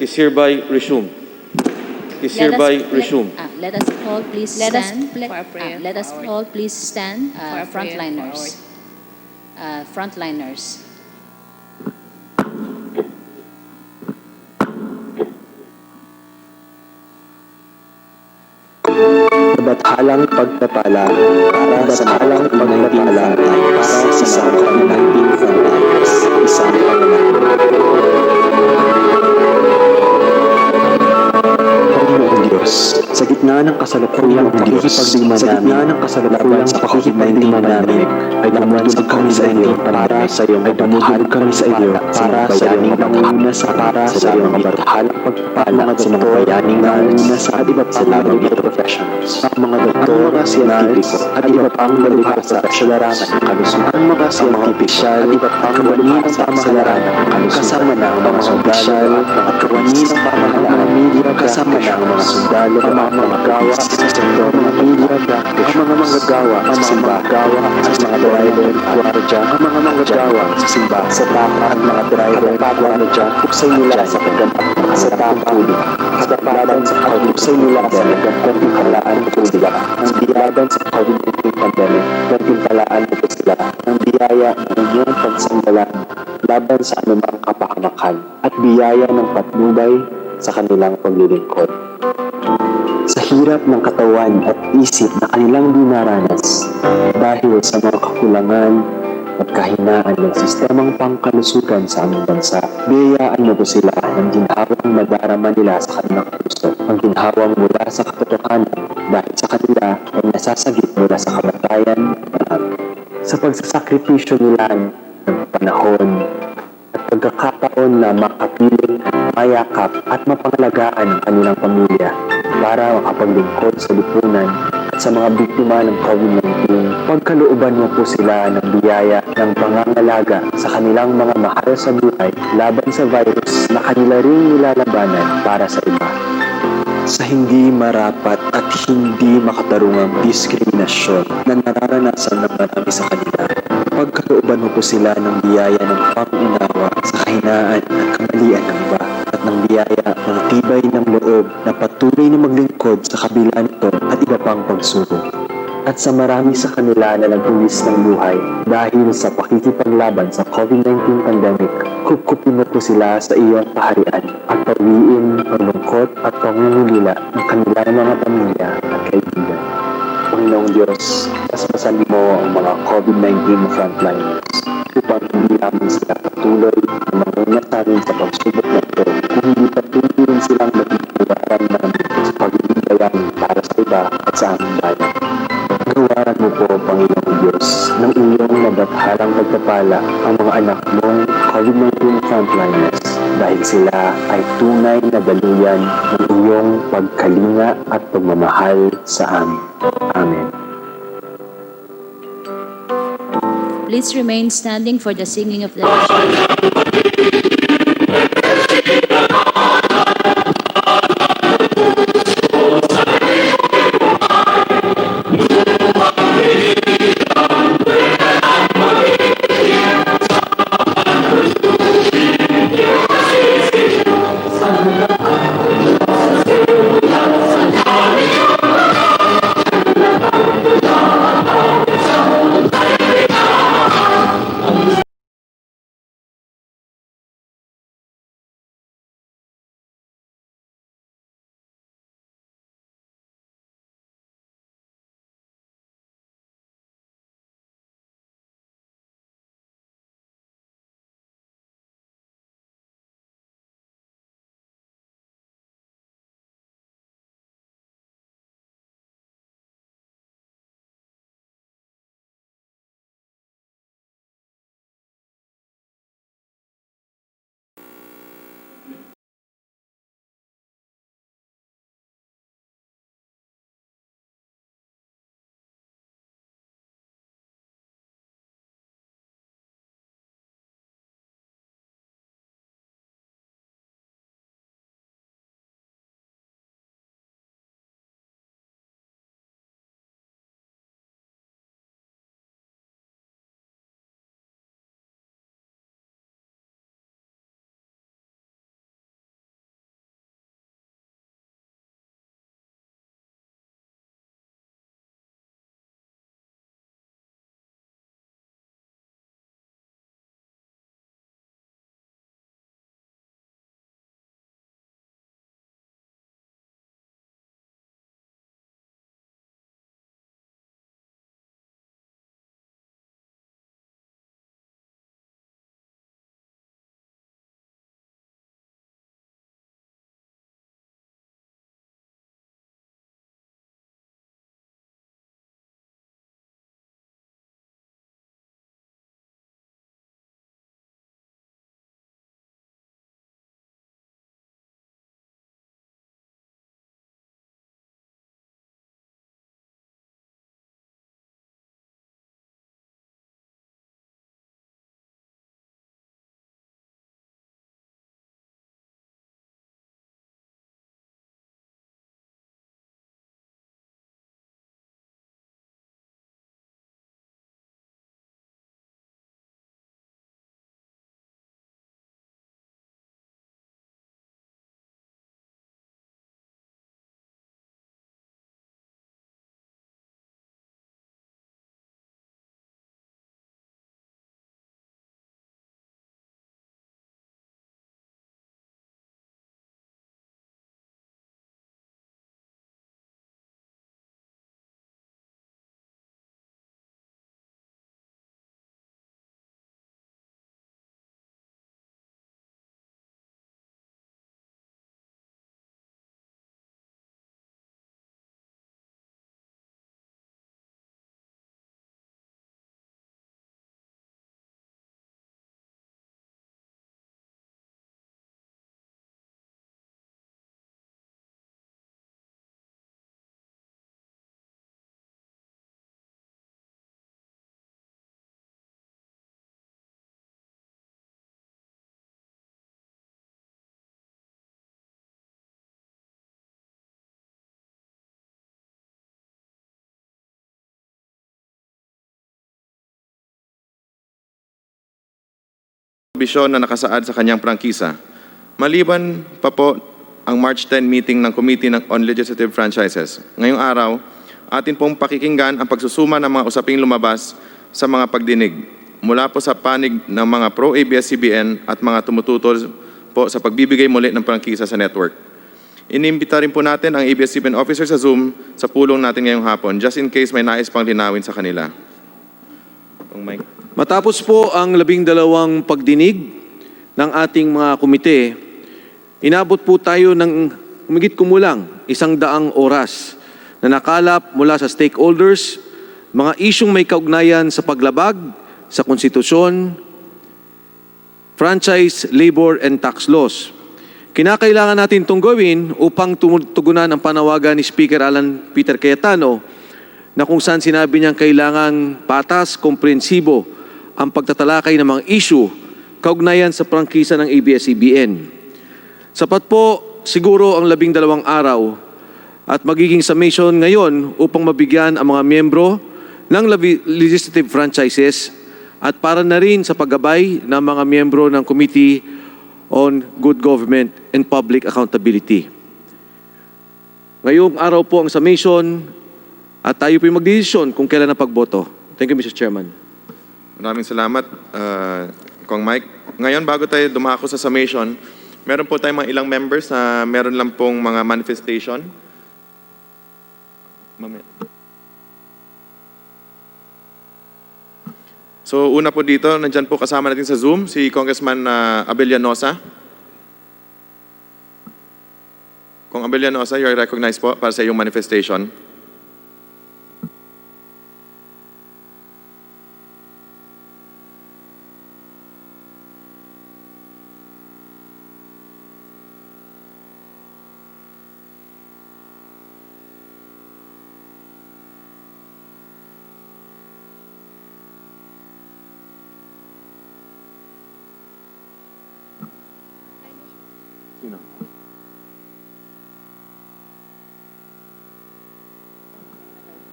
is hereby resumed. Is hereby resumed. Let us all please stand. Let us all please stand. Frontliners. Frontliners. Nabathalang pagpapala para sa halang pagpapala para sa COVID-19 frontliners. Isang Panginoong Diyos, sa gitna ng kasalukuyang pakikipagdigma namin, sa pakikipagdigma namin, ay dumudulog kami sa iyo para sa iyong dumudulog kami sa iyo para sa iyong pangunguna para sa iyong nabathalang pagpapala sa mga bayaning nangunguna sa iba pang mga professionals, ang mga doktor, siyentipiko, at iba pang malibhasa sa larangan ng kalusugan, ang mga opisyal at iba pang malibhasa sa larangan ng kalusugan, kasama na ang mga opisyal at kawani ng pamahalaan, media, kasama na ang mga sundalo, ang mga manggagawa sa sektor, mga media, ang mga manggagawa sa simbagawa, at mga driver, gwardiya, ang mga manggagawa sa simba, sa tama, at mga driver, gwardiya, uksay nila sa pagganap sa tamang kataparan sa pag-uksay nila sa nagkakatimpalaan po sila ng biyadan sa COVID-19 pandemic, nagtimpalaan po sila ng biyaya ng inyong pagsandalan laban sa anumang kapahamakan at biyaya ng patnubay sa kanilang paglilingkod. Sa hirap ng katawan at isip na kanilang dinaranas dahil sa mga kakulangan at kahinaan ng sistemang pangkalusugan sa aming bansa, biyayaan mo po sila ng ginhawang nadarama nila sa kanilang puso, ang ginhawang mula sa katotohanan dahil sa kanila ay nasasagip mula sa kamatayan sa pagsasakripisyo nila ng panahon at pagkakataon na makapiling, mayakap at mapangalagaan ang kanilang pamilya para makapaglingkod sa lipunan at sa mga biktima ng COVID-19. Pagkalooban mo po sila ng biyaya ng pangangalaga sa kanilang mga mahal sa buhay laban sa virus na kanila rin nilalabanan para sa iba. Sa hindi marapat at hindi makatarungang diskriminasyon na nararanasan ng marami sa kanila, pagkalooban mo po sila ng biyaya ng pangunawa sa kahinaan at kamalian ng iba at ng biyaya ng tibay ng loob na patuloy na maglingkod sa kabila nito at iba pang pagsubok. At sa marami sa kanila na nagbuwis ng buhay dahil sa pakikipaglaban sa COVID-19 pandemic, kupkupin mo po sila sa iyong kaharian at pawiin ang lungkot at pangungulila ng kanilang mga pamilya at kaibigan. Panginoong Diyos, paspasan mo ang mga COVID-19 frontliners upang hindi namin sila patuloy na mangunyasarin sa pagsubok na ito kung hindi patuloy rin silang matitiwaran namin sa pag-iibayan para sa iba at sa aming bayan. Gawaran mo po, Panginoong Diyos, ng iyong nabathalang pagpapala ang mga anak mong COVID-19 frontliners dahil sila ay tunay na daluyan ng iyong pagkalinga at pagmamahal sa amin. Amen. Please remain standing for the singing of the national ambisyon na nakasaad sa kanyang prangkisa. Maliban pa po ang March 10 meeting ng Committee on Legislative Franchises. Ngayong araw, atin pong pakikinggan ang pagsusuma ng mga usaping lumabas sa mga pagdinig mula po sa panig ng mga pro-ABS-CBN at mga tumututol po sa pagbibigay muli ng prangkisa sa network. Inimbita rin po natin ang ABS-CBN officer sa Zoom sa pulong natin ngayong hapon, just in case may nais pang linawin sa kanila. Matapos po ang 12 pagdinig ng ating mga komite, inabot po tayo ng humigit kumulang 100 oras na nakalap mula sa stakeholders, mga isyong may kaugnayan sa paglabag sa konstitusyon, franchise, labor, and tax laws. Kinakailangan natin itong gawin upang tugunan ang panawagan ni Speaker Alan Peter Cayetano na kung saan sinabi niyang kailangan patas, komprensibo ang pagtatalakay ng mga issue kaugnayan sa prangkisa ng ABS-CBN. Sapat po siguro ang 12 araw at magiging summation ngayon upang mabigyan ang mga miyembro ng legislative franchises at para na rin sa paggabay ng mga miyembro ng Committee on Good Government and Public Accountability. Ngayong araw po ang summation at tayo po yung magdesisyon kung kailan ang pagboto. Thank you, Mr. Chairman. Maraming salamat, Kong Mike. Ngayon, bago tayo dumako sa summation, meron po tayong mga ilang members na meron lang pong mga manifestation. So, una po dito, nandyan po kasama natin sa Zoom, si Congressman Abellanosa. Kung Abellanosa, you are recognized po para sa iyong manifestation.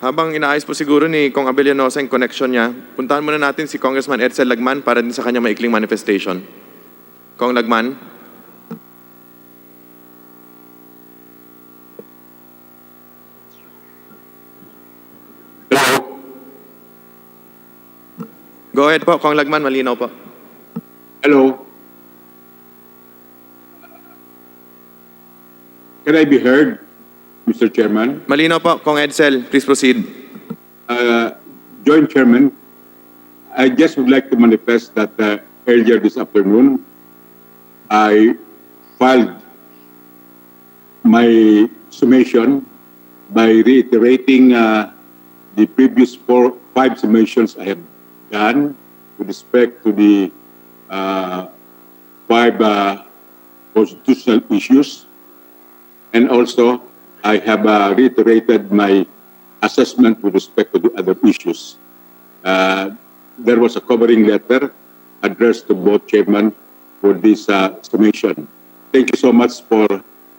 Habang inaayos po siguro ni Kong Abellanosa yung connection niya, puntahan muna natin si Congressman Edsel Lagman para din sa kanyang maikling manifestation. Kong Lagman. Hello. Go ahead po, Kong Lagman, malinaw po. Hello. Can I be heard, Mr. Chairman? Malinaw po, Kong Edsel, please proceed. Joint Chairman, I just would like to manifest that earlier this afternoon, I filed my summation by reiterating the previous 5 summations I have done with respect to the 5 constitutional issues. And also, I have reiterated my assessment with respect to the other issues. There was a covering letter addressed to both chairmen for this summation. Thank you so much for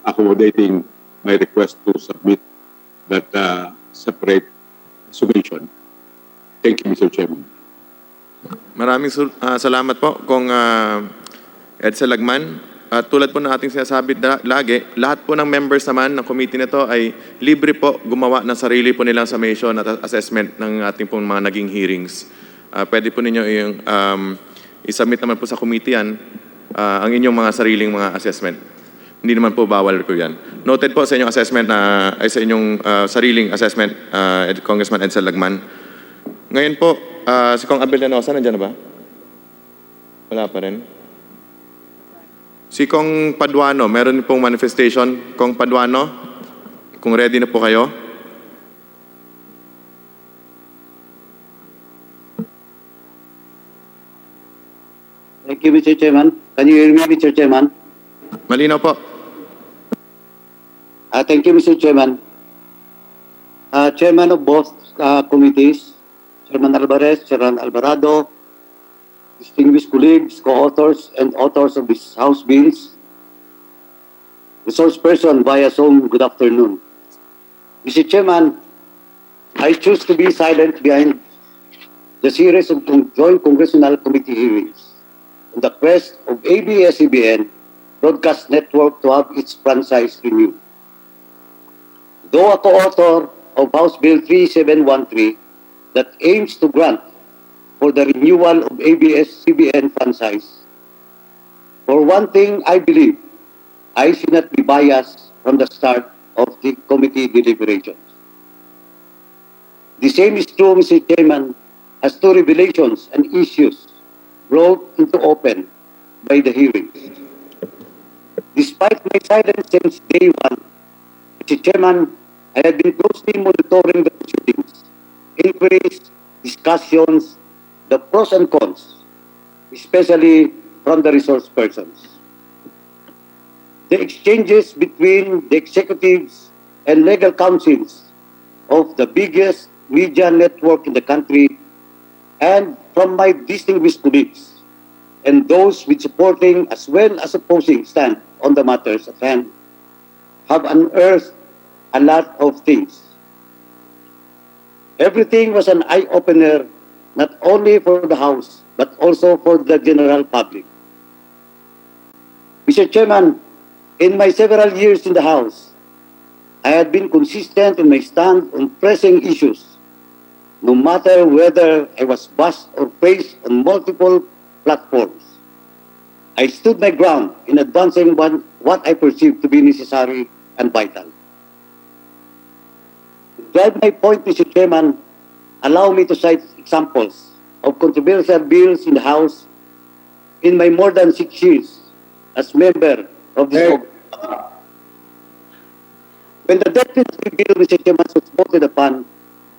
accommodating my request to submit that separate summation. Thank you, Mr. Chairman. Maraming salamat po, Kong Edsel Lagman. At tulad po na ating sinasabi lagi, lahat po ng members naman ng committee nito ay libre po gumawa ng sarili po nilang summation at assessment ng ating pong mga naging hearings. Pwede po ninyo yung isubmit naman po sa committee yan ang inyong mga sariling mga assessment. Hindi naman po bawal po yan. Noted po sa inyong assessment ay sa inyong sariling assessment, Congressman Edsel Lagman. Ngayon po, si Kong Abellanosa, nandiyan na ba? Wala pa rin. Si Kong Paduano, meron pong manifestation. Kong Paduano, kung ready na po kayo. Thank you, Mr. Chairman. Can you hear me, Mr. Chairman? Malinaw po. Thank you, Mr. Chairman. Chairman of both committees, Chairman Alvarez, Chairman Alvarado, distinguished colleagues, co-authors, and authors of this House bills, resource person via Zoom, good afternoon. Mr. Chairman, I choose to be silent behind the series of joint congressional committee hearings. on the quest of ABS-CBN broadcast network to have its franchise renewed. Though a co-author of House Bill 3713 that aims to grant for the renewal of ABS-CBN franchise, for one thing, I believe I should not be biased from the start of the committee deliberations. The same is true, Mr. Chairman, as to revelations and issues brought into open by the hearings. Despite my silence since day one, Mr. Chairman, I have been closely monitoring the proceedings, inquiries, discussions, the pros and cons, especially from the resource persons. The exchanges between the executives and legal counsels of the biggest media network in the country and from my distinguished colleagues and those with supporting as well as opposing stand on the matters at hand have unearthed a lot of things. Everything was an eye-opener not only for the House but also for the general public. Mr. Chairman, in my several years in the House, I have been consistent in my stand on pressing issues, no matter whether I was bashed or praised on multiple platforms. I stood my ground in advancing what I perceived to be necessary and vital. To drive my point, Mr. Chairman, allow me to cite examples of controversial bills in the House in my more than 6 years as member of this body. When the death penalty bill, Mr. Chairman, was voted upon,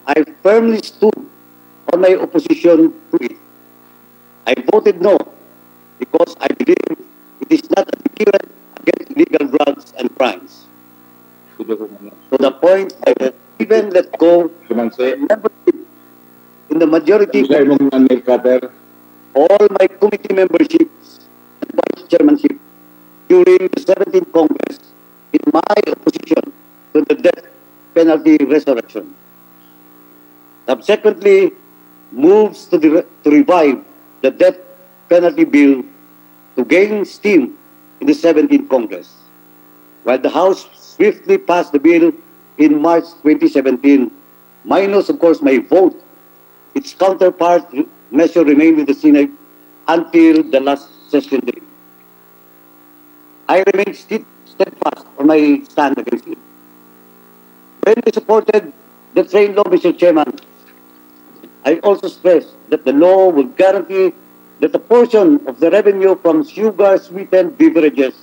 I firmly stood on my opposition to it. I voted no because I believe it is not a deterrent against illegal drugs and crimes. To the point I have even let go membership in the majority all my committee memberships and vice chairmanship during the 17th Congress in my opposition to the death penalty resurrection. Subsequently, moves to revive the death penalty bill to gain steam in the 17th Congress. While the House swiftly passed the bill in March 2017, minus, of course, my vote, its counterpart measure remained with the Senate until the last session day. I remain steadfast on my stand against it. When we supported the trade law, Mr. Chairman, I also stressed that the law will guarantee that a portion of the revenue from sugar-sweetened beverages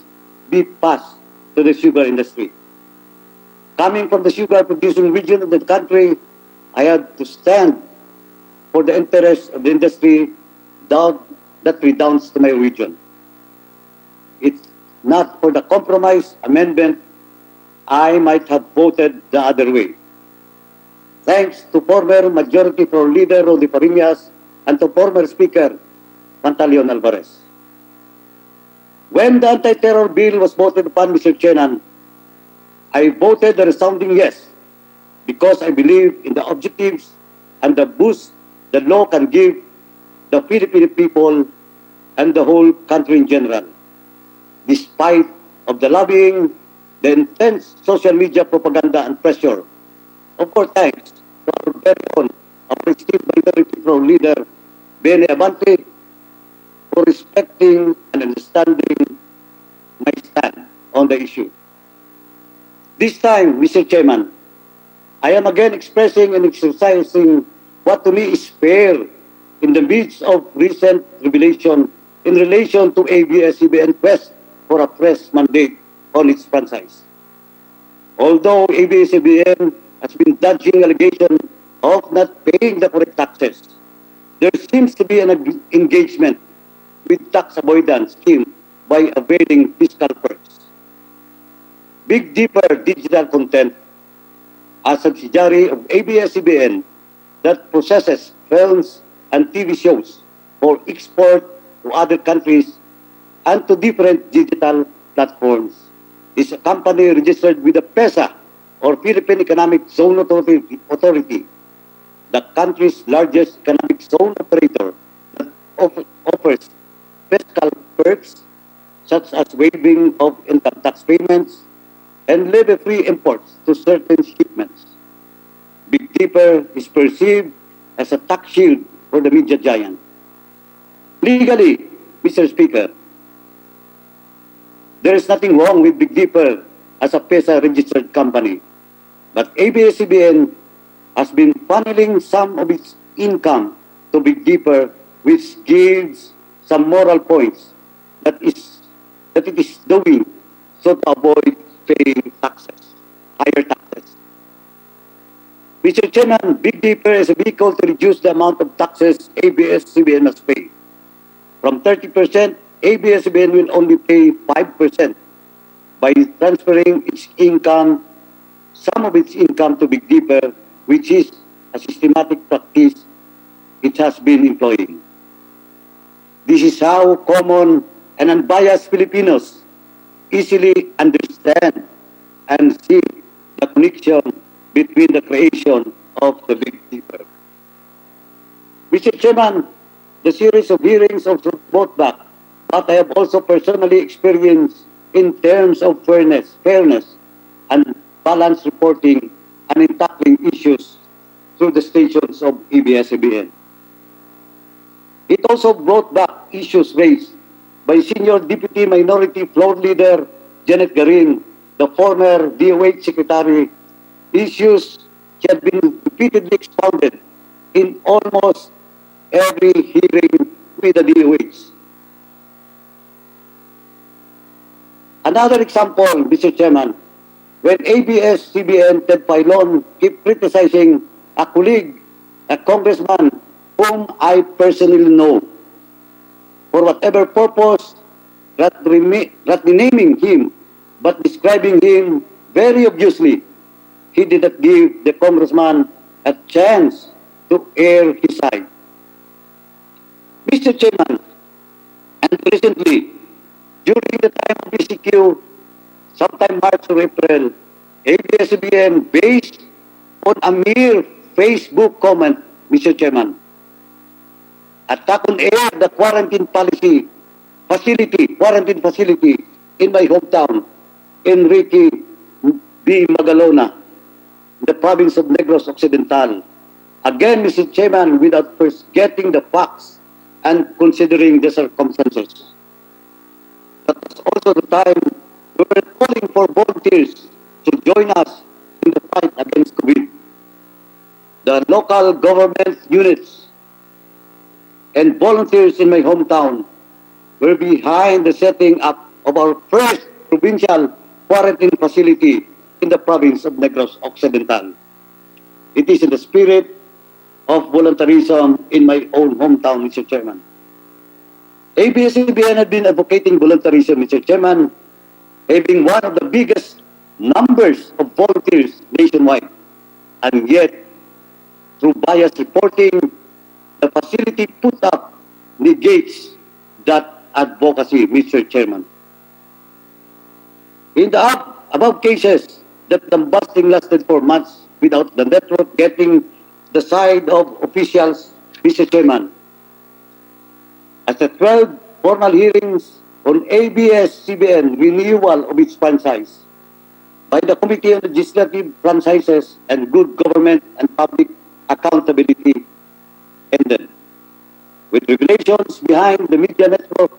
be passed to the sugar industry. Coming from the sugar-producing region of the country, I had to stand for the interests of the industry that redounds to my region. It's not for the compromise amendment, I might have voted the other way. Thanks to former Majority Floor Leader Rodi Pariñas and to former Speaker Pantaleon Alvarez. When the anti-terror bill was voted upon, Mr. Chairman, I voted a resounding yes because I believe in the objectives and the boost the law can give the Filipino people and the whole country in general, despite of the lobbying, the intense social media propaganda and pressure. Of course, thanks to our very own, our esteemed Minority Floor Leader, Bene Abante, for respecting and understanding my stand on the issue. This time, Mr. Chairman, I am again expressing and exercising what to me is fair in the midst of recent revelation in relation to ABS-CBN quest for a fresh mandate on its franchise. Although ABS-CBN has been dodging allegation of not paying the correct taxes, there seems to be an engagement with tax avoidance scheme by availing fiscal perks. Big Dipper Digital Content, a subsidiary of ABS-CBN that processes films and TV shows for export to other countries and to different digital platforms, is a company registered with the PESA, or Philippine Economic Zone Authority, the country's largest economic zone operator that offers fiscal perks such as waiving of income tax payments and levy-free imports to certain shipments. Big Dipper is perceived as a tax shield for the media giant. Legally, Mr. Speaker, there is nothing wrong with Big Dipper as a PESA-registered company, but ABS-CBN has been funneling some of its income to Big Dipper, which gives some moral points that it is doing so to avoid paying taxes, higher taxes. Mr. Chairman, Big Dipper is a vehicle to reduce the amount of taxes ABS-CBN must pay. From 30%, ABS-CBN will only pay 5% by transferring its income, some of its income to Big Dipper, which is a systematic practice it has been employing. This is how common and unbiased Filipinos easily understand and see the connection between the creation of the Big Dipper. Mr. Chairman, the series of hearings of brought back, but I have also personally experienced in terms of fairness and balanced reporting and in tackling issues through the stations of ABS-CBN. It also brought back issues raised by Senior Deputy Minority Floor Leader Janet Garin, the former DOH Secretary. Issues had been repeatedly expounded in almost every hearing with the DOH. Another example, Mr. Chairman, when ABS-CBN Ted Filon keep criticizing a colleague, a congressman whom I personally know, for whatever purpose, not renaming him, but describing him very obviously, he did not give the congressman a chance to air his side. Mr. Chairman, and recently, during the time of PCQ, sometime March or April, ABS-CBN, based on a mere Facebook comment, Mr. Chairman, attack on air the quarantine facility in my hometown, Enrique B. Magalona, the province of Negros Occidental. Again, Mr. Chairman, without first getting the facts and considering the circumstances. That's also the time we were calling for volunteers to join us in the fight against COVID. The local government units and volunteers in my hometown were behind the setting up of our first provincial quarantine facility in the province of Negros Occidental. It is in the spirit of voluntarism in my own hometown, Mr. Chairman. ABS-CBN had been advocating voluntarism, Mr. Chairman, having one of the biggest numbers of volunteers nationwide. And yet, through biased reporting, the facility put up negates that advocacy, Mr. Chairman. In the above cases, that the busting lasted for months without the network getting the side of officials, Mr. Chairman. As the 12 formal hearings on ABS-CBN renewal of its franchise by the Committee on Legislative Franchises and Good Government and Public Accountability ended, with regulations behind the media network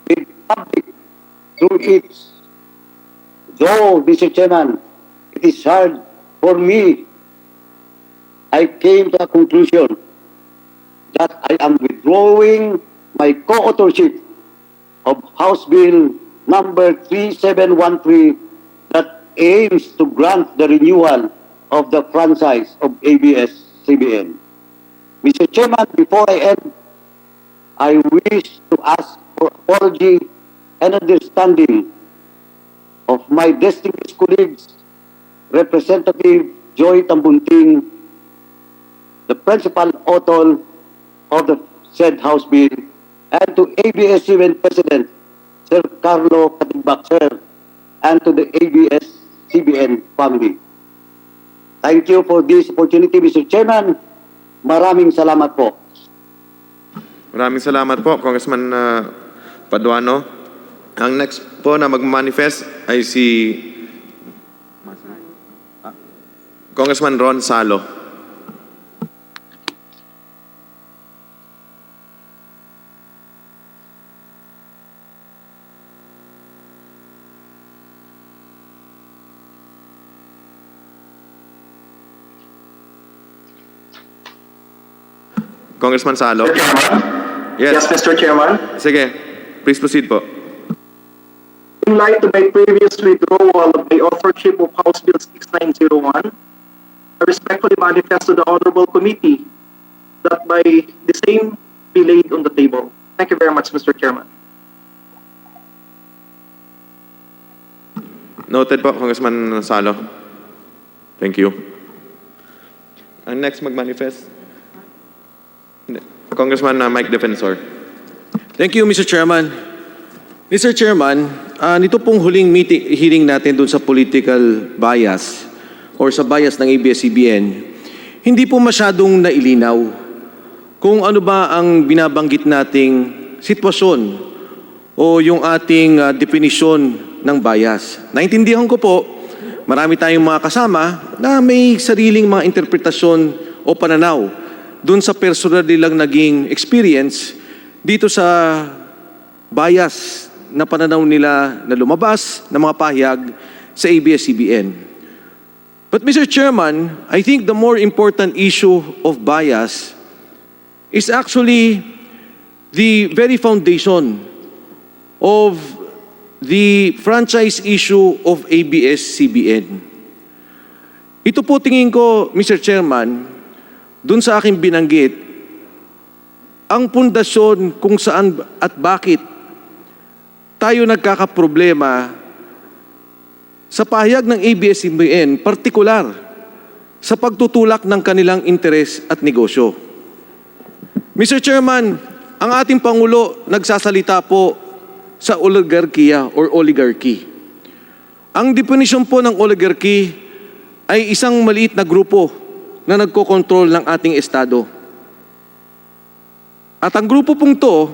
made public through its. Though, Mr. Chairman, it is hard for me, I came to a conclusion that I am withdrawing my co-authorship of House Bill number 3713 that aims to grant the renewal of the franchise of ABS-CBN. Mr. Chairman, before I end, I wish to ask for apology and understanding of my distinguished colleagues, Representative Joy Tambunting, the principal author of the said House Bill, and to ABS-CBN President, Sir Carlo Katigbak, sir, and to the ABS-CBN family. Thank you for this opportunity, Mr. Chairman. Maraming salamat po. Maraming salamat po, Congressman Paduano. Ang next po na mag-manifest ay si Congressman Ron Salo. Congressman Salo. Yes, Mr. Chairman. Sige, please proceed po. In light of my previous withdrawal of the authorship of House Bill 6901, I respectfully manifest to the Honorable Committee that by the same be laid on the table. Thank you very much, Mr. Chairman. Noted po, Congressman Salo. Thank you. Ang next mag-manifest, Congressman Mike Defensor. Thank you, Mr. Chairman. Mr. Chairman, nito pong huling hearing natin dun sa political bias or sa bias ng ABS-CBN, hindi po masyadong nailinaw kung ano ba ang binabanggit nating sitwasyon o yung ating definisyon ng bias. Naintindihan ko po, marami tayong mga kasama na may sariling mga interpretasyon o pananaw dun sa personal nilang naging experience dito sa bias na pananaw nila na lumabas na mga pahayag sa ABS-CBN. But Mr. Chairman, I think the more important issue of bias is actually the very foundation of the franchise issue of ABS-CBN. Ito po tingin ko, Mr. Chairman, dun sa aking binanggit, ang pundasyon kung saan at bakit tayo nagkakaproblema sa pahayag ng ABS-CBN, partikular sa pagtutulak ng kanilang interes at negosyo. Mr. Chairman, ang ating Pangulo nagsasalita po sa oligarkiya or oligarchy. Ang definisyon po ng oligarchy ay isang maliit na grupo na nagkokontrol ng ating Estado. At ang grupo pong to,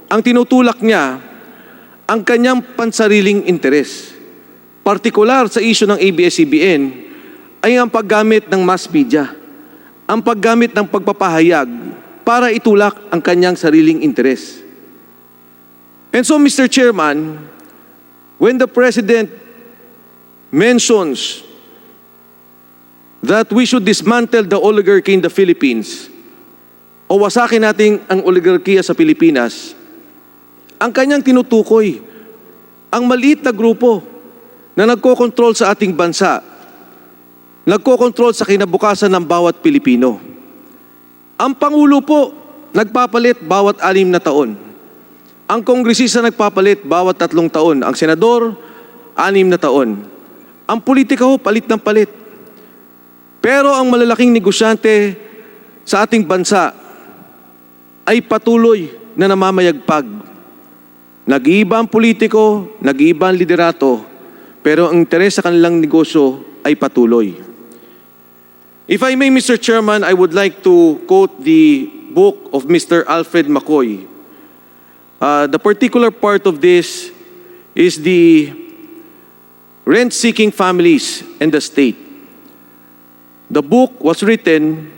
ang tinutulak niya, ang kanyang pansariling interes. Partikular sa issue ng ABS-CBN ay ang paggamit ng mass media, ang paggamit ng pagpapahayag para itulak ang kanyang sariling interes. And so, Mr. Chairman, when the President mentions that we should dismantle the oligarchy in the Philippines o wasakin natin ang oligarkiya sa Pilipinas, ang kanyang tinutukoy, ang maliit na grupo na nagkokontrol sa ating bansa, nagkokontrol sa kinabukasan ng bawat Pilipino. Ang Pangulo po, nagpapalit bawat 6 na taon. Ang kongresista nagpapalit bawat 3 taon. Ang senador, 6 na taon. Ang politika ho, palit ng palit. Pero ang malalaking negosyante sa ating bansa ay patuloy na namamayagpag. Nag-iiba ang politiko, nag-iiba ang liderato, pero ang interes sa kanilang negosyo ay patuloy. If I may, Mr. Chairman, I would like to quote the book of Mr. Alfred McCoy. The particular part of this is the rent-seeking families and the state. The book was written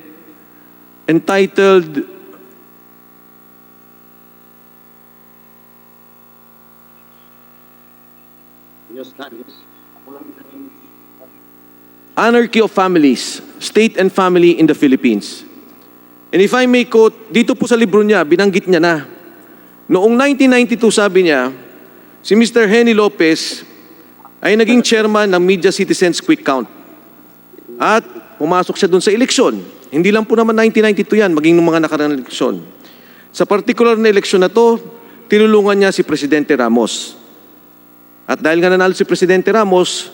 entitled Anarchy of Families, State and Family in the Philippines. And if I may quote, dito po sa libro niya, binanggit niya na, noong 1992 sabi niya, si Mr. Henny Lopez ay naging chairman ng Media Citizens Quick Count. At pumasok siya doon sa eleksyon. Hindi lang po naman 1992 yan, maging ng mga nakarang eleksyon. Sa particular na eleksyon na to, tinulungan niya si Presidente Ramos. At dahil nga nanalo si Presidente Ramos,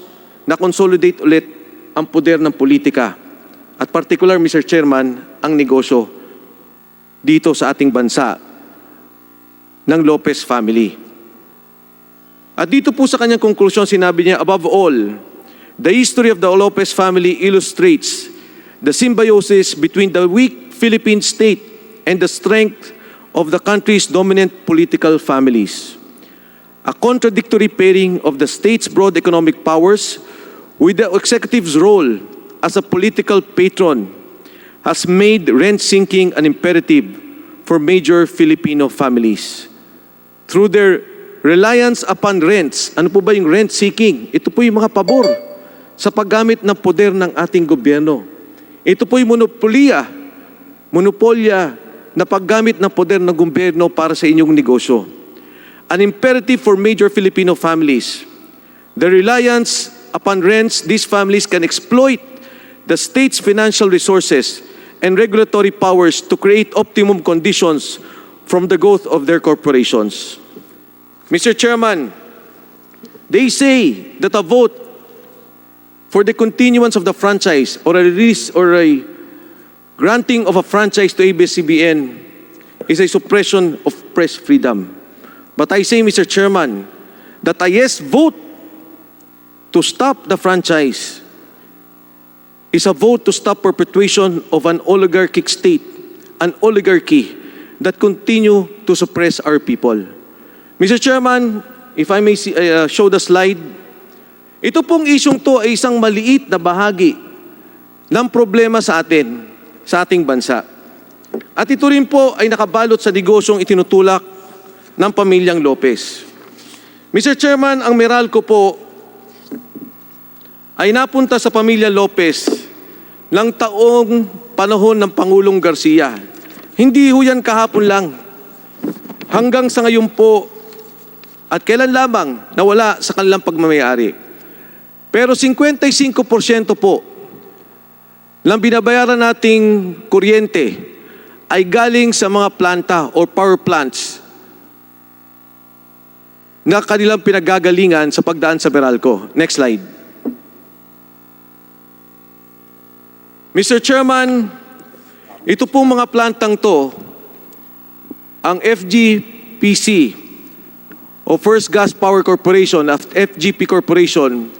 na-consolidate ulit ang poder ng politika. At particular, Mr. Chairman, ang negosyo dito sa ating bansa ng Lopez family. At dito po sa kanyang konklusyon, sinabi niya, above all, the history of the Lopez family illustrates the symbiosis between the weak Philippine state and the strength of the country's dominant political families. a contradictory pairing of the state's broad economic powers with the executive's role as a political patron has made rent sinking an imperative for major Filipino families. Through their reliance upon rents, ano po ba yung rent seeking? Ito po yung mga pabor sa paggamit ng poder ng ating gobyerno. Ito po yung monopolya na paggamit ng poder ng gobyerno para sa inyong negosyo. An imperative for major Filipino families. The reliance upon rents, these families can exploit the state's financial resources and regulatory powers to create optimum conditions from the growth of their corporations. Mr. Chairman, they say that a vote for the continuance of the franchise or a release or a granting of a franchise to ABS-CBN is a suppression of press freedom. But I say, Mr. Chairman, that a yes vote to stop the franchise is a vote to stop perpetuation of an oligarchic state, an oligarchy that continue to suppress our people. Mr. Chairman, if I may show the slide, ito pong isyong to ay isang maliit na bahagi ng problema sa atin, sa ating bansa. At ito rin po ay nakabalot sa negosyong itinutulak ng pamilyang Lopez. Mr. Chairman, ang Meralco po ay napunta sa pamilya Lopez ng taong panahon ng Pangulong Garcia. Hindi ho yan kahapon lang. Hanggang sa ngayon po, at kailan lamang nawala sa kanilang pagmamayari. Pero 55% po ng binabayaran nating kuryente ay galing sa mga planta or power plants na kanilang pinagagalingan sa pagdaan sa Meralco. Next slide. Mr. Chairman, ito pong mga plantang to, ang FGPC o First Gas Power Corporation, FGP Corporation,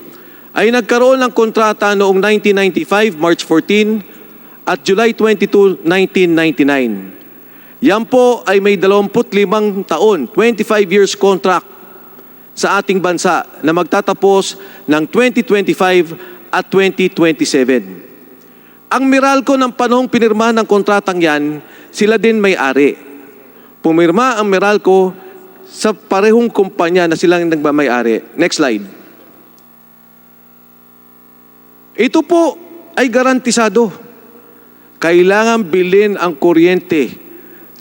ay nagkaroon ng kontrata noong 1995, March 14, at July 22, 1999. Yan po ay may 25 taon, 25 years contract sa ating bansa na magtatapos ng 2025 at 2027. Ang Meralco ng panahong pinirmahan ng kontratang yan, sila din may-ari. Pumirma ang Meralco sa parehong kumpanya na silang nagmamay-ari. Next slide. Ito po ay garantisado. Kailangan bilhin ang kuryente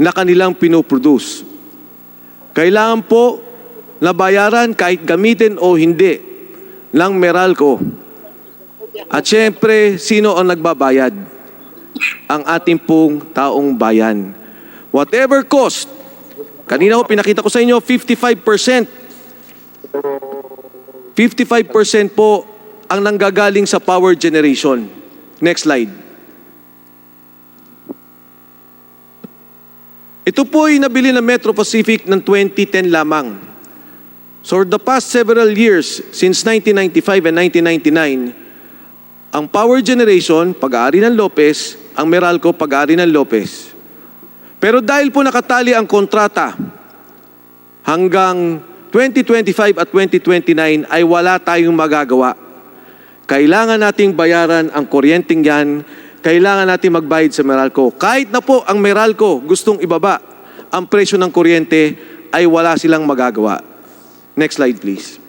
na kanilang pinoproduce. Kailangan po na bayaran kahit gamitin o hindi ng Meralco. At syempre, sino ang nagbabayad? Ang ating pong taong bayan. Whatever cost, kanina ko pinakita ko sa inyo, 55%. 55% po ang nanggagaling sa power generation. Next slide. Ito po ay nabili ng Metro Pacific ng 2010 lamang. So for the past several years, since 1995 and 1999, ang power generation, pag-aari ng Lopez, ang Meralco, pag-aari ng Lopez. Pero dahil po nakatali ang kontrata hanggang 2025 at 2029 ay wala tayong magagawa. Kailangan nating bayaran ang kuryenteng yan, kailangan nating magbayad sa Meralco. Kahit na po ang Meralco gustong ibaba ang presyo ng kuryente, ay wala silang magagawa. Next slide please.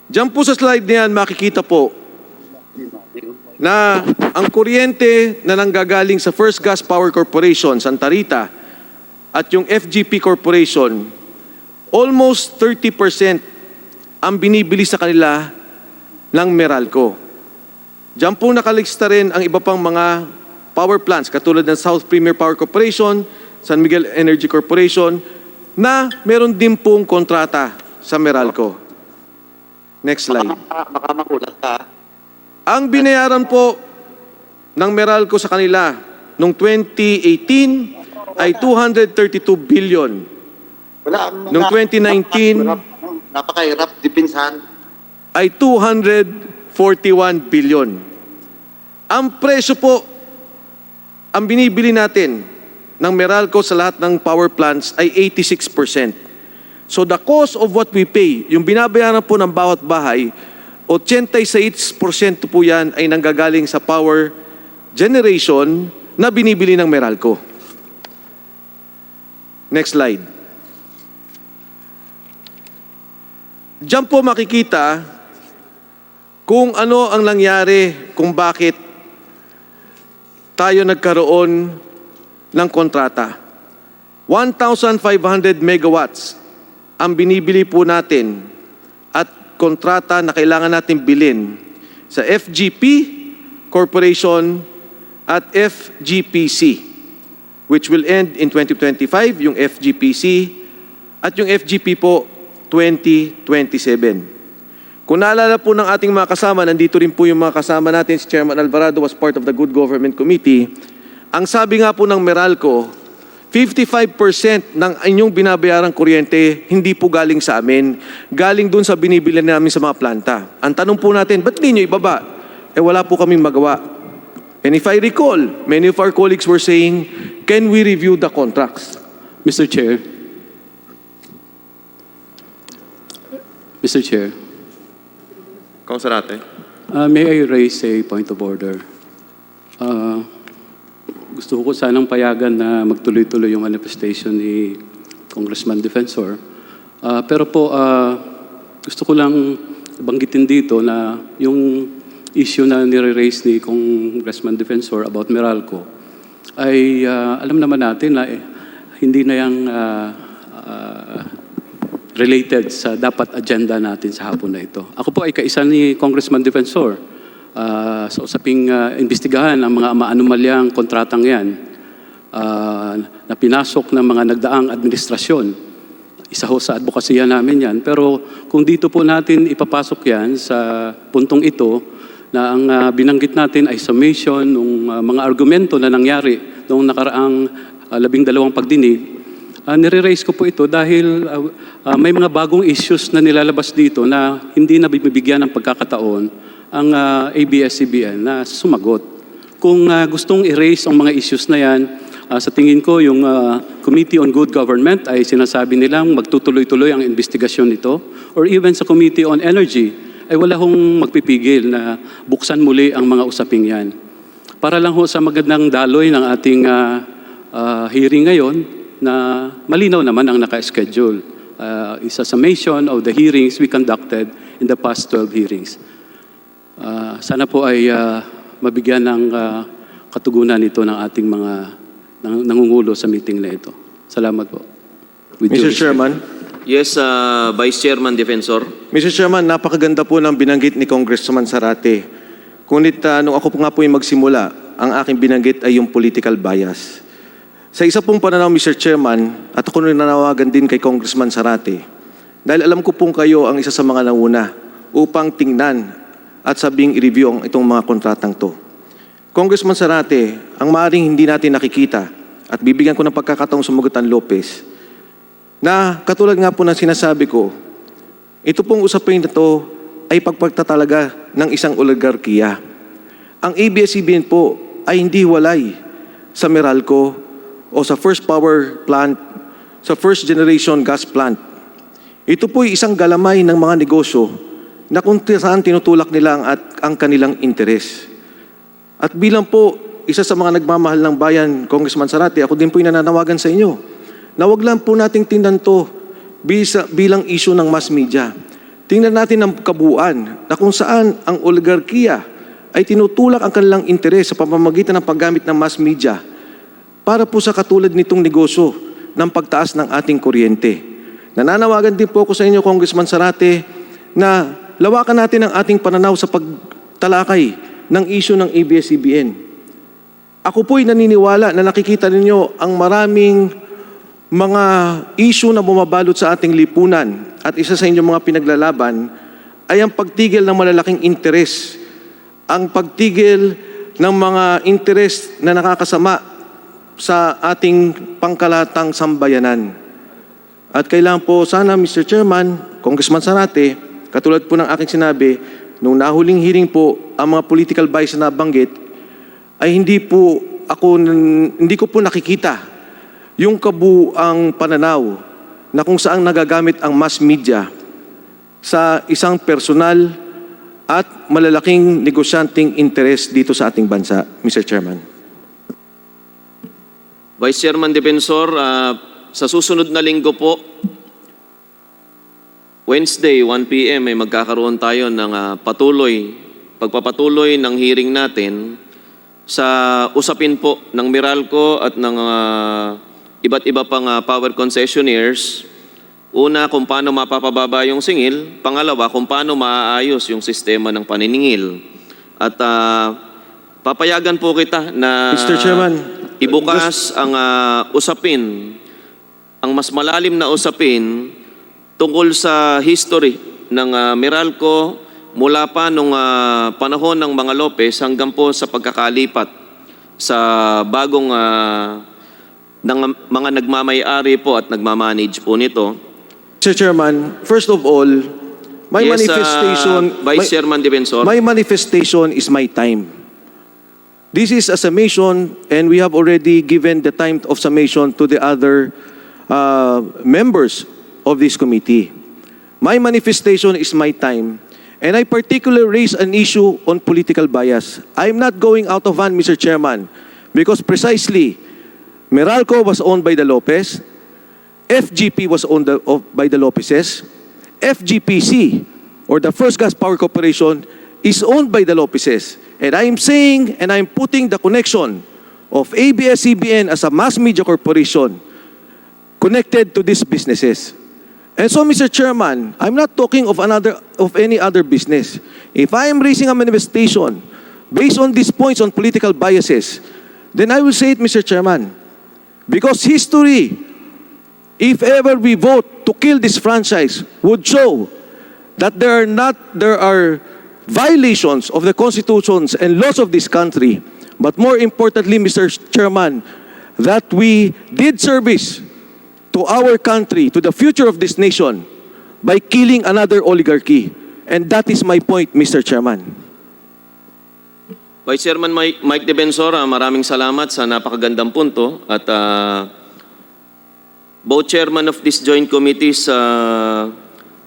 Diyan po sa slide niyan makikita po na ang kuryente na nanggagaling sa First Gas Power Corporation, Santa Rita, at yung FGP Corporation, almost 30% ang binibili sa kanila ng Meralco. Diyan po nakalista rin ang iba pang mga power plants katulad ng South Premier Power Corporation, San Miguel Energy Corporation, na meron din pong kontrata sa Meralco. Next slide. Baka makulat ka. Ang binayaran po ng Meralco sa kanila noong 2018 ay 232 billion. Noong 2019, napakahirap dipinsan. ay 241 billion. Ang presyo po, ang binibili natin ng Meralco sa lahat ng power plants ay 86%. So the cost of what we pay, yung binabayaran po ng bawat bahay, 86% po yan ay nanggagaling sa power generation na binibili ng Meralco. Next slide. Diyan po makikita kung ano ang nangyari, kung bakit tayo nagkaroon ng kontrata. 1,500 megawatts ang binibili po natin at kontrata na kailangan natin bilhin sa FGP Corporation at FGPC, which will end in 2025, yung FGPC, at yung FGP po 2027. Kung naalala po ng ating mga kasama, nandito rin po yung mga kasama natin, si Chairman Alvarado was part of the Good Government Committee. Ang sabi nga po ng Meralco, 55% ng inyong binabayarang kuryente hindi po galing sa amin. Galing dun sa binibili namin sa mga planta. Ang tanong po natin, ba't di nyo ibaba? Wala po kaming magawa. And if I recall, many of our colleagues were saying, can we review the contracts? Mr. Chair. Mr. Chair, Kung Sarate. may I raise a point of order? Gusto ko sanang payagan na magtuloy-tuloy yung manifestation ni Congressman Defensor. Pero po, gusto ko lang banggitin dito na yung issue na nire-raise ni Congressman Defensor about Meralco ay alam naman natin na hindi na yung related sa dapat agenda natin sa hapon na ito. Ako po ay kaisa ni Congressman Defensor sa usaping imbestigahan ang mga maanumalyang kontratang yan na pinasok ng mga nagdaang administrasyon. Isa ho sa advokasya namin yan. Pero kung dito po natin ipapasok yan sa puntong ito na ang binanggit natin ay summation ng mga argumento na nangyari noong nakaraang 12 pagdinig, nire-raise ko po ito dahil may mga bagong issues na nilalabas dito na hindi na bibigyan ng pagkakataon ang ABS-CBN na sumagot. Kung gustong erase ang mga issues na yan, sa tingin ko yung Committee on Good Government ay sinasabi nilang magtutuloy-tuloy ang investigasyon nito, or even sa Committee on Energy ay wala hong magpipigil na buksan muli ang mga usaping yan. Para lang ho sa magandang daloy ng ating hearing ngayon na malinaw naman ang naka-schedule. Is a summation of the hearings we conducted in the past 12 hearings. Sana po ay mabigyan ng katugunan ito ng ating mga nangungulo sa meeting na ito. Salamat po. Mr. Chairman. Yes, Vice Chairman Defensor. Mr. Chairman, napakaganda po ng binanggit ni Congressman Sarate. Ngunit nung ako po nga po yung magsimula, ang aking binanggit ay yung political bias. Sa isa pong pananaw, Mr. Chairman, at ako nananawagan din kay Congressman Sarate, dahil alam ko pong kayo ang isa sa mga nauna upang tingnan at sabing i-review ang itong mga kontratang to. Congressman Sarate, ang maaaring hindi natin nakikita at bibigyan ko ng pagkakataong sumagot ang Lopez, na katulad nga po ng sinasabi ko, ito pong usapin na to ay pagpagtatalaga ng isang oligarkiya. Ang ABS-CBN po ay hindi walay sa Meralco o sa first power plant, sa first generation gas plant. Ito po ay isang galamay ng mga negosyo na kung saan tinutulak nila ang kanilang interes. At bilang po isa sa mga nagmamahal ng bayan, Congressman Sarate, ako din po yung nananawagan sa inyo na wag lang po nating tingnan to bilang issue ng mass media. Tingnan natin ang kabuuan na kung saan ang oligarkiya ay tinutulak ang kanilang interes sa pamamagitan ng paggamit ng mass media para po sa katulad nitong negosyo ng pagtaas ng ating kuryente. Nananawagan din po ako sa inyo, Congressman Sarate, na lawakan natin ang ating pananaw sa pagtalakay ng issue ng ABS-CBN. Ako po'y naniniwala na nakikita ninyo ang maraming mga issue na bumabalot sa ating lipunan at isa sa inyong mga pinaglalaban ay ang pagtigil ng malalaking interes, ang pagtigil ng mga interes na nakakasama sa ating pangkalatang sambayanan. At kailangan po sana, Mr. Chairman, Congressman Sarate, katulad po ng aking sinabi, nung nahuling hearing po, ang mga political bias na nabanggit, ay hindi ko po nakikita yung kabuang pananaw na kung saan nagagamit ang mass media sa isang personal at malalaking negosyanteng interest dito sa ating bansa, Mr. Chairman. Vice Chairman Defensor, sa susunod na linggo po, Wednesday, 1 p.m. ay magkakaroon tayo ng pagpapatuloy ng hearing natin sa usapin po ng Meralco at ng iba't iba pang power concessionaires. Una, kung paano mapapababa yung singil. Pangalawa, kung paano maaayos yung sistema ng paniningil. At papayagan po kita na Mr. Chairman, ibukas ang usapin, ang mas malalim na usapin tungkol sa history ng Meralco mula pa nung panahon ng mga Lopez hanggang po sa pagkakalipat sa bagong ng mga nagmamay-ari po at nagmamanage po nito. Mr. Chairman, first of all, my Yes, manifestation, Vice Chairman Defensor. my manifestation is my time. This is a summation, and we have already given the time of summation to the other members of this committee. My manifestation is my time, and I particularly raise an issue on political bias. I'm not going out of hand, Mr. Chairman, because precisely Meralco was owned by the Lopez, FGP was owned by the Lopezes, FGPC, or the First Gas Power Corporation, is owned by the Lopezes. And I'm saying, and I'm putting the connection of ABS-CBN as a mass media corporation connected to these businesses. And so, Mr. Chairman, I'm not talking of any other business. If I am raising a manifestation based on these points on political biases, then I will say it, Mr. Chairman. Because history, if ever we vote to kill this franchise, would show that there are violations of the constitutions and laws of this country. But more importantly, Mr. Chairman, that we did service to our country, to the future of this nation, by killing another oligarchy. And that is my point, Mr. Chairman. Vice Chairman Mike Defensor, maraming salamat sa napakagandang punto. At both chairman of this joint committees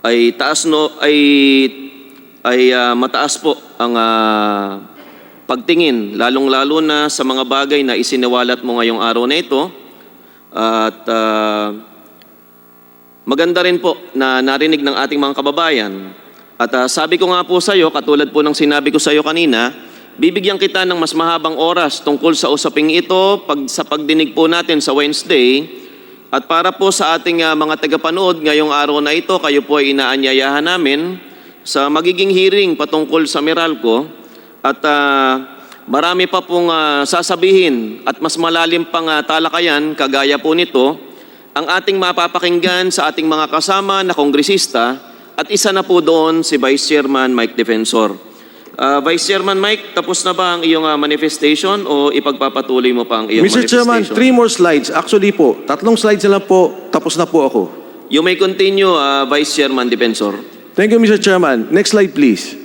ay mataas po ang pagtingin, lalong-lalo na sa mga bagay na isiniwalat mo ngayong araw na ito. At maganda rin po na narinig ng ating mga kababayan. At sabi ko nga po sa iyo, katulad po ng sinabi ko sa iyo kanina, bibigyan kita ng mas mahabang oras tungkol sa usaping ito sa pagdinig po natin sa Wednesday. At para po sa ating mga tagapanood ngayong araw na ito, kayo po ay inaanyayahan namin sa magiging hearing patungkol sa Meralco. At marami pa pong sasabihin at mas malalim pang talakayan kagaya po nito ang ating mapapakinggan sa ating mga kasama na kongresista at isa na po doon si Vice Chairman Mike Defensor. Vice Chairman Mike, tapos na ba ang iyong manifestation o ipagpapatuloy mo pa ang iyong Mr. Chairman, manifestation? 3 more slides. Actually po, 3 slides na lang po, tapos na po ako. You may continue, Vice Chairman Defensor. Thank you, Mr. Chairman. Next slide, please.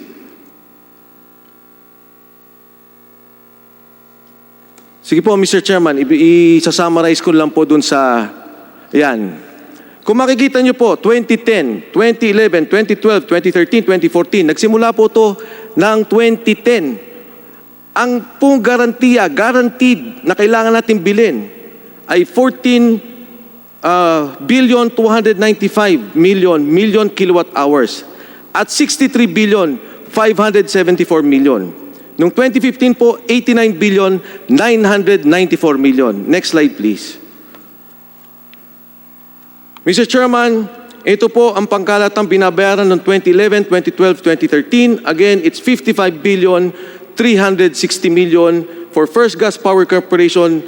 Sige po, Mr. Chairman, isa-summarize ko lang po dun sa, yan. Kung makikita nyo po, 2010, 2011, 2012, 2013, 2014, nagsimula po to ng 2010. Ang pong guaranteed na kailangan natin bilhin ay 14,295 million kilowatt hours at 63,574 million. Noong 2015 po, 89,994 million. Next slide, please. Mr. Chairman, ito po ang pangkalatang binabayaran ng 2011, 2012, 2013. Again, it's 55,360 million for First Gas Power Corporation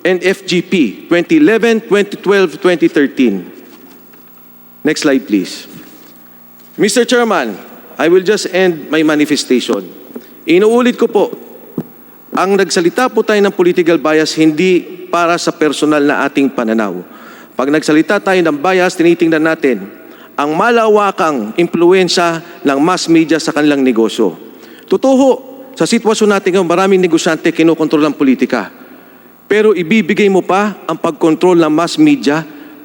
and FGP, 2011, 2012, 2013. Next slide, please. Mr. Chairman, I will just end my manifestation. Inuulit ko po, ang nagsalita po tayo ng political bias hindi para sa personal na ating pananaw. Pag nagsalita tayo ng bias, tinitingnan natin ang malawakang impluensya ng mass media sa kanilang negosyo. Totoo, sa sitwasyon natin ngayon, maraming negosyante kinokontrol ang politika. Pero ibibigay mo pa ang pagkontrol ng mass media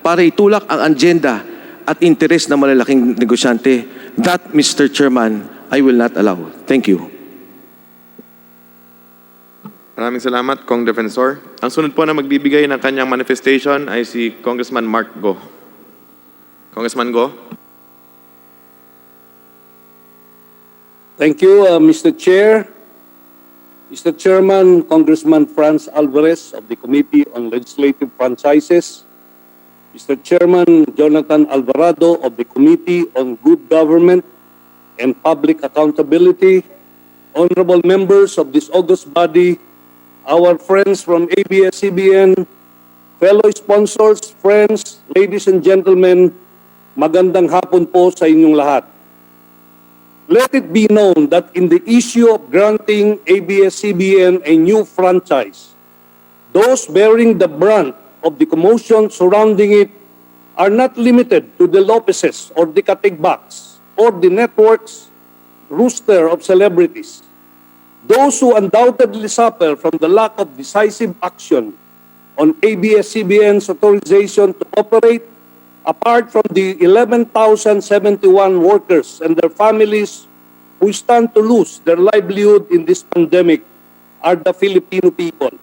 para itulak ang agenda at interes ng malalaking negosyante. That, Mr. Chairman, I will not allow. Thank you. Maraming salamat, Kong Defensor. Ang sunod po na magbibigay ng kanyang manifestation ay si Congressman Mark Go. Congressman Go. Thank you, Mr. Chair. Mr. Chairman, Congressman Franz Alvarez of the Committee on Legislative Franchises, Mr. Chairman Jonathan Alvarado of the Committee on Good Government and Public Accountability, honorable members of this august body, our friends from ABS-CBN, fellow sponsors, friends, ladies and gentlemen, magandang hapon po sa inyong lahat. Let it be known that in the issue of granting ABS-CBN a new franchise, those bearing the brunt of the commotion surrounding it are not limited to the Lopezes or the Katigbaks or the network's roster of celebrities. Those who undoubtedly suffer from the lack of decisive action on ABS-CBN's authorization to operate, apart from the 11,071 workers and their families who stand to lose their livelihood in this pandemic, are the Filipino people.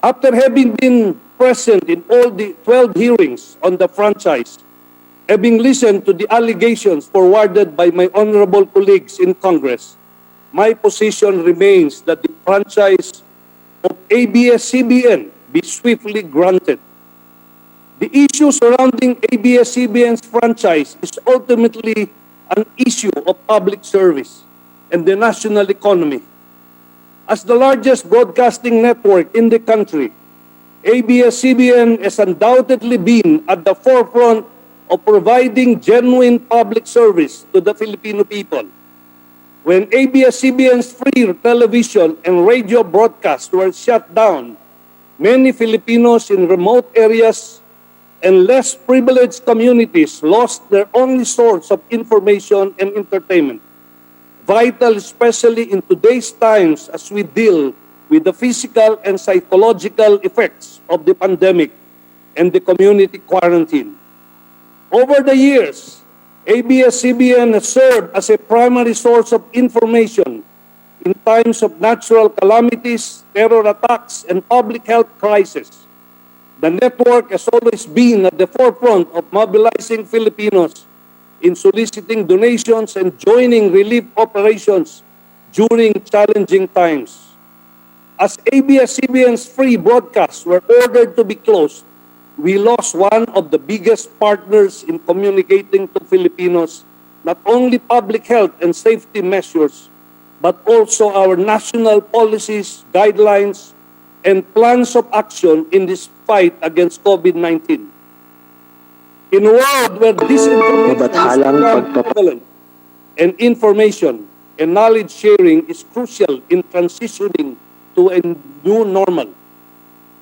After having been present in all the 12 hearings on the franchise, having listened to the allegations forwarded by my honorable colleagues in Congress, my position remains that the franchise of ABS-CBN be swiftly granted. The issue surrounding ABS-CBN's franchise is ultimately an issue of public service and the national economy. As the largest broadcasting network in the country, ABS-CBN has undoubtedly been at the forefront of providing genuine public service to the Filipino people. When ABS-CBN's free television and radio broadcasts were shut down, many Filipinos in remote areas and less privileged communities lost their only source of information and entertainment, vital especially in today's times as we deal with the physical and psychological effects of the pandemic and the community quarantine. Over the years, ABS-CBN has served as a primary source of information in times of natural calamities, terror attacks, and public health crisis. The network has always been at the forefront of mobilizing Filipinos in soliciting donations and joining relief operations during challenging times. As ABS-CBN's free broadcasts were ordered to be closed, we lost one of the biggest partners in communicating to Filipinos not only public health and safety measures, but also our national policies, guidelines, and plans of action in this fight against COVID-19. In a world where disinformation is prevalent and information and knowledge sharing is crucial in transitioning to a new normal,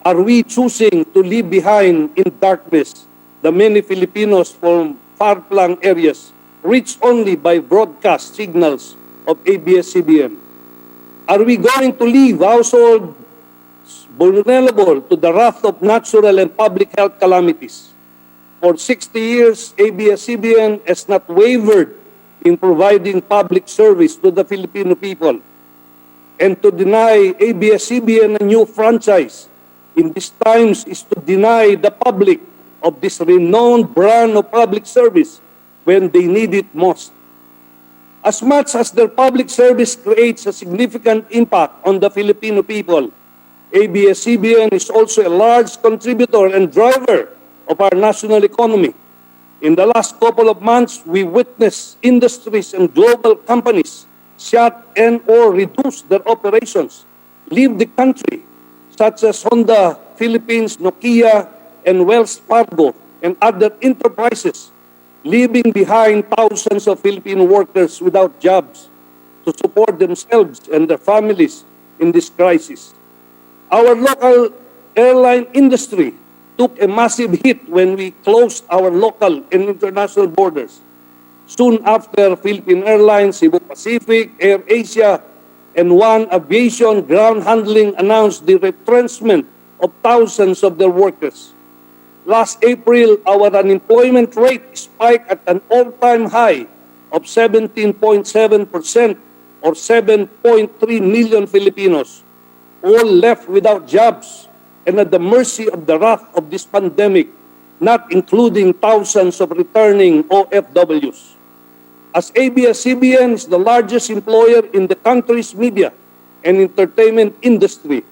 are we choosing to leave behind in darkness the many Filipinos from far-flung areas reached only by broadcast signals of ABS-CBN? Are we going to leave households vulnerable to the wrath of natural and public health calamities? For 60 years, ABS-CBN has not wavered in providing public service to the Filipino people. And to deny ABS-CBN a new franchise in these times is to deny the public of this renowned brand of public service when they need it most. As much as their public service creates a significant impact on the Filipino people, ABS-CBN is also a large contributor and driver of our national economy. In the last couple of months, we witnessed industries and global companies shut and or reduce their operations, leave the country, such as Honda, Philippines, Nokia, and Wells Fargo, and other enterprises, leaving behind thousands of Filipino workers without jobs to support themselves and their families in this crisis. Our local airline industry took a massive hit when we closed our local and international borders. Soon after, Philippine Airlines, Cebu Pacific, Air Asia, and One Aviation Ground Handling announced the retrenchment of thousands of their workers. last April, our unemployment rate spiked at an all-time high of 17.7% or 7.3 million Filipinos, all left without jobs and at the mercy of the wrath of this pandemic, not including thousands of returning OFWs. As ABS-CBN is the largest employer in the country's media and entertainment industry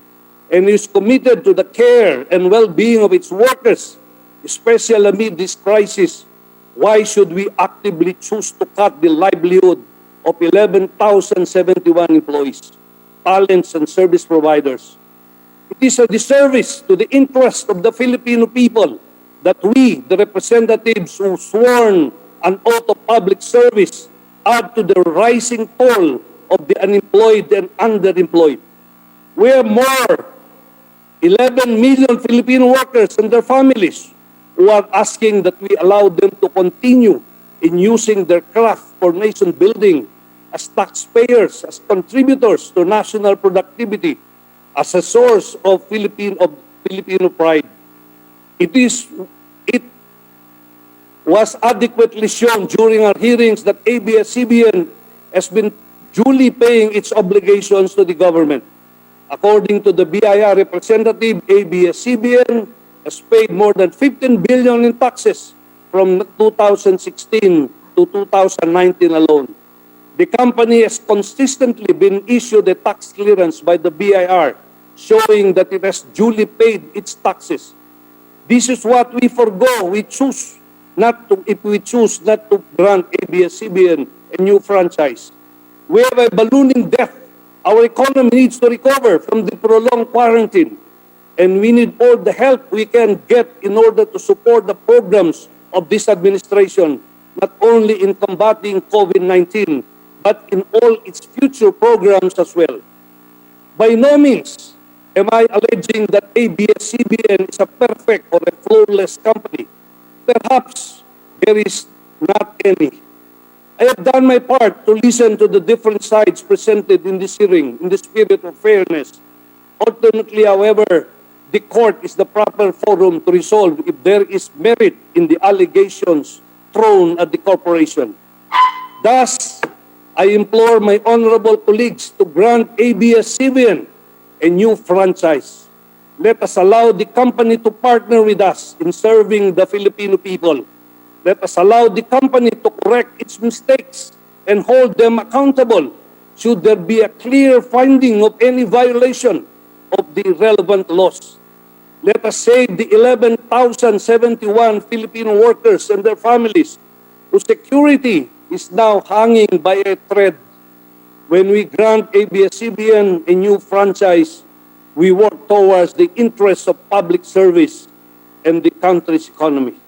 and is committed to the care and well-being of its workers, especially amid this crisis, why should we actively choose to cut the livelihood of 11,071 employees, talents, and service providers? It is a disservice to the interest of the Filipino people that we, the representatives who sworn an oath of public service, add to the rising toll of the unemployed and underemployed. We have more 11 million Filipino workers and their families who are asking that we allow them to continue in using their craft for nation building as taxpayers, as contributors to national productivity, as a source of Filipino pride. It was adequately shown during our hearings that ABS-CBN has been duly paying its obligations to the government. According to the BIR representative, ABS-CBN has paid more than 15 billion in taxes from 2016 to 2019 alone. The company has consistently been issued a tax clearance by the BIR, showing that it has duly paid its taxes. This is what we forgo. If we choose not to grant ABS-CBN a new franchise. We have a ballooning debt. Our economy needs to recover from the prolonged quarantine, and we need all the help we can get in order to support the programs of this administration, not only in combating COVID-19, but in all its future programs as well. By no means am I alleging that ABS-CBN is a perfect or a flawless company. Perhaps there is not any. I have done my part to listen to the different sides presented in this hearing in the spirit of fairness. Ultimately, however, the court is the proper forum to resolve if there is merit in the allegations thrown at the corporation. Thus, I implore my honorable colleagues to grant ABS-CBN a new franchise. Let us allow the company to partner with us in serving the Filipino people. Let us allow the company to correct its mistakes and hold them accountable should there be a clear finding of any violation of the relevant laws. Let us save the 11,071 Filipino workers and their families whose security is now hanging by a thread. When we grant ABS-CBN a new franchise, we work towards the interests of public service and the country's economy.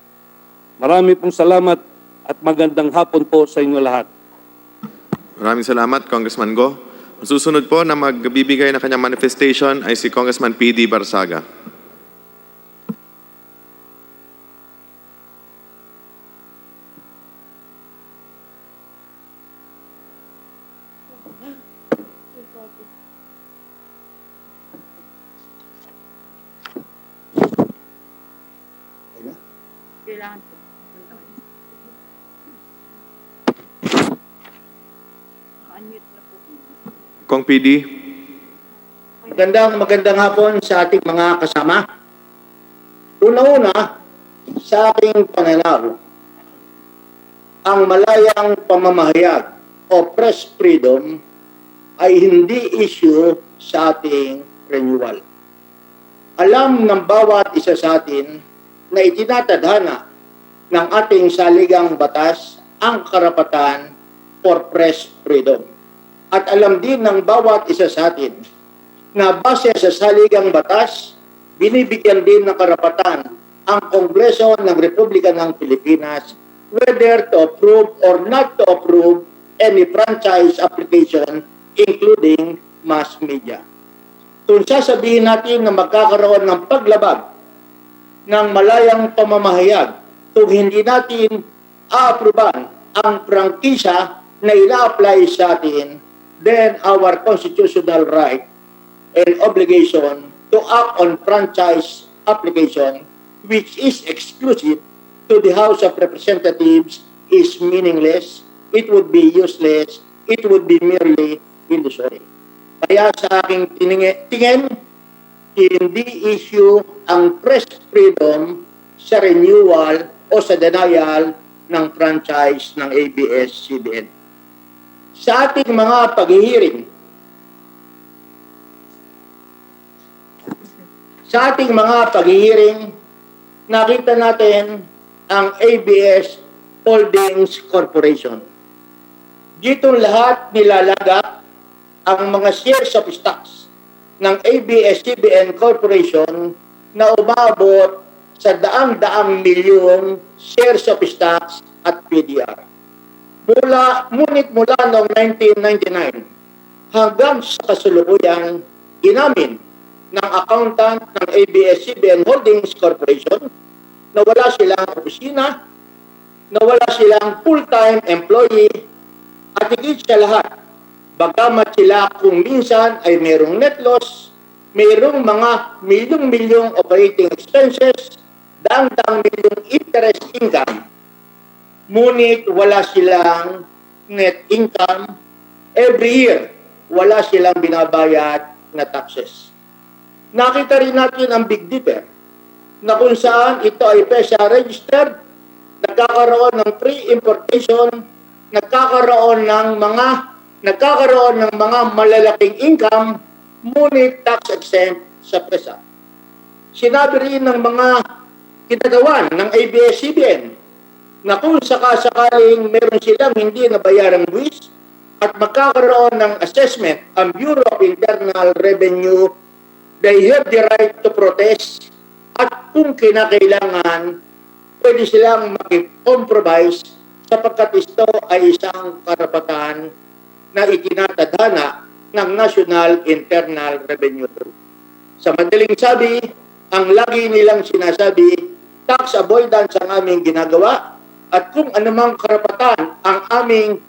Marami pong salamat at magandang hapon po sa inyo lahat. Maraming salamat, Congressman Go. Ang susunod po na magbibigay ng kanyang manifestation ay si Congressman PD Barsaga. Kong PD. Magandang hapon sa ating mga kasama. Una-una, sa aking pananaw, ang malayang pamamahayag o press freedom ay hindi issue sa ating renewal. Alam ng bawat isa sa atin na itinatadhana ng ating saligang batas ang karapatan for press freedom. At alam din ng bawat isa sa atin na base sa saligang batas, binibigyan din ng karapatan ang Kongreso ng Republika ng Pilipinas whether to approve or not to approve any franchise application including mass media. Kung sasabihin natin na magkakaroon ng paglabag ng malayang pamamahayag kung hindi natin a-approvean ang prangkisa na ina-apply sa atin, then our constitutional right and obligation to act on franchise application which is exclusive to the House of Representatives is meaningless, it would be useless, it would be merely illusory. Kaya sa aking tingin, hindi issue ang press freedom sa renewal o sa denial ng franchise ng ABS-CBN. Sa ating mga paghihiring, nakita natin ang ABS Holdings Corporation. Ditong lahat nilalagak ang mga shares of stocks ng ABS-CBN Corporation na umabot sa daang-daang milyong shares of stocks at PDR. Ngunit mula noong 1999 hanggang sa kasulukuyan, inamin ng accountant ng ABS-CBN Holdings Corporation na wala silang opisina, na wala silang full-time employee, at higit sa lahat, bagamat sila kung minsan ay mayroong net loss, mayroong mga milyong-milyong operating expenses, daang-daang milyong interest income, ngunit wala silang net income. Every year, wala silang binabayad na taxes. Nakita rin natin ang Big Dipper, na kung saan ito ay PESA registered, nagkakaroon ng pre-importation, nagkakaroon ng mga malalaking income, ngunit tax exempt sa PESA. Sinabi rin ng mga kinagawan ng ABS-CBN na kung sakasakaling meron silang hindi nabayarang buwis at magkakaroon ng assessment ang Bureau of Internal Revenue, they have the right to protest at kung kinakailangan, pwede silang mag-compromise sapagkat ito ay isang karapatan na itinatadhana ng National Internal Revenue. Sa madaling sabi, ang lagi nilang sinasabi, tax avoidance ang aming ginagawa at kung anumang karapatan ang aming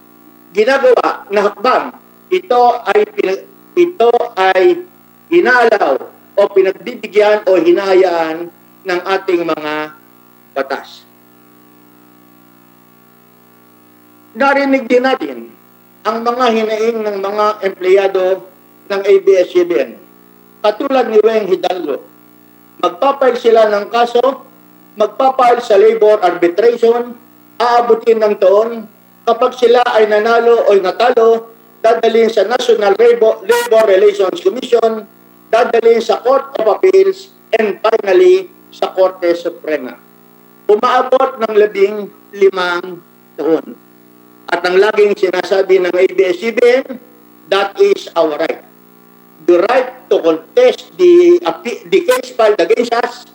ginagawa na hakbang, ito ay inaalaw o pinagbibigyan o hinahayaan ng ating mga batas. Narinig din natin ang mga hinaing ng mga empleyado ng ABS-CBN. Katulad ni Weng Hidalgo, magpapile sila ng kaso, magpapile sa labor arbitration, aabutin ng taon, kapag sila ay nanalo o natalo, dadalhin sa National Labor Relations Commission, dadalhin sa Court of Appeals, and finally, sa Korte Suprema. Umaabot ng 15 taon. At ang laging sinasabi ng ABS-CBN, that is our right. The right to contest the case filed against us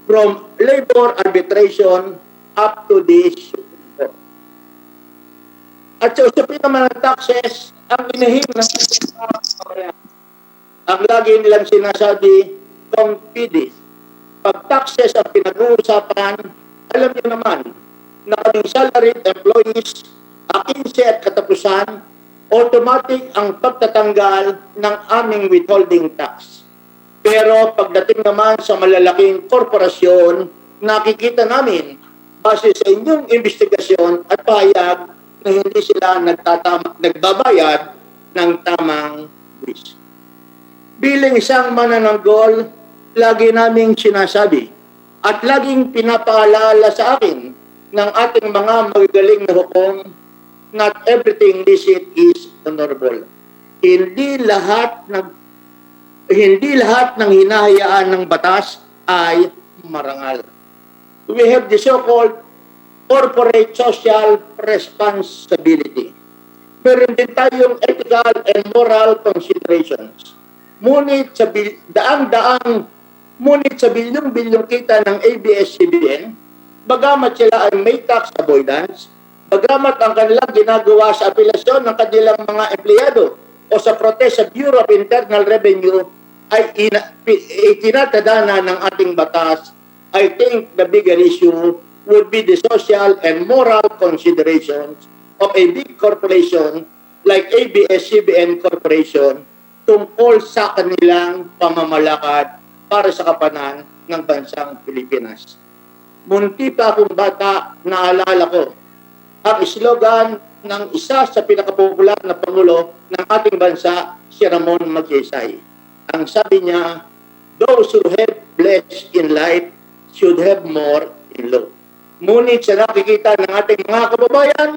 from labor arbitration up to the Supreme Court. At sa usapin naman ng taxes, ang inahim ng ang lagi nilang sinasabi, kung PD, pag taxes ang pinag-uusapan, alam niyo naman na kaming salaried employees, 15 at katapusan, automatic ang pagtatanggal ng aming withholding tax. Pero pagdating naman sa malalaking korporasyon, nakikita namin, base sa inyong investigasyon at pahayag, na hindi sila nagbabayad ng tamang buwis. Bilang isang manananggol, lagi naming sinasabi at laging pinapaalala sa akin ng ating mga magagaling na hukom, not everything licit is honorable. Hindi lahat ng hinahayaan ng batas ay marangal. We have the so-called corporate social responsibility. Meron din tayong ethical and moral considerations. Ngunit sa bilyong-bilyong kita ng ABS-CBN, bagamat sila ay may tax avoidance, bagamat ang kanilang ginagawa sa apelasyon ng kanilang mga empleyado o sa protest sa Bureau of Internal Revenue ay itinatadhana ng ating batas, I think the bigger issue would be the social and moral considerations of a big corporation like ABS-CBN Corporation tungkol sa kanilang pamamalakad para sa kapakanan ng bansang Pilipinas. Munti pa akong bata, naalala ko ang slogan ng isa sa pinakapopular na Pangulo ng ating bansa, si Ramon Magsaysay. Ang sabi niya, those who have less in life should have more in law. Ngunit sa nakikita ng ating mga kababayan,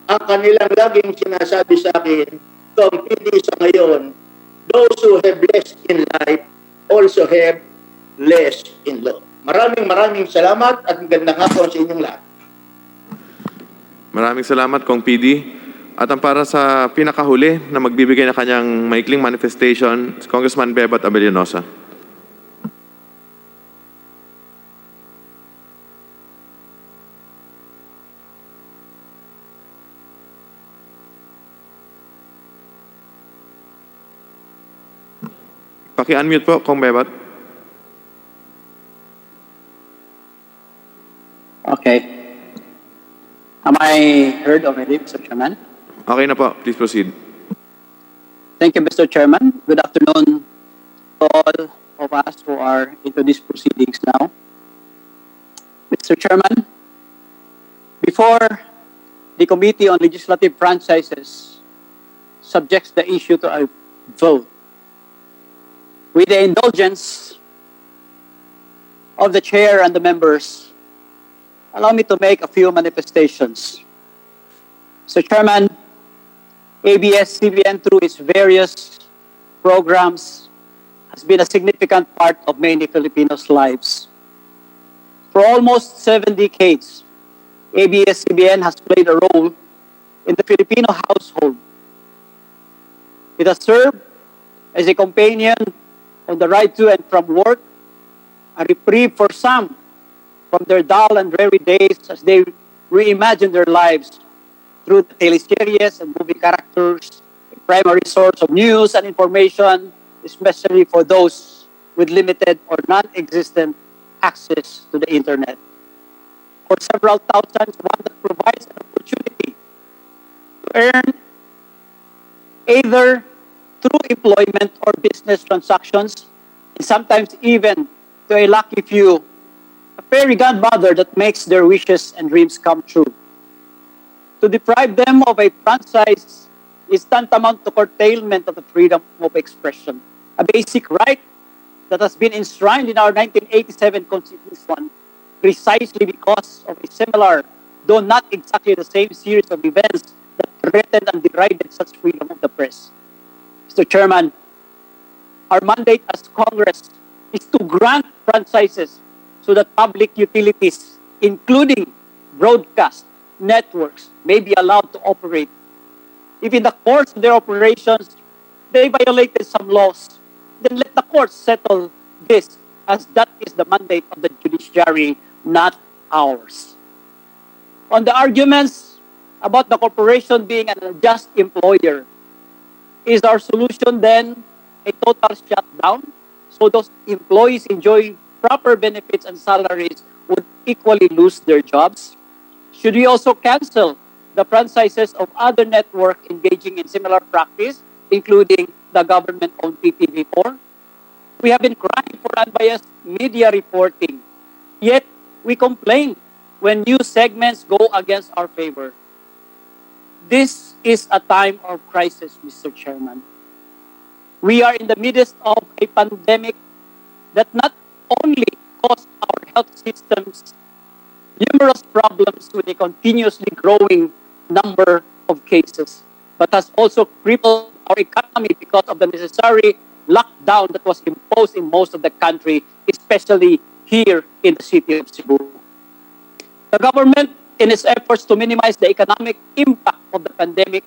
ang kanilang laging sinasabi sa akin, kung hindi sa ngayon, those who have less in life also have less in law. Maraming salamat at magandang hapon sa inyong lahat. Maraming salamat, Kong PD. At ang para sa pinakahuli na magbibigay na kanyang maikling manifestation, si Congressman Bebat Abellanosa. Paki-unmute po, Kong Bebat. Okay. Am I heard already, Mr. Chairman? Okay na po. Please proceed. Thank you, Mr. Chairman. Good afternoon to all of us who are into these proceedings now. Mr. Chairman, before the Committee on Legislative Franchises subjects the issue to a vote, with the indulgence of the chair and the members, allow me to make a few manifestations. Mr. Chairman, ABS-CBN through its various programs has been a significant part of many Filipinos' lives. For almost 7 decades, ABS-CBN has played a role in the Filipino household. It has served as a companion on the ride to and from work, a reprieve for some from their dull and dreary days as they reimagine their lives through the teleseries and movie characters, a primary source of news and information, especially for those with limited or non-existent access to the internet. For several thousands, one that provides an opportunity to earn either through employment or business transactions, and sometimes even to a lucky few, a fairy godmother that makes their wishes and dreams come true. To deprive them of a franchise is tantamount to curtailment of the freedom of expression, a basic right that has been enshrined in our 1987 Constitution precisely because of a similar, though not exactly the same series of events that threatened and derided such freedom of the press. Mr. Chairman, our mandate as Congress is to grant franchises so that public utilities, including broadcast networks, may be allowed to operate. If in the course of their operations, they violated some laws, then let the courts settle this, as that is the mandate of the judiciary, not ours. On the arguments about the corporation being an unjust employer, is our solution then a total shutdown so those employees enjoy proper benefits and salaries would equally lose their jobs? Should we also cancel the franchises of other networks engaging in similar practice, including the government-owned PTV4? We have been crying for unbiased media reporting, yet we complain when news segments go against our favor. This is a time of crisis, Mr. Chairman. We are in the midst of a pandemic that not only caused our health systems numerous problems with a continuously growing number of cases, but has also crippled our economy because of the necessary lockdown that was imposed in most of the country, especially here in the city of Cebu. The government, in its efforts to minimize the economic impact of the pandemic,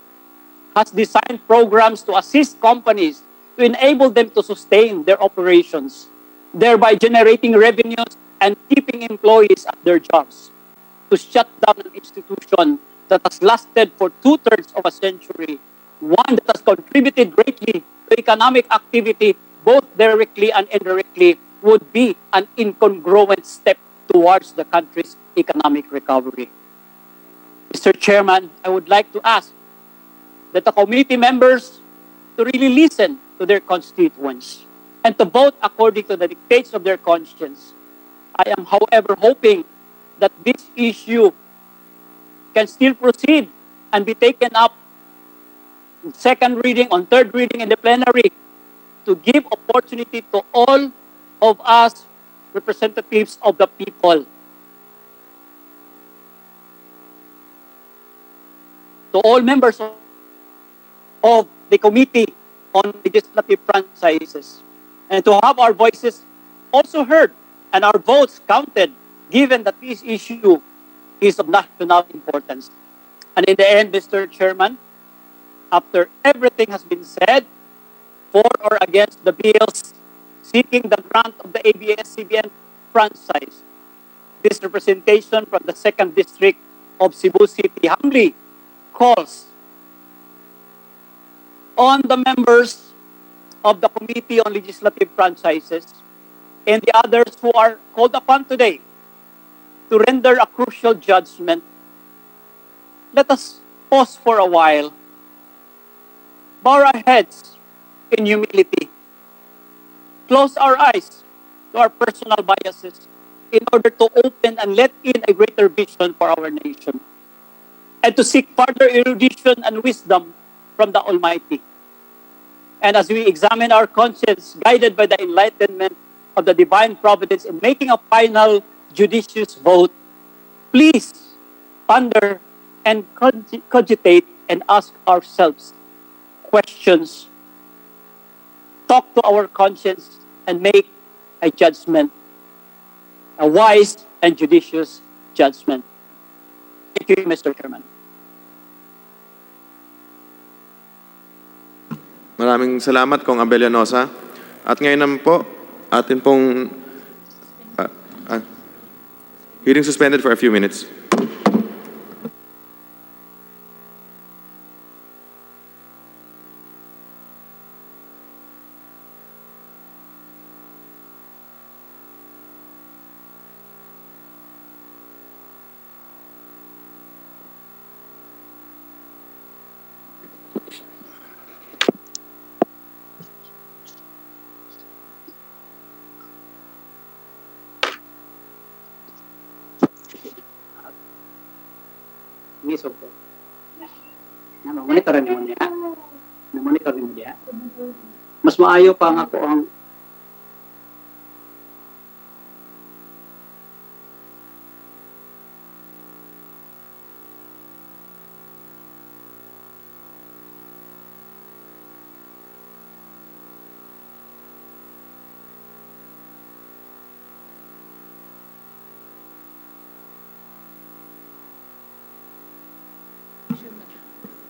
has designed programs to assist companies to enable them to sustain their operations, thereby generating revenues and keeping employees at their jobs. To shut down an institution that has lasted for 2/3 of a century, one that has contributed greatly to economic activity, both directly and indirectly, would be an incongruent step towards the country's economic recovery. Mr. Chairman, I would like to ask that the committee members to really listen to their constituents and to vote according to the dictates of their conscience, I am, however, hoping that this issue can still proceed and be taken up in second reading, on third reading in the plenary, to give opportunity to all of us representatives of the people, to all members of the Committee on Legislative Franchises, and to have our voices also heard and our votes counted, given that this issue is of national importance. And in the end, Mr. Chairman, after everything has been said, for or against the bills seeking the grant of the ABS-CBN franchise, this representation from the 2nd District of Cebu City humbly calls on the members of the Committee on Legislative Franchises and the others who are called upon today to render a crucial judgment. Let us pause for a while, bow our heads in humility, close our eyes to our personal biases in order to open and let in a greater vision for our nation, and to seek further erudition and wisdom from the Almighty. And as we examine our conscience, guided by the enlightenment of the divine providence in making a final judicious vote, please ponder and cogitate and ask ourselves questions, talk to our conscience, and make a judgment, a wise and judicious judgment. Thank you, Mr. Chairman. Maraming salamat, Kong Abellanosa. At ngayon naman po, atin pong hearing suspended for a few minutes. Misog ko. Monitoran mo niya. Monitor mo niya. Mas maayo pa nga ko ang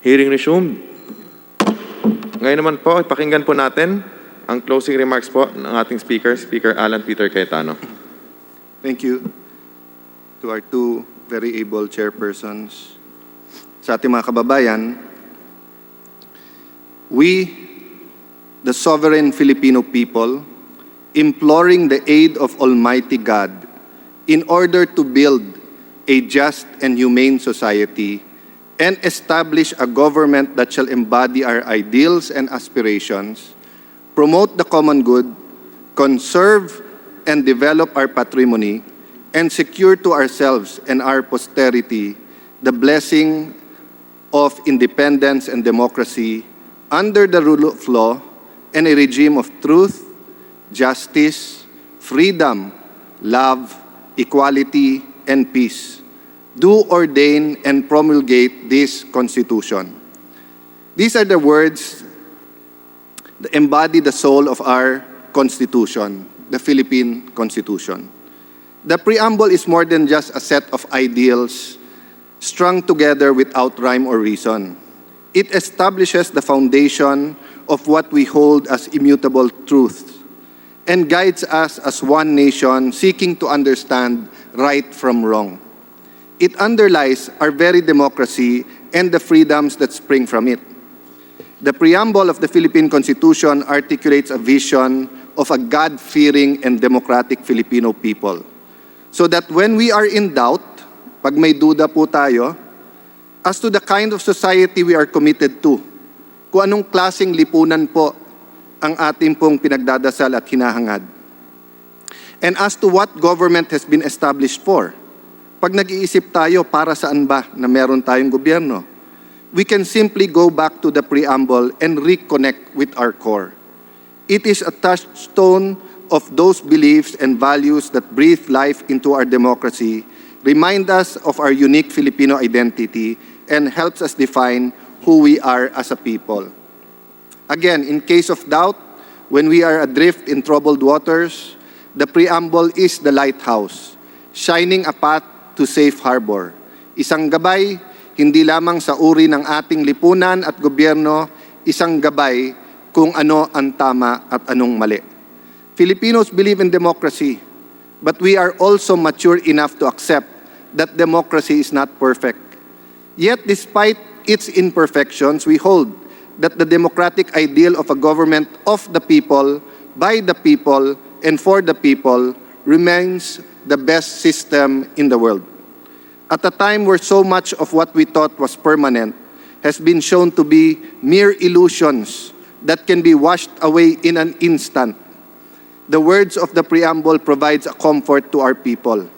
Hearing resumed. Ngayon naman po, pakinggan po natin ang closing remarks po ng ating speaker, Speaker Alan Peter Cayetano. Thank you to our two very able chairpersons. Sa ating mga kababayan, we, the sovereign Filipino people, imploring the aid of Almighty God in order to build a just and humane society and establish a government that shall embody our ideals and aspirations, promote the common good, conserve and develop our patrimony, and secure to ourselves and our posterity the blessing of independence and democracy under the rule of law and a regime of truth, justice, freedom, love, equality, and peace, do ordain and promulgate this Constitution. These are the words that embody the soul of our Constitution, the Philippine Constitution. The preamble is more than just a set of ideals strung together without rhyme or reason. It establishes the foundation of what we hold as immutable truths and guides us as one nation seeking to understand right from wrong. It underlies our very democracy and the freedoms that spring from it. The preamble of the Philippine Constitution articulates a vision of a God-fearing and democratic Filipino people, so that when we are in doubt, pag may duda po tayo, as to the kind of society we are committed to, kung anong klaseng lipunan po ang ating pong pinagdadasal at hinahangad. and as to what government has been established for. Pag nag-iisip tayo, para saan ba na meron tayong gobyerno? We can simply go back to the preamble and reconnect with our core. It is a touchstone of those beliefs and values that breathe life into our democracy, remind us of our unique Filipino identity, and helps us define who we are as a people. Again, in case of doubt, when we are adrift in troubled waters, the preamble is the lighthouse, shining a path to safe harbor. Isang gabay, hindi lamang sa uri ng ating lipunan at gobyerno, isang gabay kung ano ang tama at anong mali. Filipinos believe in democracy, but we are also mature enough to accept that democracy is not perfect. Yet, despite its imperfections, we hold that the democratic ideal of a government of the people, by the people, and for the people remains the best system in the world. At a time where so much of what we thought was permanent has been shown to be mere illusions that can be washed away in an instant, the words of the preamble provides a comfort to our people,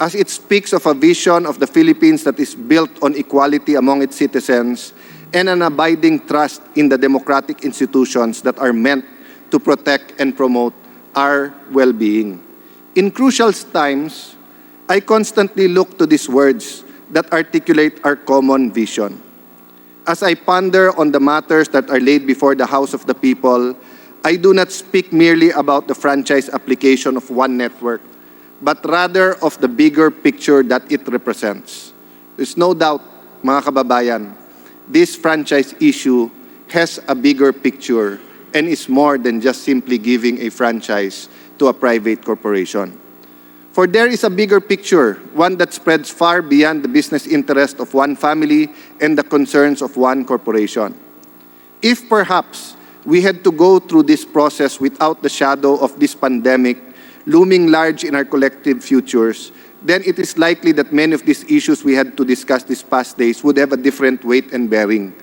as it speaks of a vision of the Philippines that is built on equality among its citizens and an abiding trust in the democratic institutions that are meant to protect and promote our well-being. In crucial times, I constantly look to these words that articulate our common vision. As I ponder on the matters that are laid before the House of the People, I do not speak merely about the franchise application of one network, but rather of the bigger picture that it represents. There's no doubt, mga kababayan, this franchise issue has a bigger picture and is more than just simply giving a franchise to a private corporation. For there is a bigger picture, one that spreads far beyond the business interest of one family and the concerns of one corporation. If perhaps we had to go through this process without the shadow of this pandemic looming large in our collective futures, then it is likely that many of these issues we had to discuss these past days would have a different weight and bearing.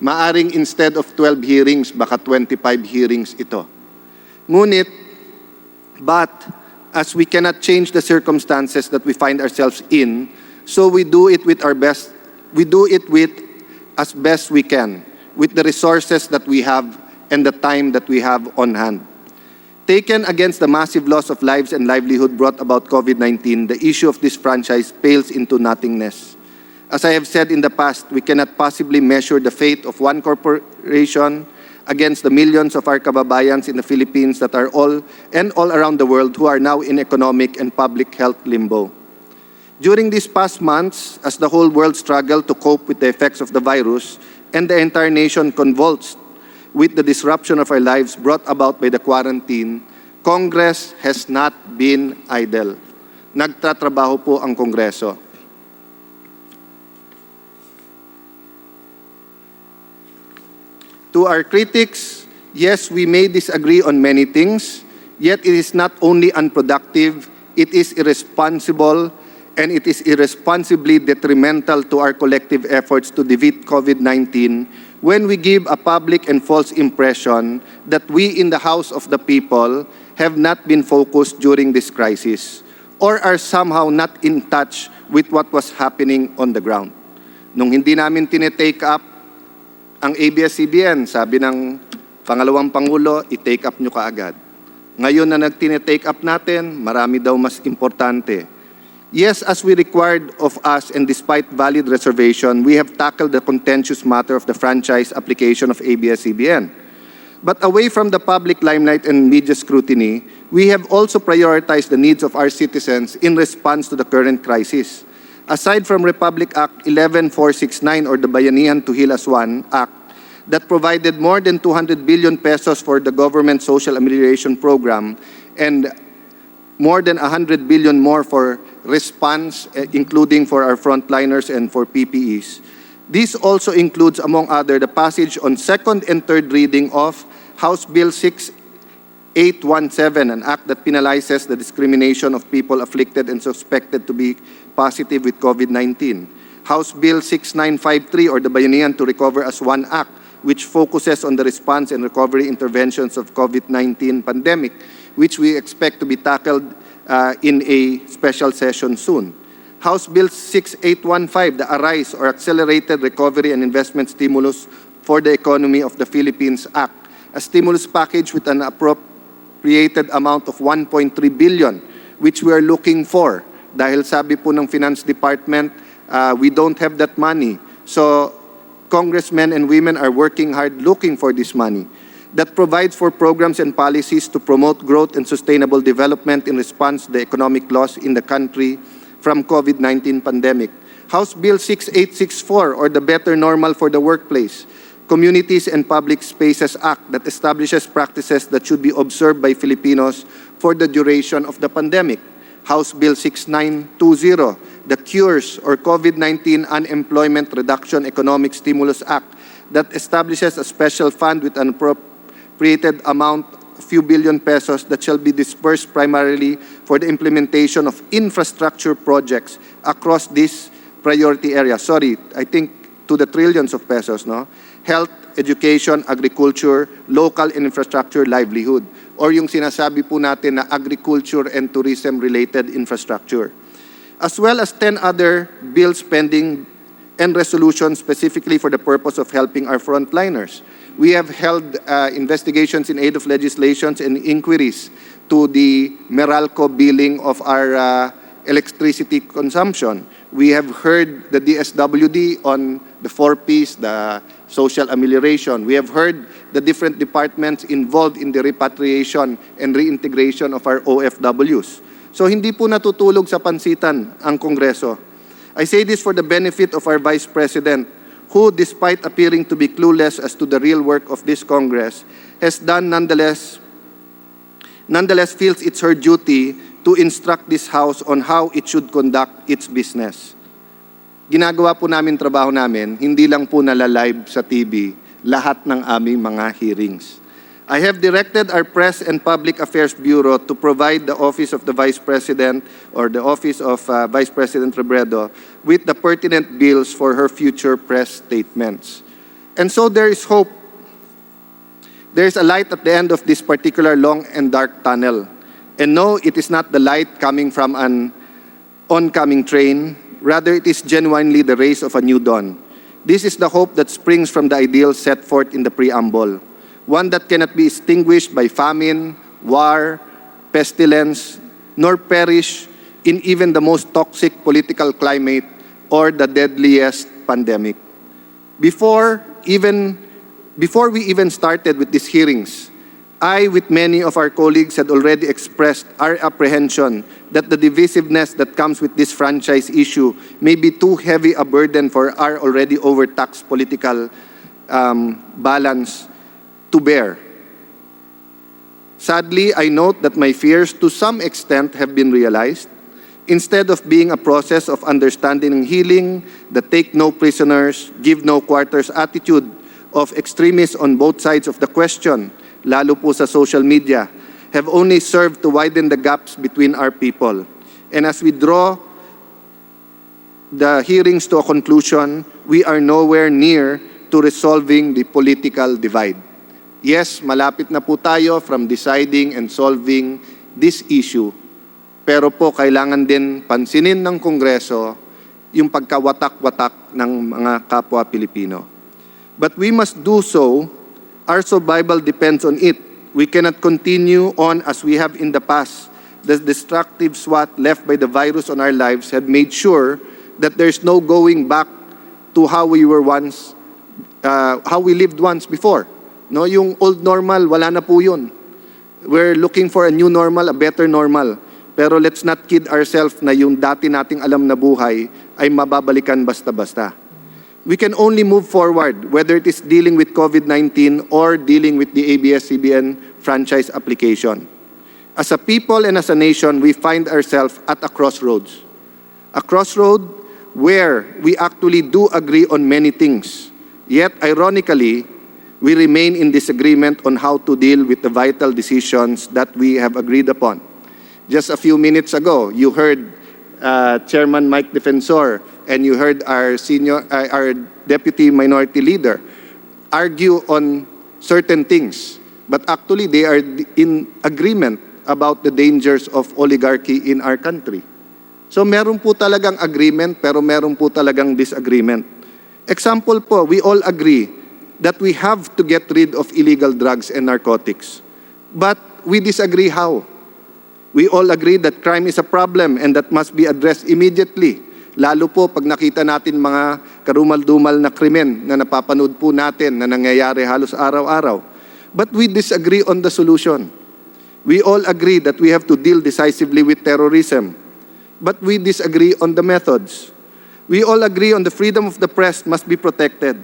Maaring instead of 12 hearings, baka 25 hearings ito. Ngunit, as we cannot change the circumstances that we find ourselves in, so we do it with as best we can, with the resources that we have and the time that we have on hand. Taken against the massive loss of lives and livelihood brought about COVID-19, the issue of this franchise pales into nothingness. As I have said in the past, we cannot possibly measure the fate of one corporation against the millions of our kababayans in the Philippines that are all around the world who are now in economic and public health limbo. During these past months, as the whole world struggled to cope with the effects of the virus and the entire nation convulsed with the disruption of our lives brought about by the quarantine, Congress has not been idle. Nagtatrabaho po ang Kongreso. To our critics, yes, we may disagree on many things, yet it is not only unproductive, it is irresponsible, and it is irresponsibly detrimental to our collective efforts to defeat COVID-19 when we give a public and false impression that we in the House of the People have not been focused during this crisis or are somehow not in touch with what was happening on the ground. Nung hindi namin tinetake up ang ABS-CBN, sabi ng pangalawang Pangulo, i-take up nyo kaagad. Ngayon na nag-tinetake up natin, marami daw mas importante. Yes, as we required of us and despite valid reservation, we have tackled the contentious matter of the franchise application of ABS-CBN. But away from the public limelight and media scrutiny, we have also prioritized the needs of our citizens in response to the current crisis. Aside from Republic Act 11469 or the Bayanihan to Heal as One Act that provided more than 200 billion pesos for the government social amelioration program and more than 100 billion more for response, including for our frontliners and for PPEs. This also includes, among other, the passage on second and third reading of House Bill 6817, an act that penalizes the discrimination of people afflicted and suspected to be positive with COVID-19. House Bill 6953 or the Bayanihan to Recover as One Act, which focuses on the response and recovery interventions of COVID-19 pandemic, which we expect to be tackled in a special session soon. House Bill 6815, the Arise or Accelerated Recovery and Investment Stimulus for the Economy of the Philippines Act, a stimulus package with an appropriated amount of 1.3 billion, which we are looking for. Dahil sabi po ng Finance Department, we don't have that money. So congressmen and women are working hard looking for this money that provides for programs and policies to promote growth and sustainable development in response to the economic loss in the country from COVID-19 pandemic. House Bill 6864, or the Better Normal for the Workplace, Communities and Public Spaces Act, that establishes practices that should be observed by Filipinos for the duration of the pandemic. House Bill 6920, the Cures or COVID-19 Unemployment Reduction Economic Stimulus Act, that establishes a special fund with an appropriated amount, a few billion pesos, that shall be dispersed primarily for the implementation of infrastructure projects across this priority area. Sorry, I think to the trillions of pesos, no? Health, education, agriculture, local infrastructure, livelihood. Or yung sinasabi po natin na agriculture and tourism-related infrastructure. As well as 10 other bills pending and resolutions specifically for the purpose of helping our frontliners. We have held investigations in aid of legislations and inquiries to the Meralco billing of our electricity consumption. We have heard the DSWD on the 4Ps, the social amelioration. We have heard the different departments involved in the repatriation and reintegration of our OFWs. So hindi po natutulog sa pansitan ang Kongreso. I say this for the benefit of our Vice President, who, despite appearing to be clueless as to the real work of this Congress, has done nonetheless feels it's her duty to instruct this House on how it should conduct its business. Ginagawa po namin trabaho namin, hindi lang po nalalive sa TV, lahat ng aming mga hearings. I have directed our Press and Public Affairs Bureau to provide the Office of the Vice President or the Office of Vice President Robredo with the pertinent bills for her future press statements. And so there is hope. There is a light at the end of this particular long and dark tunnel. And no, it is not the light coming from an oncoming train. Rather, it is genuinely the rays of a new dawn. This is the hope that springs from the ideals set forth in the preamble. One that cannot be extinguished by famine, war, pestilence, nor perish in even the most toxic political climate or the deadliest pandemic. Before we even started with these hearings, I, with many of our colleagues, had already expressed our apprehension that the divisiveness that comes with this franchise issue may be too heavy a burden for our already overtaxed political balance to bear. Sadly, I note that my fears to some extent have been realized. Instead of being a process of understanding and healing, the take no prisoners, give no quarters attitude of extremists on both sides of the question, lalo po sa social media, have only served to widen the gaps between our people. And as we draw the hearings to a conclusion, we are nowhere near to resolving the political divide. Yes, malapit na po tayo from deciding and solving this issue. Pero po, kailangan din pansinin ng Kongreso yung pagkawatak-watak ng mga kapwa Pilipino. But we must do so. Our survival depends on it. We cannot continue on as we have in the past. The destructive swat left by the virus on our lives had made sure that there's no going back to how we lived once before. No, yung old normal, wala na po yun. We're looking for a new normal, a better normal. Pero let's not kid ourselves na yung dati nating alam na buhay ay mababalikan basta-basta. We can only move forward, whether it is dealing with COVID-19 or dealing with the ABS-CBN franchise application. As a people and as a nation, we find ourselves at a crossroads. A crossroad where we actually do agree on many things. Yet, ironically, we remain in disagreement on how to deal with the vital decisions that we have agreed upon. Just a few minutes ago, you heard Chairman Mike Defensor and you heard our Deputy Minority Leader argue on certain things. But actually, they are in agreement about the dangers of oligarchy in our country. So meron po talagang agreement, pero meron po talagang disagreement. Example po, we all agree that we have to get rid of illegal drugs and narcotics. But we disagree how. We all agree that crime is a problem and that must be addressed immediately. Lalo po pag nakita natin mga karumal-dumal na krimen na napapanood po natin na nangyayari halos araw-araw. But we disagree on the solution. We all agree that we have to deal decisively with terrorism. But we disagree on the methods. We all agree on the freedom of the press must be protected.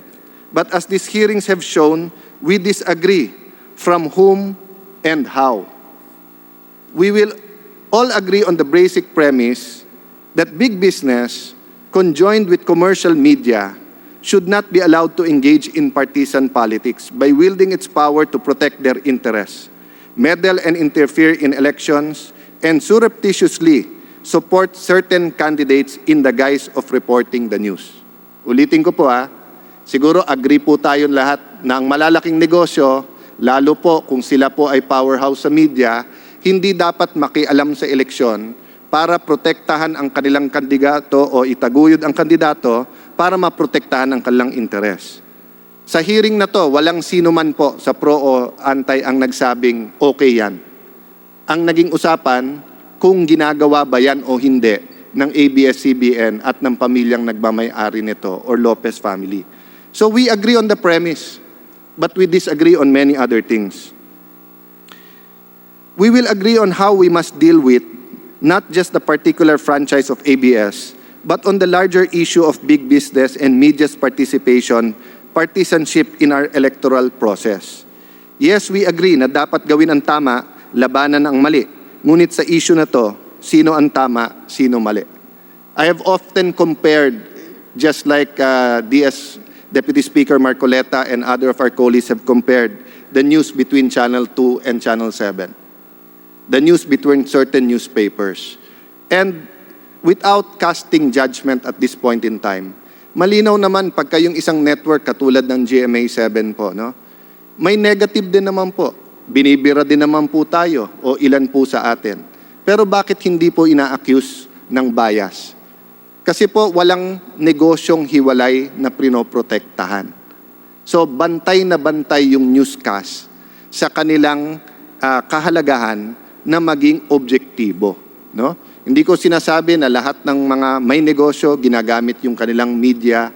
But as these hearings have shown, we disagree from whom and how. We will all agree on the basic premise that big business, conjoined with commercial media, should not be allowed to engage in partisan politics by wielding its power to protect their interests, meddle and interfere in elections, and surreptitiously support certain candidates in the guise of reporting the news. Ulitin ko po siguro agree po tayong lahat na ang malalaking negosyo, lalo po kung sila po ay powerhouse sa media, hindi dapat makialam sa eleksyon para protektahan ang kanilang kandidato o itaguyod ang kandidato para maprotektahan ang kanilang interes. Sa hearing na to, walang sino man po sa pro o anti ang nagsabing okay yan. Ang naging usapan, kung ginagawa ba yan o hindi ng ABS-CBN at ng pamilyang nagmamay-ari nito or Lopez family. So we agree on the premise, but we disagree on many other things. We will agree on how we must deal with not just the particular franchise of ABS, but on the larger issue of big business and media's partisanship in our electoral process. Yes, we agree na dapat gawin ang tama, labanan ang mali. Ngunit sa issue na to, sino ang tama, sino mali. I have often compared, just like DS Deputy Speaker Marcoleta and other of our colleagues have compared, the news between Channel 2 and Channel 7. The news between certain newspapers. And without casting judgment at this point in time, malinaw naman pagka yung isang network katulad ng GMA7 po, no? May negative din naman po. Binibira din naman po tayo o ilan po sa atin. Pero bakit hindi po ina-accuse ng bias? Kasi po walang negosyong hiwalay na prinoprotektahan. So bantay na bantay yung newscast sa kanilang kahalagahan na maging objektibo. No? Hindi ko sinasabi na lahat ng mga may negosyo ginagamit yung kanilang media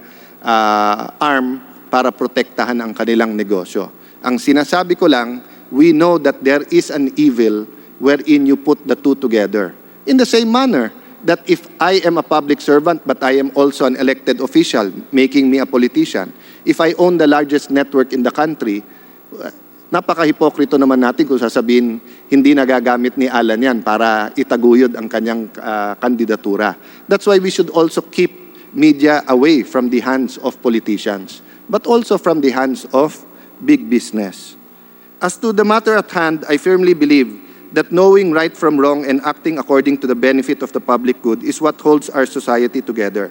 arm para protektahan ang kanilang negosyo. Ang sinasabi ko lang, we know that there is an evil wherein you put the two together. In the same manner that if I am a public servant but I am also an elected official, making me a politician, if I own the largest network in the country, napaka-hipokrito naman natin kung sasabihin hindi nagagamit ni Alan yan para itaguyod ang kanyang kandidatura. That's why we should also keep media away from the hands of politicians, but also from the hands of big business. As to the matter at hand, I firmly believe that knowing right from wrong and acting according to the benefit of the public good is what holds our society together.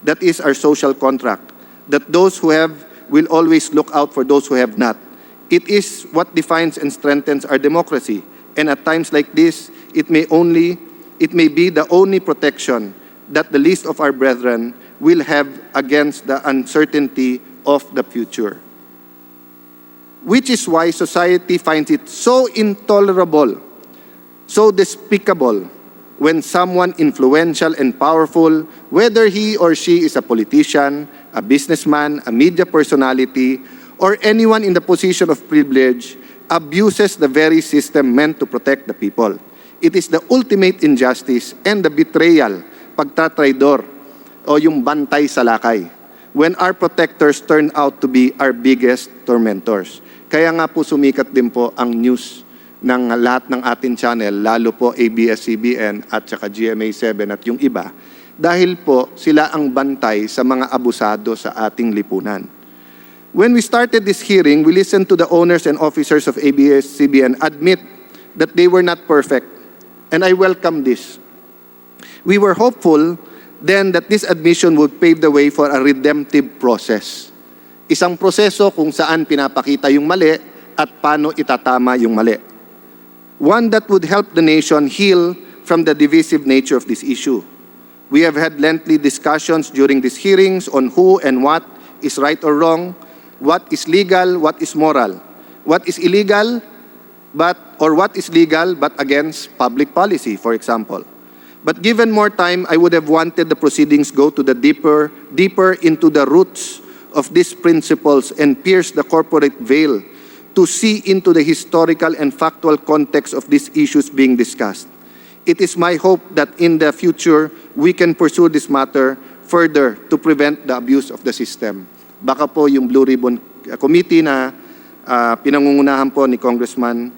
That is our social contract. That those who have will always look out for those who have not. It is what defines and strengthens our democracy. And at times like this, it may be the only protection that the least of our brethren will have against the uncertainty of the future. Which is why society finds it so intolerable, so despicable, when someone influential and powerful, whether he or she is a politician, a businessman, a media personality, or anyone in the position of privilege, abuses the very system meant to protect the people. It is the ultimate injustice and the betrayal, pagtatraidor, o yung bantay sa lakay, when our protectors turn out to be our biggest tormentors. Kaya nga po sumikat din po ang news ng lahat ng ating channel, lalo po ABS-CBN at saka GMA7 at yung iba, dahil po sila ang bantay sa mga abusado sa ating lipunan. When we started this hearing, we listened to the owners and officers of ABS-CBN admit that they were not perfect, and I welcome this. We were hopeful then that this admission would pave the way for a redemptive process. Isang proseso kung saan pinapakita yung mali at paano itatama yung mali. one that would help the nation heal from the divisive nature of this issue. We have had lengthy discussions during these hearings on who and what is right or wrong, what is legal, what is moral, what is illegal, or what is legal but against public policy, for example. But given more time, I would have wanted the proceedings go to the deeper into the roots of these principles and pierce the corporate veil to see into the historical and factual context of these issues being discussed. It is my hope that in the future, we can pursue this matter further to prevent the abuse of the system. Baka po yung Blue Ribbon Committee na pinangungunahan po ni Congressman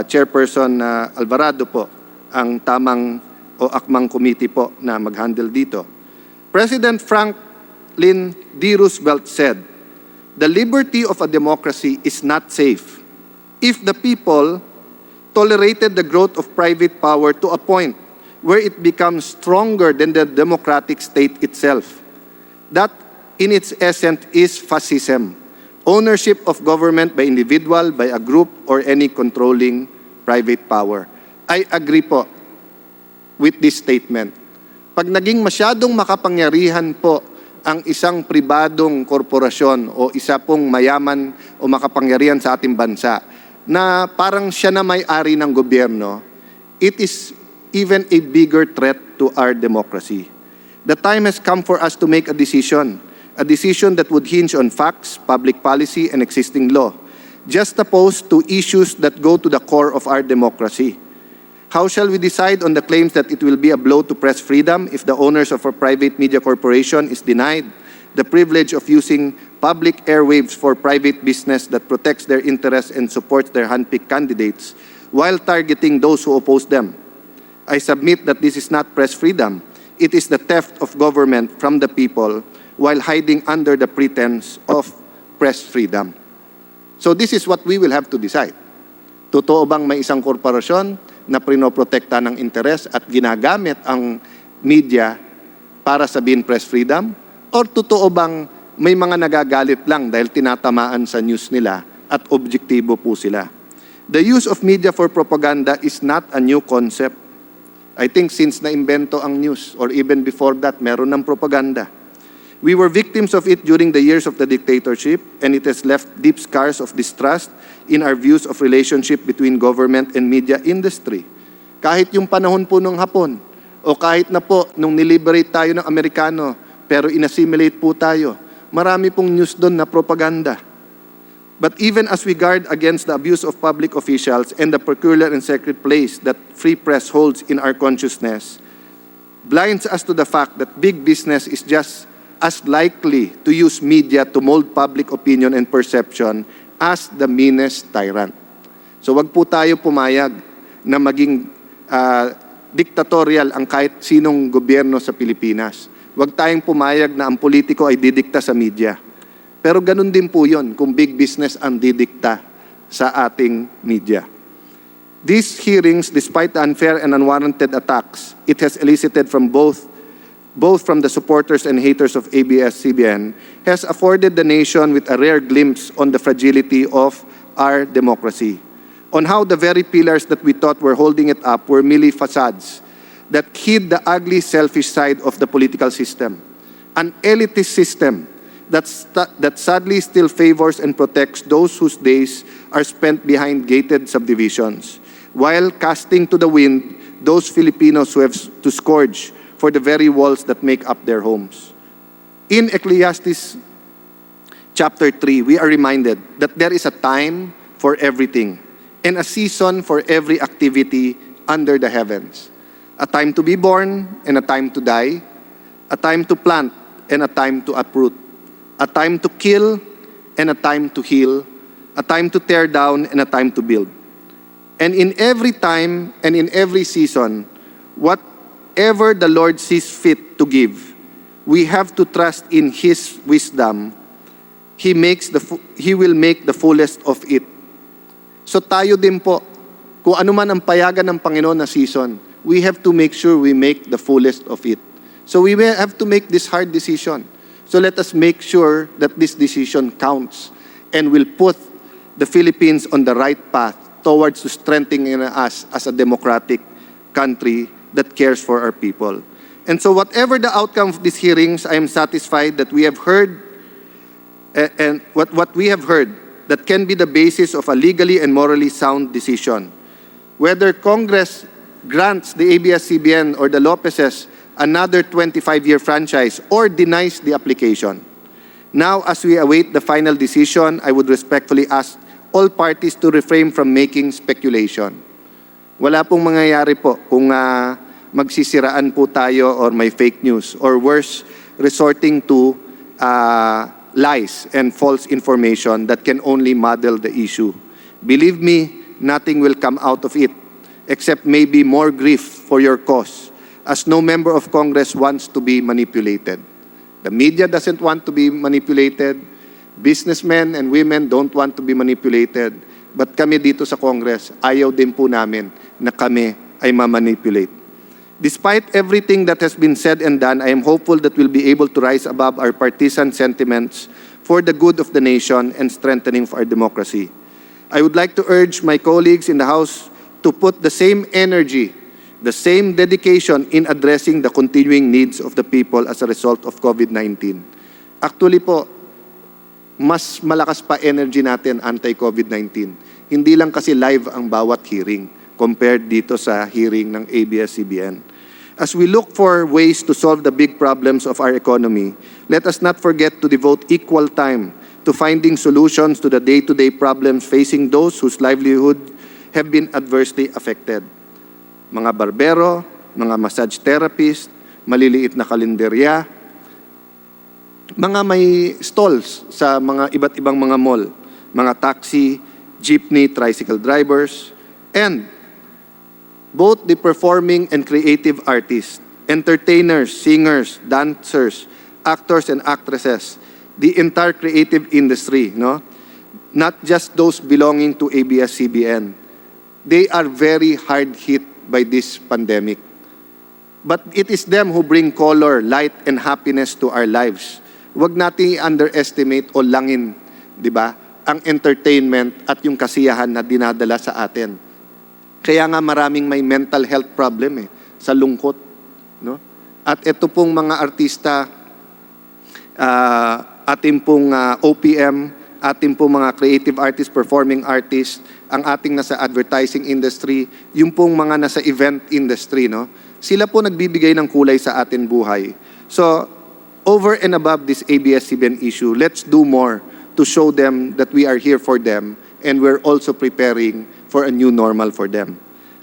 Chairperson Alvarado po ang tamang o akmang committee po na mag-handle dito. President Franklin D. Roosevelt said, "The liberty of a democracy is not safe if the people tolerated the growth of private power to a point where it becomes stronger than the democratic state itself. That, in its essence, is fascism, ownership of government by individual, by a group, or any controlling private power." I agree po with this statement. Pag naging masyadong makapangyarihan po ang isang pribadong korporasyon o isa pong mayaman o makapangyarihan sa ating bansa, na parang siya na may-ari ng gobyerno, it is even a bigger threat to our democracy. The time has come for us to make a decision that would hinge on facts, public policy, and existing law, just opposed to issues that go to the core of our democracy. How shall we decide on the claims that it will be a blow to press freedom if the owners of a private media corporation is denied the privilege of using public airwaves for private business that protects their interests and supports their handpicked candidates while targeting those who oppose them? I submit that this is not press freedom. It is the theft of government from the people while hiding under the pretense of press freedom. So this is what we will have to decide. Totoo bang may isang korporasyon na prinoprotekta ng interes at ginagamit ang media para sabihin press freedom? Or totoo bang may mga nagagalit lang dahil tinatamaan sa news nila at objektibo po sila? The use of media for propaganda is not a new concept. I think since na-imbento ang news or even before that, meron ng propaganda. We were victims of it during the years of the dictatorship, and it has left deep scars of distrust in our views of relationship between government and media industry. Kahit yung panahon po nung Hapon, o kahit na po nung niliberate tayo ng Amerikano, pero inassimilate po tayo, marami pong news doon na propaganda. But even as we guard against the abuse of public officials and the peculiar and sacred place that free press holds in our consciousness, blinds us to the fact that big business is just as likely to use media to mold public opinion and perception as the meanest tyrant. So wag po tayo pumayag na maging diktatorial ang kahit sinong gobyerno sa Pilipinas. Wag tayong pumayag na ang politiko ay didikta sa media. Pero ganun din po yun kung big business ang didikta sa ating media. These hearings, despite the unfair and unwarranted attacks it has elicited from both from the supporters and haters of ABS-CBN, has afforded the nation with a rare glimpse on the fragility of our democracy, on how the very pillars that we thought were holding it up were merely facades that hid the ugly, selfish side of the political system, an elitist system that sadly still favors and protects those whose days are spent behind gated subdivisions, while casting to the wind those Filipinos who have to scourge for the very walls that make up their homes. In Ecclesiastes chapter 3, we are reminded that there is a time for everything and a season for every activity under the heavens. A time to be born and a time to die, a time to plant and a time to uproot, a time to kill and a time to heal, a time to tear down and a time to build. And in every time and in every season, whatever the Lord sees fit to give, we have to trust in His wisdom. He will make the fullest of it. So tayo din po, kung ano man ang payagan ng Panginoon na season, we have to make sure we make the fullest of it. So we will have to make this hard decision. So let us make sure that this decision counts and will put the Philippines on the right path towards to strengthening us as a democratic country that cares for our people. And so whatever the outcome of these hearings, I am satisfied that we have heard and what we have heard that can be the basis of a legally and morally sound decision. Whether Congress grants the ABS-CBN or the Lopezes another 25-year franchise or denies the application. Now, as we await the final decision, I would respectfully ask all parties to refrain from making speculation. Wala pong mangyayari po kung magsisiraan po tayo or may fake news or worse, resorting to lies and false information that can only muddle the issue. Believe me, nothing will come out of it except maybe more grief for your cause, as no member of Congress wants to be manipulated. The media doesn't want to be manipulated. Businessmen and women don't want to be manipulated. But kami dito sa Congress, ayaw din po namin na kami ay mamanipulate. Despite everything that has been said and done, I am hopeful that we'll be able to rise above our partisan sentiments for the good of the nation and strengthening of our democracy. I would like to urge my colleagues in the House to put the same energy, the same dedication in addressing the continuing needs of the people as a result of COVID-19. Actually po, mas malakas pa energy natin anti-COVID-19. Hindi lang kasi live ang bawat hearing compared dito sa hearing ng ABS-CBN. As we look for ways to solve the big problems of our economy, let us not forget to devote equal time to finding solutions to the day-to-day problems facing those whose livelihood have been adversely affected. Mga barbero, mga massage therapist, maliliit na kalenderya, mga may stalls sa mga iba't ibang mga mall, mga taxi, jeepney, tricycle drivers, and both the performing and creative artists, entertainers, singers, dancers, actors and actresses, the entire creative industry, no? Not just those belonging to ABS-CBN. They are very hard hit by this pandemic. But it is them who bring color, light, and happiness to our lives. Huwag natin i-underestimate o langin, di ba, ang entertainment at yung kasiyahan na dinadala sa atin. Kaya nga maraming may mental health problem sa lungkot. No? At ito pong mga artista, ating pong OPM, ating pong mga creative artists, performing artists, ang ating nasa advertising industry, yung pong mga nasa event industry, no? Sila po nagbibigay ng kulay sa atin buhay. So, over and above this ABS-CBN issue, let's do more to show them that we are here for them and we're also preparing for a new normal for them.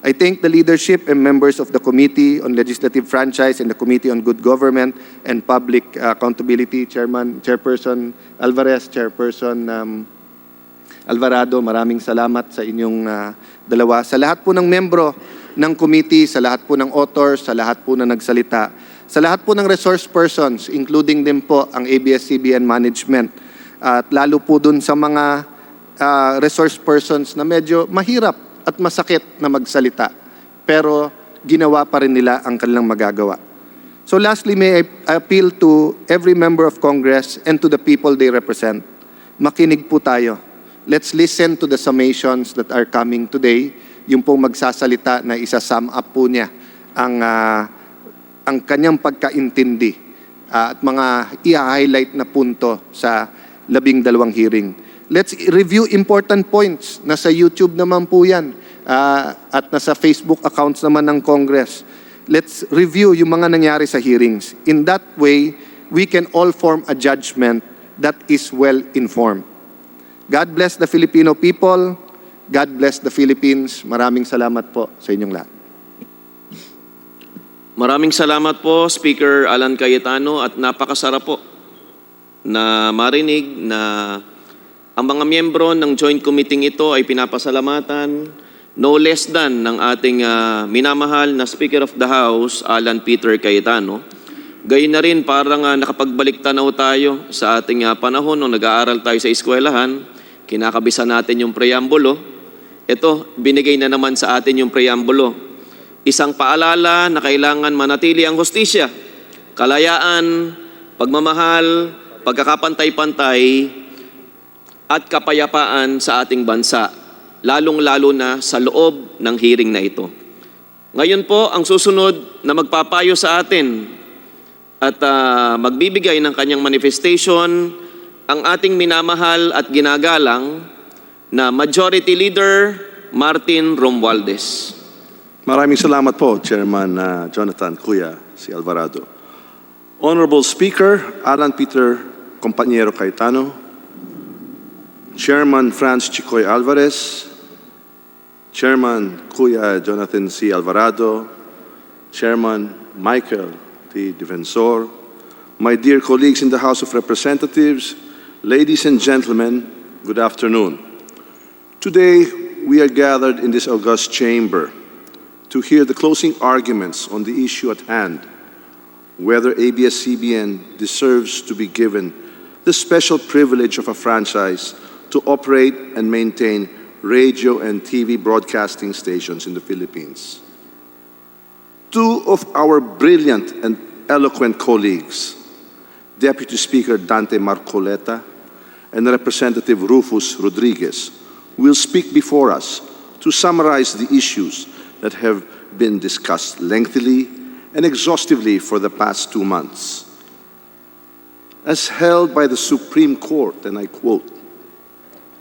I thank the leadership and members of the Committee on Legislative Franchise and the Committee on Good Government and Public Accountability, Chairperson Alvarez, Chairperson Alvarado, maraming salamat sa inyong dalawa. Sa lahat po ng membro ng committee, sa lahat po ng authors, sa lahat po na nagsalita, sa lahat po ng resource persons, including din po ang ABS-CBN management, at lalo po dun sa mga resource persons na medyo mahirap at masakit na magsalita, pero ginawa pa rin nila ang kanilang magagawa. So lastly, may I appeal to every member of Congress and to the people they represent. Makinig po tayo. Let's listen to the summations that are coming today. Yung pong magsasalita na isa-sum up po niya ang kanyang pagkaintindi at mga i-highlight na punto sa 12 hearing. Let's review important points. Nasa YouTube naman po yan at nasa Facebook accounts naman ng Congress. Let's review yung mga nangyari sa hearings. In that way, we can all form a judgment that is well-informed. God bless the Filipino people. God bless the Philippines. Maraming salamat po sa inyong lahat. Maraming salamat po, Speaker Alan Cayetano, at napakasarap po na marinig na ang mga miyembro ng joint committee ito ay pinapasalamatan no less than ng ating minamahal na Speaker of the House, Alan Peter Cayetano. Gayon na rin parang nakapagbalik tanaw tayo sa ating panahon nung nag-aaral tayo sa eskwelahan, kinakabisa natin yung preambulo. Ito, binigay na naman sa atin yung preambulo. Isang paalala na kailangan manatili ang hustisya, kalayaan, pagmamahal, pagkakapantay-pantay, at kapayapaan sa ating bansa. lalong-lalo na sa loob ng hearing na ito. Ngayon po, ang susunod na magpapayo sa atin at magbibigay ng kanyang manifestation, ang ating minamahal at ginagalang na Majority Leader Martin Romualdez. Maraming salamat po, Chairman Jonathan Kuya C. Alvarado. Honorable Speaker Alan Peter Compañero Cayetano, Chairman Franz Chicoy Alvarez, Chairman Kuya Jonathan C. Alvarado, Chairman Michael T. Defensor, my dear colleagues in the House of Representatives, ladies and gentlemen, good afternoon. Today, we are gathered in this august chamber to hear the closing arguments on the issue at hand, whether ABS-CBN deserves to be given the special privilege of a franchise to operate and maintain radio and TV broadcasting stations in the Philippines. Two of our brilliant and eloquent colleagues, Deputy Speaker Dante Marcoleta and Representative Rufus Rodriguez, will speak before us to summarize the issues that have been discussed lengthily and exhaustively for the past 2 months. As held by the Supreme Court, and I quote,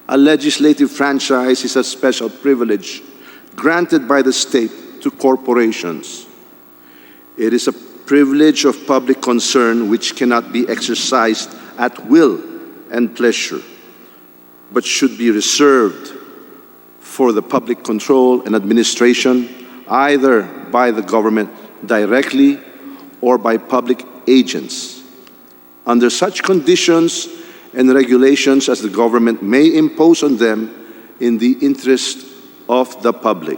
"A legislative franchise is a special privilege granted by the state to corporations. It is a privilege of public concern which cannot be exercised at will and pleasure, but should be reserved for the public control and administration either by the government directly or by public agents, under such conditions and regulations as the government may impose on them in the interest of the public.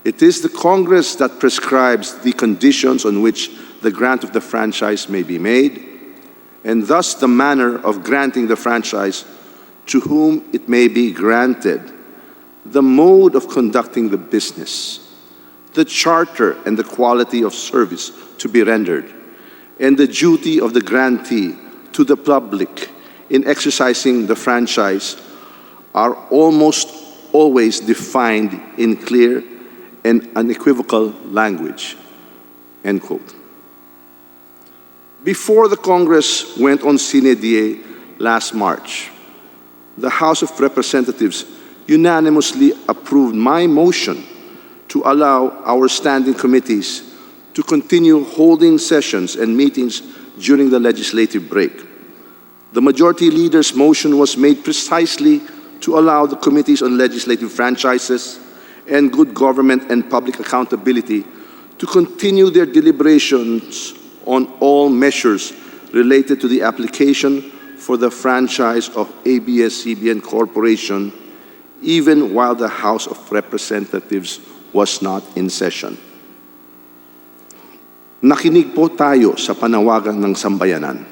It is the Congress that prescribes the conditions on which the grant of the franchise may be made, and thus the manner of granting the franchise to whom it may be granted, the mode of conducting the business, the charter and the quality of service to be rendered, and the duty of the grantee to the public in exercising the franchise are almost always defined in clear and unequivocal language." End quote. Before the Congress went on sine die last March, the House of Representatives unanimously approved my motion to allow our standing committees to continue holding sessions and meetings during the legislative break. The Majority Leader's motion was made precisely to allow the Committees on Legislative Franchises and Good Government and Public Accountability to continue their deliberations on all measures related to the application for the franchise of ABS-CBN Corporation, even while the House of Representatives was not in session. Nakinig po tayo sa panawagan ng sambayanan.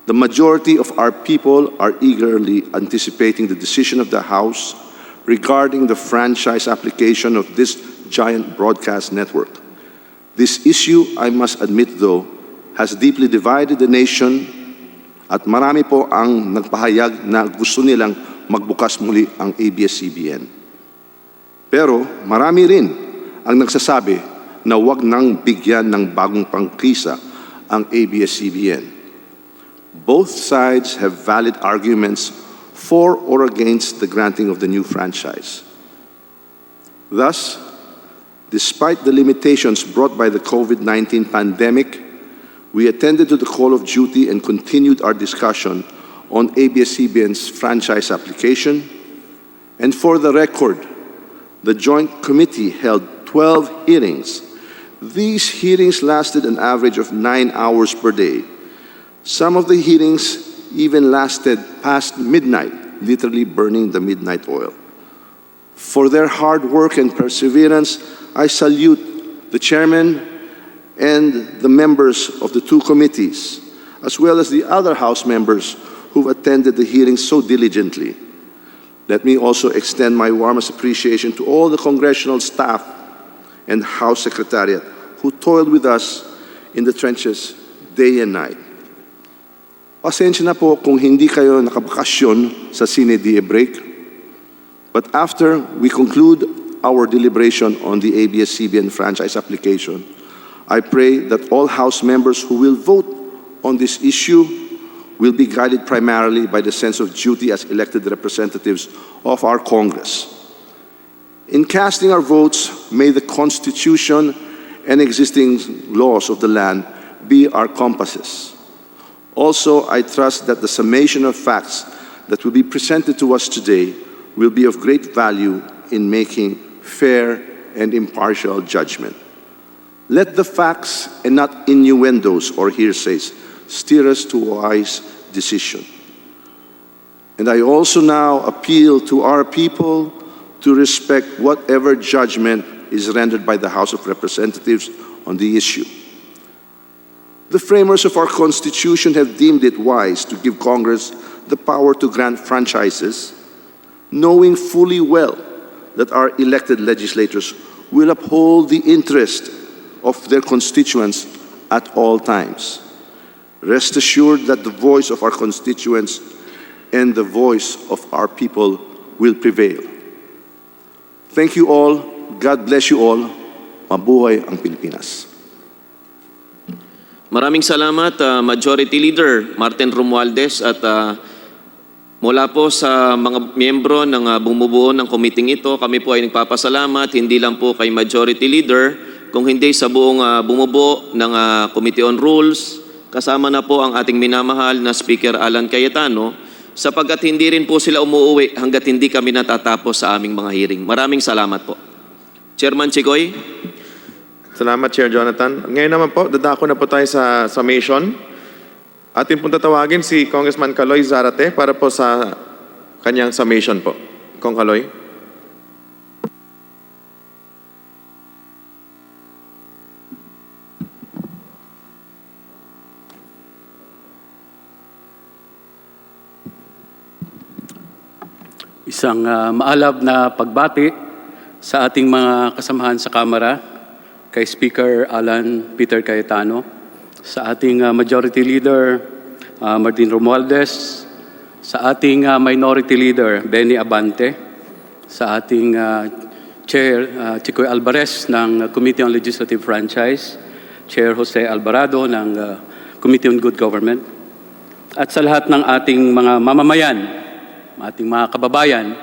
The majority of our people are eagerly anticipating the decision of the House regarding the franchise application of this giant broadcast network. This issue, I must admit though, has deeply divided the nation at marami po ang nagpahayag na gusto nilang magbukas muli ang ABS-CBN. Pero marami rin ang nagsasabi na wag nang bigyan ng bagong prangkisa ang ABS-CBN. Both sides have valid arguments for or against the granting of the new franchise. Thus, despite the limitations brought by the COVID-19 pandemic, we attended to the call of duty and continued our discussion on ABS-CBN's franchise application. And for the record, the Joint Committee held 12 hearings. These hearings lasted an average of 9 hours per day. Some of the hearings even lasted past midnight, literally burning the midnight oil. For their hard work and perseverance, I salute the chairman and the members of the two committees, as well as the other House members who've attended the hearings so diligently. Let me also extend my warmest appreciation to all the congressional staff and House Secretariat who toiled with us in the trenches day and night. Pasensya na po kung hindi kayo nakabakasyon sa sine die break, But after we conclude our deliberation on the ABS-CBN franchise application, I pray that all House members who will vote on this issue will be guided primarily by the sense of duty as elected representatives of our Congress. In casting our votes, may the Constitution and existing laws of the land be our compasses. Also, I trust that the summation of facts that will be presented to us today will be of great value in making fair and impartial judgment. Let the facts and not innuendos or hearsays steer us to a wise decision. And I also now appeal to our people to respect whatever judgment is rendered by the House of Representatives on the issue. The framers of our Constitution have deemed it wise to give Congress the power to grant franchises, knowing fully well that our elected legislators will uphold the interest of their constituents at all times. Rest assured that the voice of our constituents and the voice of our people will prevail. Thank you all. God bless you all. Mabuhay ang Pilipinas. Maraming salamat, Majority Leader Martin Romualdez, at mula po sa mga miyembro ng bumubuo ng committee ito, kami po ay nagpapasalamat hindi lang po kay Majority Leader, kung hindi sa buong bumubuo ng Committee on Rules, kasama na po ang ating minamahal na Speaker Alan Cayetano, sapagkat hindi rin po sila umuuwi hanggat hindi kami natatapos sa aming mga hearing. Maraming salamat po. Chairman Chigoy. Salamat, Chair Jonathan. Ngayon naman po, dadako na po tayo sa summation. Atin pong tatawagin si Congressman Caloy Zarate para po sa kanyang summation po. Kong Caloy. Isang maalab na pagbati sa ating mga kasamahan sa Kamara, kay Speaker Alan Peter Cayetano, sa ating Majority Leader Martin Romualdez, sa ating Minority Leader Benny Abante, sa ating Chair Chicoy Alvarez ng Committee on Legislative Franchise, Chair Jose Alvarado ng Committee on Good Government, at sa lahat ng ating mga mamamayan, ating mga kababayan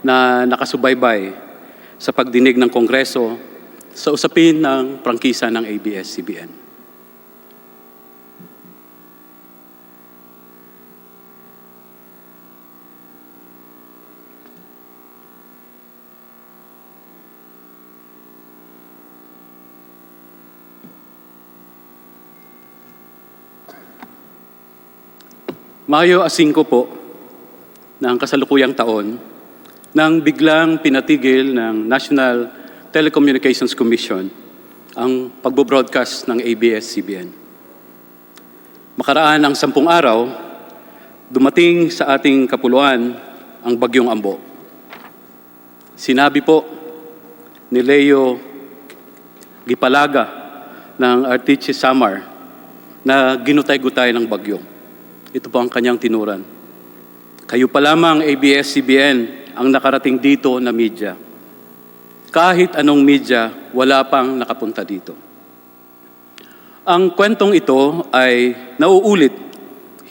na nakasubaybay sa pagdinig ng Kongreso sa usapin ng prangkisa ng ABS-CBN. Mayo 5 po ng kasalukuyang taon nang biglang pinatigil ng National Telecommunications Commission ang pagbo-broadcast ng ABS-CBN. Makaraan ng 10 araw, dumating sa ating kapuluan ang Bagyong Ambo. Sinabi po ni Leo Gipalaga ng Artiche Samar na ginutay-gutay ng bagyo. Ito po ang kanyang tinuran. Kayo pa lamang ABS-CBN ang nakarating dito na media. Kahit anong media, wala pang nakapunta dito. Ang kwentong ito ay nauulit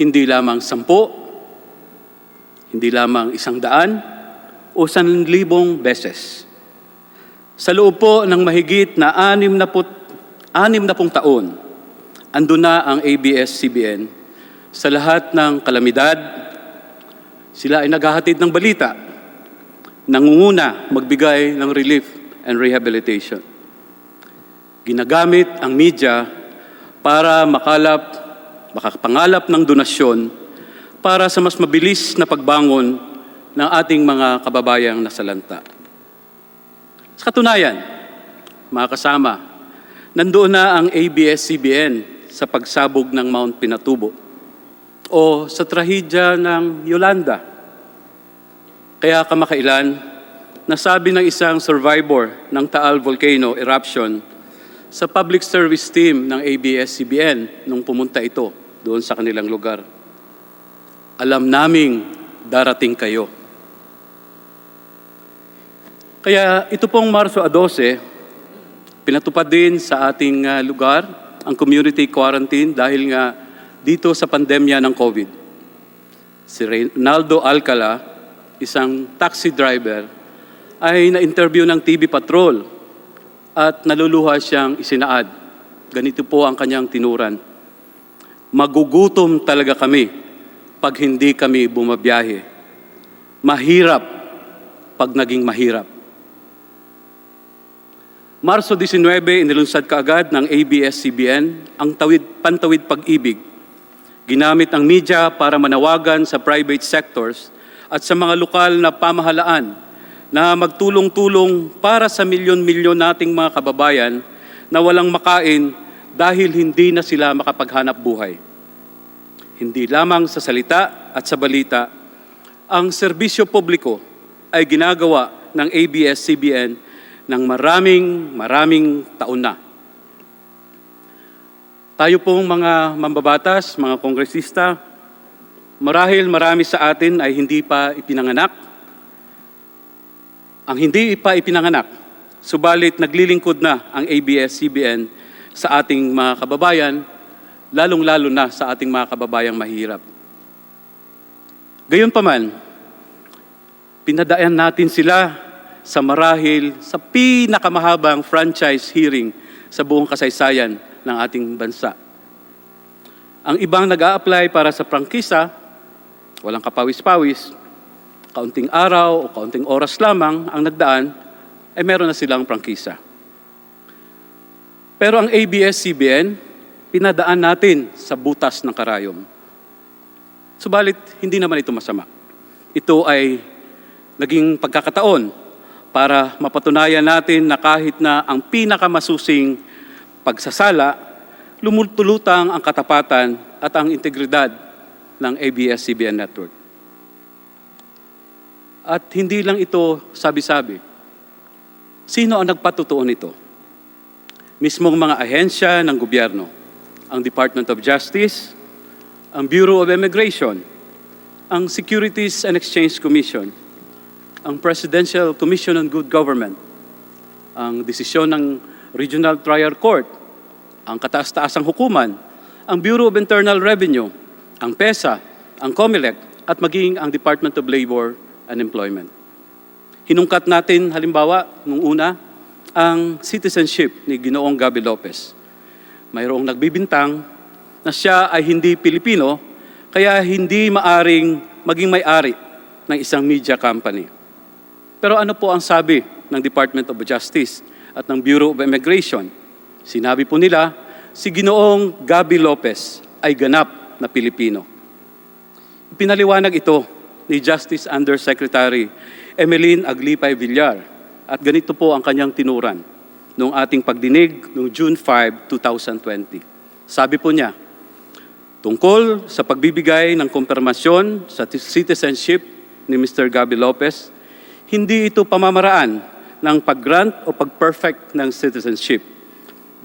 hindi lamang 10, hindi lamang 100 o 1,000 beses. Sa loob po ng mahigit na 60 taon, andun na ang ABS-CBN sa lahat ng kalamidad. Sila ay naghahatid ng balita, nangunguna magbigay ng relief and rehabilitation. Ginagamit ang media para makapangalap ng donasyon para sa mas mabilis na pagbangon ng ating mga kababayang nasalanta. Sa katunayan, mga kasama, nandoon na ang ABS-CBN sa pagsabog ng Mount Pinatubo o sa trahedya ng Yolanda. Kaya kamakailan, nasabi ng isang survivor ng Taal Volcano eruption sa public service team ng ABS-CBN nung pumunta ito doon sa kanilang lugar. Alam naming darating kayo. Kaya ito pong Marso 12, pinatupad din sa ating lugar ang community quarantine dahil nga dito sa pandemya ng COVID. Si Reynaldo Alcala, isang taxi driver, ay na-interview ng TV Patrol at naluluha siyang isinaad. Ganito po ang kanyang tinuran. Magugutom talaga kami pag hindi kami bumabiyahe. Mahirap pag naging mahirap. Marso 19, inilunsad kaagad ng ABS-CBN ang pantawid pag-ibig. Ginamit ang media para manawagan sa private sectors at sa mga lokal na pamahalaan na magtulong-tulong para sa milyon-milyon nating mga kababayan na walang makain dahil hindi na sila makapaghanap buhay. Hindi lamang sa salita at sa balita, ang serbisyo publiko ay ginagawa ng ABS-CBN ng maraming taon na. Tayo pong mga mambabatas, mga kongresista, marahil marami sa atin ay hindi pa ipinanganak. Ang hindi pa ipinanganak, subalit naglilingkod na ang ABS-CBN sa ating mga kababayan, lalong-lalo na sa ating mga kababayang mahirap. Gayunpaman, pinadaan natin sila sa marahil sa pinakamahabang franchise hearing sa buong kasaysayan ng ating bansa. Ang ibang nag-a-apply para sa prangkisa, walang kapawis-pawis, kaunting araw o kaunting oras lamang ang nagdaan, ay meron na silang prangkisa. Pero ang ABS-CBN, pinadaan natin sa butas ng karayom. Subalit, hindi naman ito masama. Ito ay naging pagkakataon para mapatunayan natin na kahit na ang pinakamasusing pagsasala, lumutulutang ang katapatan at ang integridad ng ABS-CBN network. At hindi lang ito sabi-sabi. Sino ang nagpatutuo nito? Mismong mga ahensya ng gobyerno, ang Department of Justice, ang Bureau of Immigration, ang Securities and Exchange Commission, ang Presidential Commission on Good Government, ang desisyon ng Regional Trial Court, ang kataas-taasang hukuman, ang Bureau of Internal Revenue, ang PESA, ang COMELEC, at maging ang Department of Labor and Employment. Hinungkat natin, halimbawa, nung una, ang citizenship ni Ginoong Gabi Lopez. Mayroong nagbibintang na siya ay hindi Pilipino, kaya hindi maaring maging may-ari ng isang media company. Pero ano po ang sabi ng Department of Justice at ng Bureau of Immigration? Sinabi po nila, si Ginoong Gabi Lopez ay ganap na Pilipino. Pinaliwanag ito ni Justice Undersecretary Emeline Aglipay-Villar at ganito po ang kanyang tinuran noong ating pagdinig noong June 5, 2020. Sabi po niya, tungkol sa pagbibigay ng kumpirmasyon sa citizenship ni Mr. Gabi Lopez, hindi ito pamamaraan ng pag-grant o pag-perfect ng citizenship.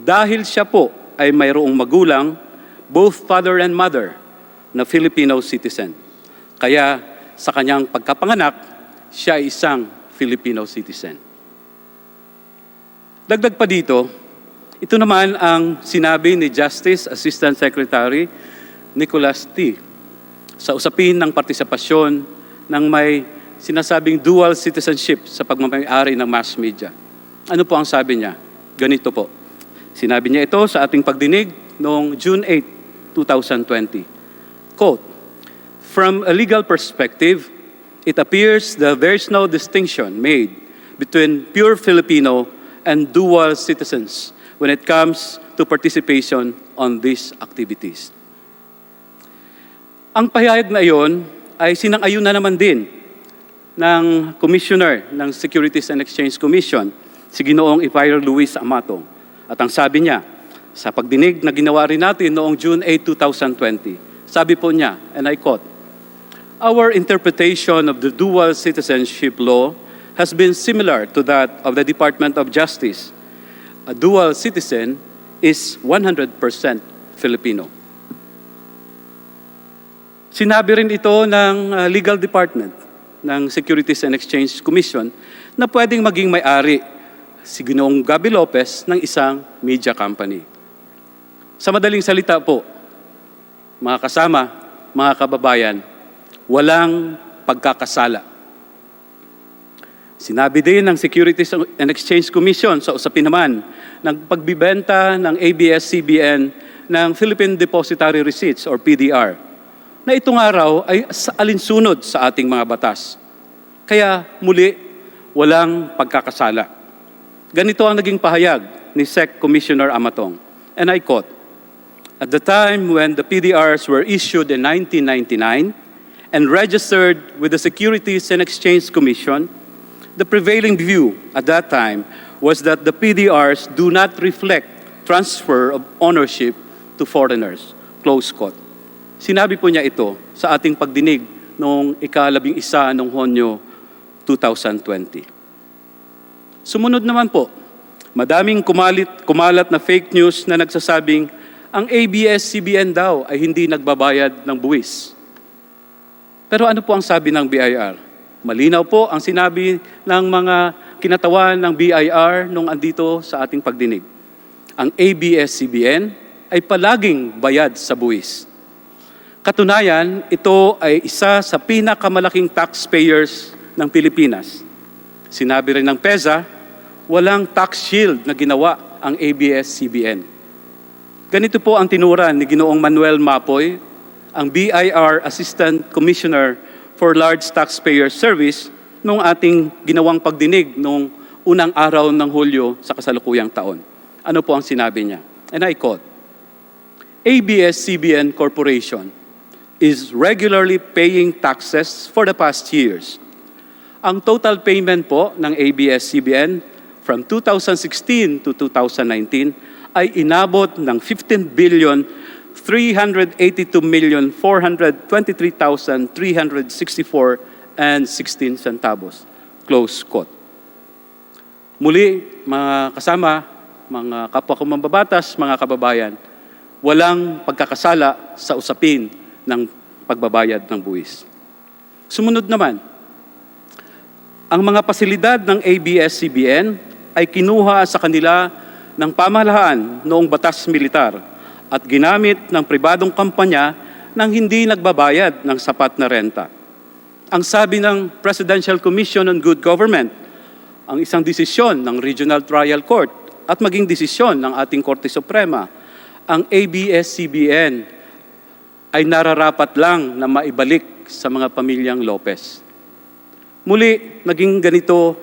Dahil siya po ay mayroong magulang, both father and mother, na Filipino citizen. Kaya sa kanyang pagkapanganak, siya ay isang Filipino citizen. Dagdag pa dito, ito naman ang sinabi ni Justice Assistant Secretary Nicholas T. sa usapin ng partisipasyon ng may sinasabing dual citizenship sa pagmamayari ng mass media. Ano po ang sabi niya? Ganito po. Sinabi niya ito sa ating pagdinig noong June 8, 2020. Quote, "From a legal perspective, it appears that there is no distinction made between pure Filipino and dual citizens when it comes to participation on these activities." Ang pahayag na iyon ay sinang-ayon na naman din ng Commissioner ng Securities and Exchange Commission, si Ginoong Ivair Luis Amato. At ang sabi niya, sa pagdinig na ginawa rin natin noong June 8, 2020, sabi po niya, and I quote, "Our interpretation of the dual citizenship law has been similar to that of the Department of Justice. A dual citizen is 100% Filipino." Sinabi rin ito ng legal department ng Securities and Exchange Commission na pwedeng maging may-ari si Ginoong Gabi Lopez ng isang media company. Sa madaling salita po, mga kasama, mga kababayan, walang pagkakasala. Sinabi din ng Securities and Exchange Commission sa usapin naman ng pagbibenta ng ABS-CBN ng Philippine Depository Receipts or PDR na itong araw ay alinsunod sa ating mga batas. Kaya muli, walang pagkakasala. Ganito ang naging pahayag ni SEC Commissioner Amatong, and I quote, "At the time when the PDRs were issued in 1999 and registered with the Securities and Exchange Commission, the prevailing view at that time was that the PDRs do not reflect transfer of ownership to foreigners." Close quote. Sinabi po niya ito sa ating pagdinig noong ika-11 ng Hunyo 2020. Sumunod naman po, madaming kumalat na fake news na nagsasabing ang ABS-CBN daw ay hindi nagbabayad ng buwis. Pero ano po ang sabi ng BIR? Malinaw po ang sinabi ng mga kinatawan ng BIR nung andito sa ating pagdinig. Ang ABS-CBN ay palaging bayad sa buwis. Katunayan, ito ay isa sa pinakamalaking taxpayers ng Pilipinas. Sinabi rin ng PEZA, walang tax shield na ginawa ang ABS-CBN. Ganito po ang tinuran ni Ginoong Manuel Mapoy, ang BIR Assistant Commissioner for Large Taxpayer Service noong ating ginawang pagdinig noong unang araw ng Hulyo sa kasalukuyang taon. Ano po ang sinabi niya? And I quote, "ABS-CBN Corporation is regularly paying taxes for the past years. Ang total payment po ng ABS-CBN from 2016 to 2019 ay inabot ng 15,382,423,364 centavos. Close quote. Muli, mga kasama, mga kapwa ko mambabatas, mga kababayan, walang pagkakasala sa usapin ng pagbabayad ng buwis. Sumunod naman, ang mga pasilidad ng ABS-CBN ay kinuha sa kanila ng pamahalaan noong batas militar at ginamit ng pribadong kampanya nang hindi nagbabayad ng sapat na renta. Ang sabi ng Presidential Commission on Good Government, ang isang desisyon ng Regional Trial Court at maging desisyon ng ating Korte Suprema, ang ABS-CBN ay nararapat lang na maibalik sa mga pamilyang Lopez. Muli, naging ganito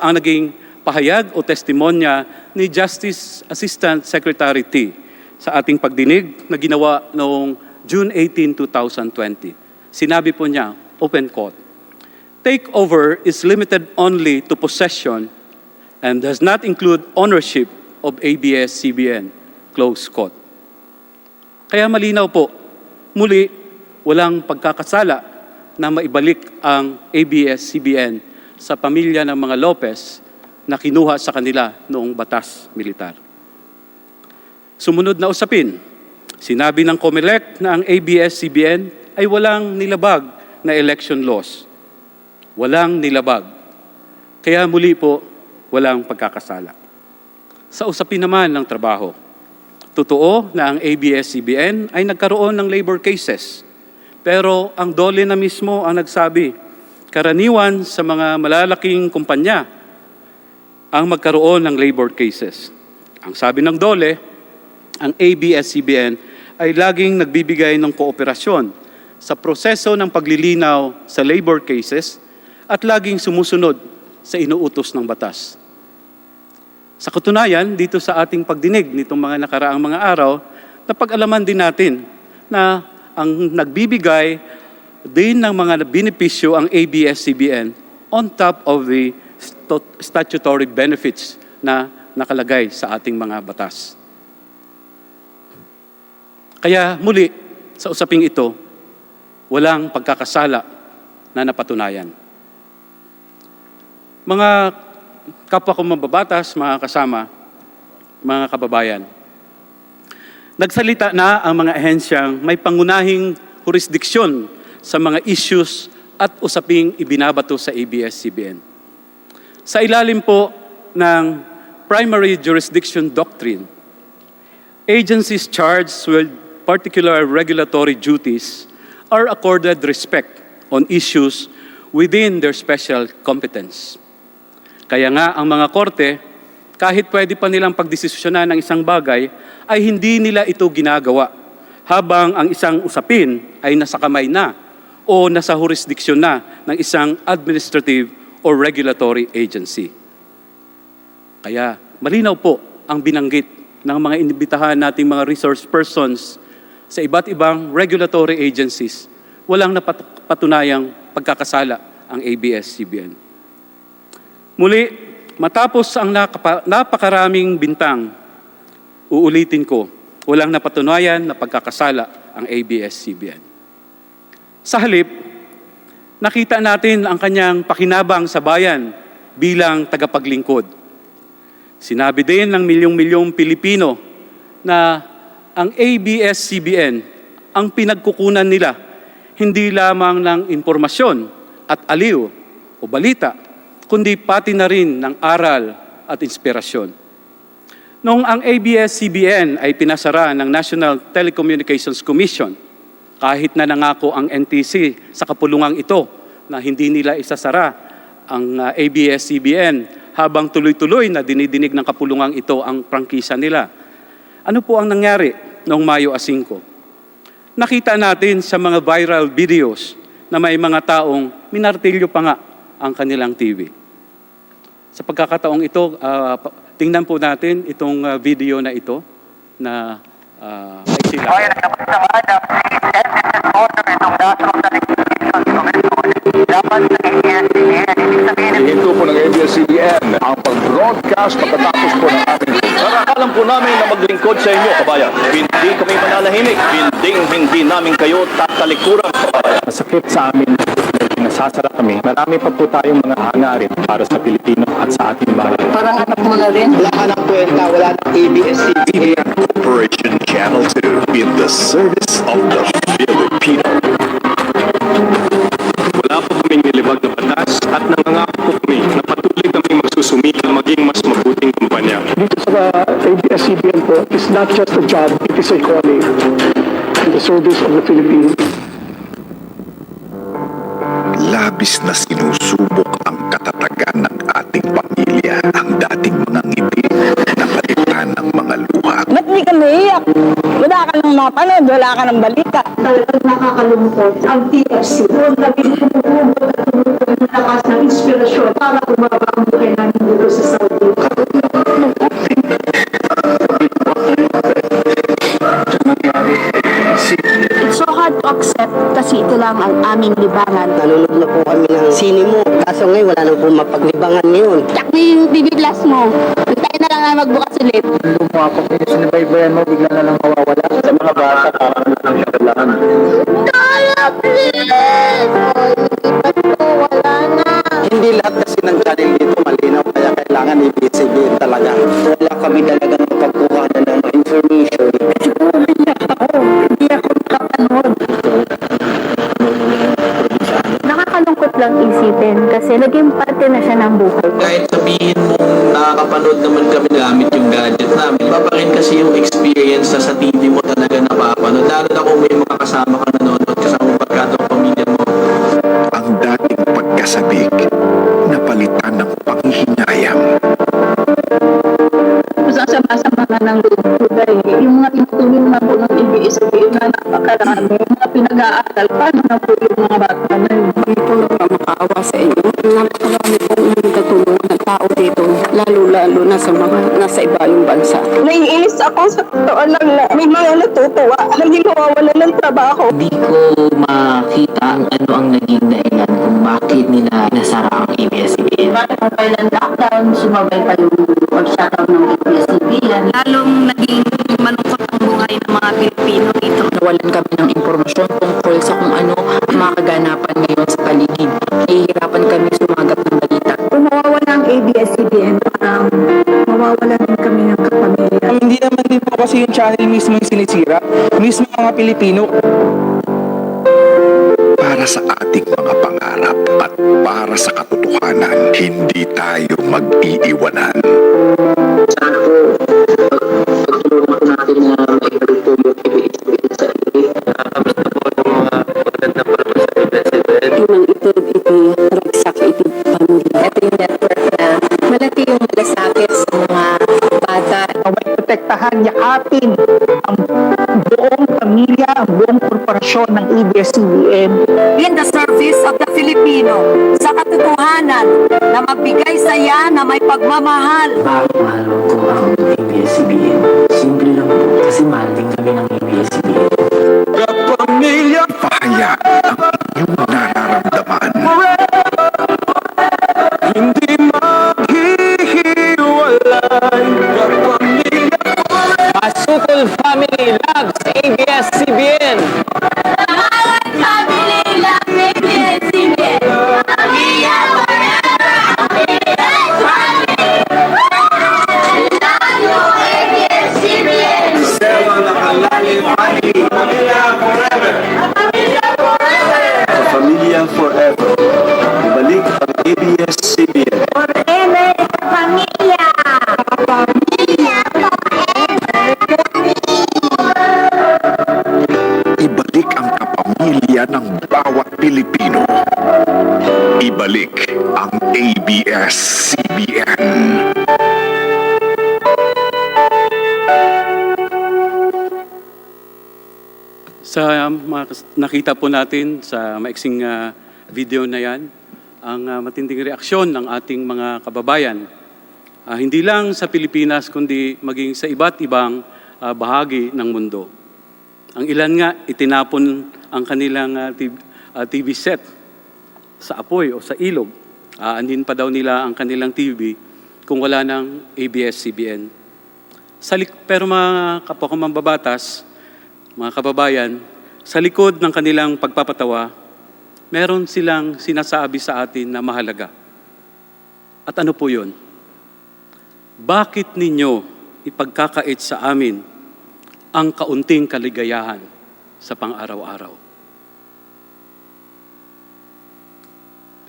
ang naging pahayag o testimonya ni Justice Assistant Secretary T sa ating pagdinig na ginawa noong June 18, 2020. Sinabi po niya, open quote, "Takeover is limited only to possession and does not include ownership of ABS-CBN." Close quote. Kaya malinaw po, muli, walang pagkakasala na maibalik ang ABS-CBN sa pamilya ng mga Lopez na kinuha sa kanila noong batas militar. Sumunod na usapin, sinabi ng COMELEC na ang ABS-CBN ay walang nilabag na election laws. Walang nilabag. Kaya muli po, walang pagkakasala. Sa usapin naman ng trabaho, totoo na ang ABS-CBN ay nagkaroon ng labor cases. Pero ang DOLE na mismo ang nagsabi, karaniwan sa mga malalaking kumpanya ang magkaroon ng labor cases. Ang sabi ng DOLE, ang ABS-CBN ay laging nagbibigay ng kooperasyon sa proseso ng paglilinaw sa labor cases at laging sumusunod sa inuutos ng batas. Sa katunayan, dito sa ating pagdinig nitong mga nakaraang mga araw, napag-alaman din natin na ang nagbibigay din ng mga benepisyo ang ABS-CBN on top of the statutory benefits na nakalagay sa ating mga batas. Kaya muli, sa usaping ito, walang pagkakasala na napatunayan. Mga kapwa ko mababatas, mga kasama, mga kababayan, nagsalita na ang mga ahensyang may pangunahing jurisdiksyon sa mga issues at usaping ibinabato sa ABS-CBN. Sa ilalim po ng Primary Jurisdiction Doctrine, agencies charged with particular regulatory duties are accorded respect on issues within their special competence. Kaya nga ang mga korte, kahit pwede pa nilang pagdesisyonan ng isang bagay, ay hindi nila ito ginagawa habang ang isang usapin ay nasa kamay na o nasa jurisdiksyon na ng isang administrative or regulatory agency. Kaya malinaw po ang binanggit ng mga inibitahan nating mga resource persons sa iba't ibang regulatory agencies. Walang napatunayang pagkakasala ang ABS-CBN. Muli, matapos ang napakaraming bintang, uulitin ko, walang napatunayan na pagkakasala ang ABS-CBN. Sa halip, nakita natin ang kanyang pakinabang sa bayan bilang tagapaglingkod. Sinabi din ng milyong-milyong Pilipino na ang ABS-CBN ang pinagkukunan nila hindi lamang ng impormasyon at aliw o balita, kundi pati na rin ng aral at inspirasyon. Noong ang ABS-CBN ay pinasara ng National Telecommunications Commission, kahit na nangako ang NTC sa kapulungang ito na hindi nila isasara ang ABS-CBN habang tuloy-tuloy na dinidinig ng kapulungang ito ang prangkisa nila. Ano po ang nangyari noong Mayo 5? Nakita natin sa mga viral videos na may mga taong minartilyo pa nga ang kanilang TV. Sa pagkakataong ito, tingnan po natin itong video na ito na may sila. Hihinto po ng ABS-CBN ang pag-broadcast pagkatapos po ng ating Alam po namin na maglingkod sa inyo, kabayan. Hindi kami mananahimik. Hindi namin kayo tatalikuran, kabayan. Masakit sa amin nasasara kami. Marami pa po tayong mga hangarin para sa Pilipino at sa ating bayan. Parang anak mo na rin. Wala ka ng kwenta, wala ng ABS-CBN. Operation Channel 2 in the service of the Filipino. Wala po kaming nilibag na batas at nangangako po kami na patuloy kami magsusumikap maging mas mabuting kumpanya. Dito sa ABS-CBN po, it's not just a job, it is a calling in the service of the Philippines. Labis na sinusubok ang katatagan ng ating pamilya, ang dating mga ngiti na palitan ng mga luha. Ba't di ka naiyak? Wala ka nang mapanood, wala ka nang balita. Talagang nakakalungkot ang TFC. Doon kami tumutugot at tumutugot ng lakas ng inspirasyon para bumaba ang buhay namin dito sa Saudi. It's so hard to accept kasi ito lang ang aming libangan. Nanonood na po kami ng sine mo. Kaso ngayon wala nang po mapaglibangan ngayon. Check mo yung TV Plus mo. Hintay na lang na magbukas ulit. Lumapok yung sinibaybayan mo, bigla na lang mawawala. Sa mga bata, ang kailangan. Kaya please! Wala na. Hindi lahat kasi ng channel dito malinaw kaya kailangan i-BCBN talaga. Wala kami talagang mapagkuha na ng information. Hindi ako nakapanood. Nakakalungkot lang isipin kasi naging parte na siya ng buhay ko. Kahit sabihin mong nakakapanood naman kami gamit yung gadget namin, iba pa rin kasi yung experience na sa TV mo talaga napapanood. Lalo na kung may mga kasama ka nanonood, kasama pagkato ang pamilya mo. Ang dating pagkasabik, napalitan ng panghihinayang. Sasama-sama na ng lubay. Yung mga tinutulong na po ng ABS-CBN na napakarami. Yung mga pinag-aaral, paano na po yung mga bata na yun? Kami po makaawa sa inyo. Napakarami pong katulungan ng tao dito, lalo-lalo na sa mga nasa ibang bansa. Naiinis ako sa totoo lang na may mga natutuwa, hindi mawawala ng trabaho. Hindi ko makita ano ang naging dahilan kung bakit nila nasara ang ABS-CBN. Bakit pa kailan lockdown, sumabay pa yung pag-shutdown ng ABS-CBN. Lalong naging malungkot ang buhay ng mga Pilipino dito. Nawalan kami ng impormasyon tungkol sa kung ano mga kaganapan ngayon sa paligid. Nahihirapan kami sumagap ng balita. Kung mawawala ang ABS-CBN, parang mawawala din kami ng kapamilya. Hindi naman din po kasi yung channel mismo yung sinisira. Mismo mga Pilipino. para sa ating mga pangarap at para sa katotohanan, hindi tayo mag-iiwanan. Sana po, pagtulungan po natin na maibalik po yung ABS-CBN sa ili. Kamusta po ng mga magandang purpose sa ABS-CBN? Unang ito, ragsak ito pamilya. Ito yung network na malaki yung malasakit sa mga bata. May protektahan yakapin ang buong pamilya, ang buong korporasyon ng ABS-CBN. In the service of the Filipino, sa katotohanan na magbigay saya na may pagmamahal. Bakit mahal ko ang ABS-CBN? Simple lang po, kasi mahal din kami ng ABS-CBN. Kapamilya, pahayag ang inyong nararamdaman. Hindi maghihiwalay. Kapamilya. Masukol Family loves ABS-CBN. Family love ABS-CBN. Pamilya ABS-CBN. Selo nakalalim family. Pamilya forever. Pamilya forever. Ibalik ang ABS-CBN. Forever pamilya. Pamilya Ibalik ang kapamilya ng bawat Pilipino. Ibalik ang ABS-CBN. Sa nakita po natin sa maiksing video na yan, ang matinding reaksyon ng ating mga kababayan. Hindi lang sa Pilipinas, kundi maging sa iba't ibang bahagi ng mundo. Ang ilan nga, itinapon ang kanilang TV set sa apoy o sa ilog. Andin pa daw nila ang kanilang TV kung wala ng ABS-CBN. Pero mga kapwa ko mambabatas, mga kababayan, sa likod ng kanilang pagpapatawa, meron silang sinasabi sa atin na mahalaga. At ano po yun? Bakit ninyo ipagkakait sa amin ang kaunting kaligayahan sa pang-araw-araw?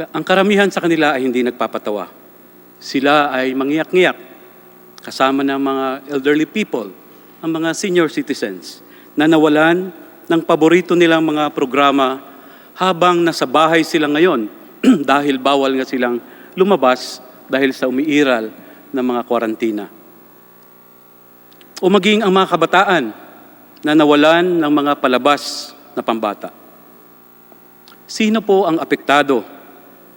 Ang karamihan sa kanila ay hindi nagpapatawa. Sila ay mangiyak-ngiyak kasama ng mga elderly people, ang mga senior citizens, na nawalan ng paborito nilang mga programa habang nasa bahay sila ngayon dahil bawal nga silang lumabas dahil sa umiiral ng mga kwarantina. O maging ang mga kabataan na nawalan ng mga palabas na pambata. Sino po ang apektado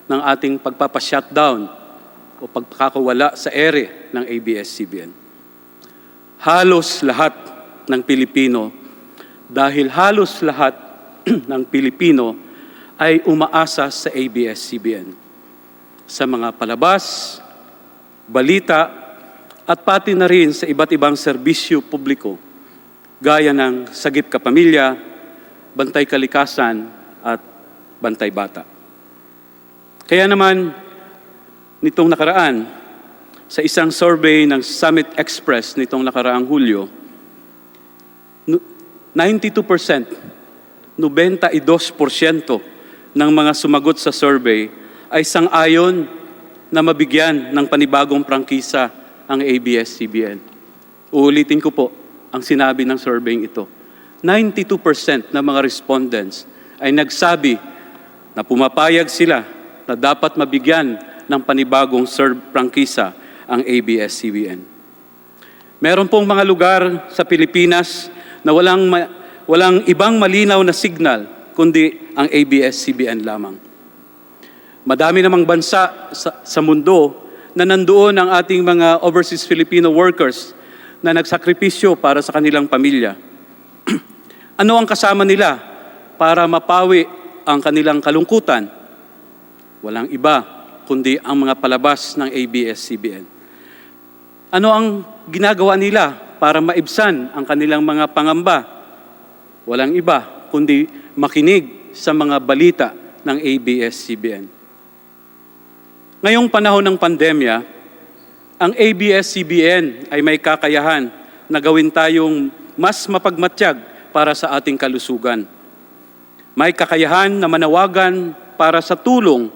ng ating pagpapa-shutdown o pagkakawala sa ere ng ABS-CBN? Halos lahat ng Pilipino, dahil halos lahat ng Pilipino ay umaasa sa ABS-CBN. Sa mga palabas, balita, at pati na rin sa iba't ibang serbisyo publiko, gaya ng Sagip Kapamilya, Bantay Kalikasan, at Bantay Bata. Kaya naman, nitong nakaraan, sa isang survey ng Summit Express nitong nakaraang Hulyo, 92%, 92% ng mga sumagot sa survey ay sang-ayon na mabigyan ng panibagong prangkisa ang ABS-CBN. Uulitin ko po ang sinabi ng survey ito. 92% ng mga respondents ay nagsabi na pumapayag sila na dapat mabigyan ng panibagong prangkisa ang ABS-CBN. Meron pong mga lugar sa Pilipinas na walang ibang malinaw na signal kundi ang ABS-CBN lamang. Madami namang bansa sa mundo na nandoon ang ating mga overseas Filipino workers na nagsakripisyo para sa kanilang pamilya. Ano ang kasama nila para mapawi ang kanilang kalungkutan? Walang iba kundi ang mga palabas ng ABS-CBN. Ano ang ginagawa nila para maibsan ang kanilang mga pangamba? Walang iba kundi makinig sa mga balita ng ABS-CBN. Ngayong panahon ng pandemya, ang ABS-CBN ay may kakayahan na gawin tayong mas mapagmatyag para sa ating kalusugan. May kakayahan na manawagan para sa tulong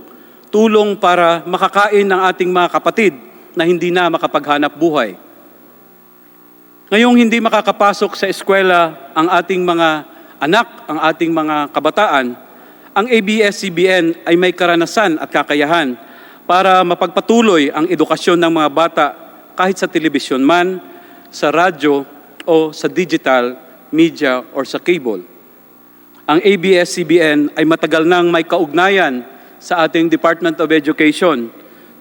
para makakain ng ating mga kapatid na hindi na makapaghanap buhay. Ngayong hindi makakapasok sa eskwela ang ating mga anak, ang ating mga kabataan, ang ABS-CBN ay may karanasan at kakayahan para mapagpatuloy ang edukasyon ng mga bata kahit sa telebisyon man, sa radyo o sa digital media or sa cable. Ang ABS-CBN ay matagal nang may kaugnayan sa ating Department of Education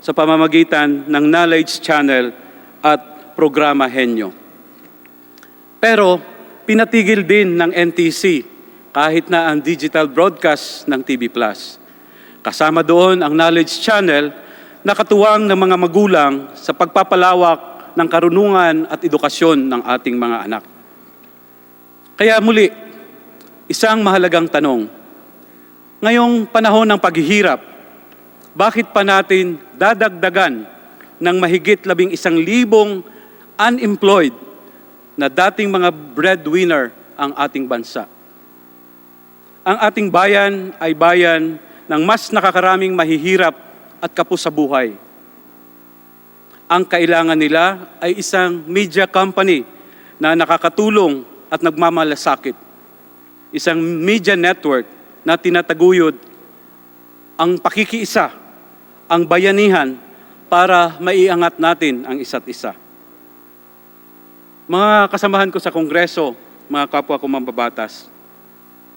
sa pamamagitan ng Knowledge Channel at Programa Henyo. Pero pinatigil din ng NTC kahit na ang digital broadcast ng TV+. Kasama doon ang Knowledge Channel na katuwang ng mga magulang sa pagpapalawak ng karunungan at edukasyon ng ating mga anak. Kaya muli, isang mahalagang tanong. Ngayong panahon ng paghihirap, bakit pa natin dadagdagan ng mahigit 11,000 unemployed na dating mga breadwinner ang ating bansa? Ang ating bayan ay bayan ng mas nakakaraming mahihirap at kapos sa buhay. Ang kailangan nila ay isang media company na nakakatulong at nagmamalasakit. Isang media network na tinataguyod ang pakikiisa, ang bayanihan para maiangat natin ang isa't isa. Mga kasamahan ko sa Kongreso, mga kapwa ko mambabatas,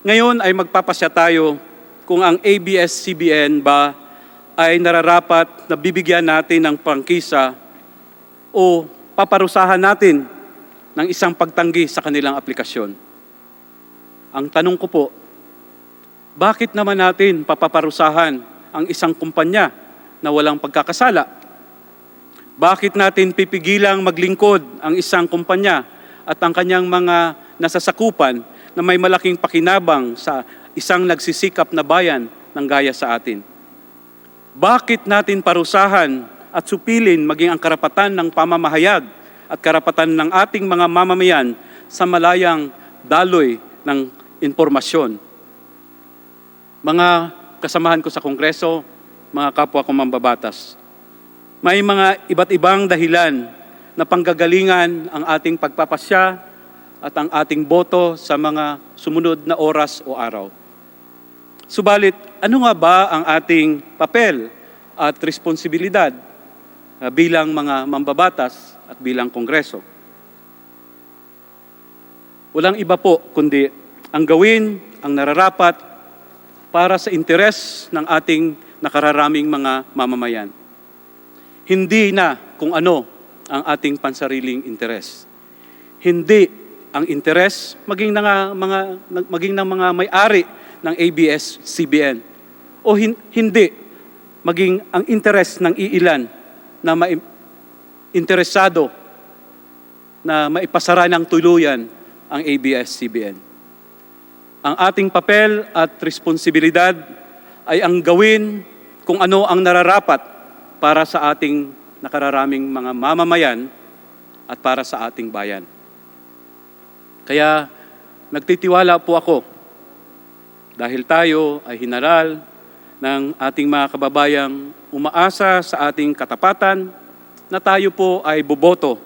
ngayon ay magpapasya tayo kung ang ABS-CBN ba ay nararapat na bibigyan natin ng prangkisa o paparusahan natin ng isang pagtanggi sa kanilang aplikasyon. Ang tanong ko po, bakit naman natin papaparusahan ang isang kumpanya na walang pagkakasala? Bakit natin pipigilang maglingkod ang isang kumpanya at ang kanyang mga nasasakupan na may malaking pakinabang sa isang nagsisikap na bayan ng gaya sa atin? Bakit natin parusahan at supilin maging ang karapatan ng pamamahayag at karapatan ng ating mga mamamayan sa malayang daloy ng impormasyon? Mga kasamahan ko sa Kongreso, mga kapwa ko mambabatas, may mga iba't ibang dahilan na panggagalingan ang ating pagpapasya at ang ating boto sa mga sumunod na oras o araw. Subalit, ano nga ba ang ating papel at responsibilidad bilang mga mambabatas at bilang Kongreso? Walang iba po kundi ang gawin ang nararapat para sa interes ng ating nakararaming mga mamamayan. Hindi na kung ano ang ating pansariling interes. Hindi ang interes maging ng mga may-ari ng ABS-CBN o hindi maging ang interes ng iilan na interesado na maipasara ng tuluyan ang ABS-CBN. Ang ating papel at responsibilidad ay ang gawin kung ano ang nararapat para sa ating nakararaming mga mamamayan at para sa ating bayan. Kaya nagtitiwala po ako dahil tayo ay hinaral ng ating mga kababayang umaasa sa ating katapatan na tayo po ay boboto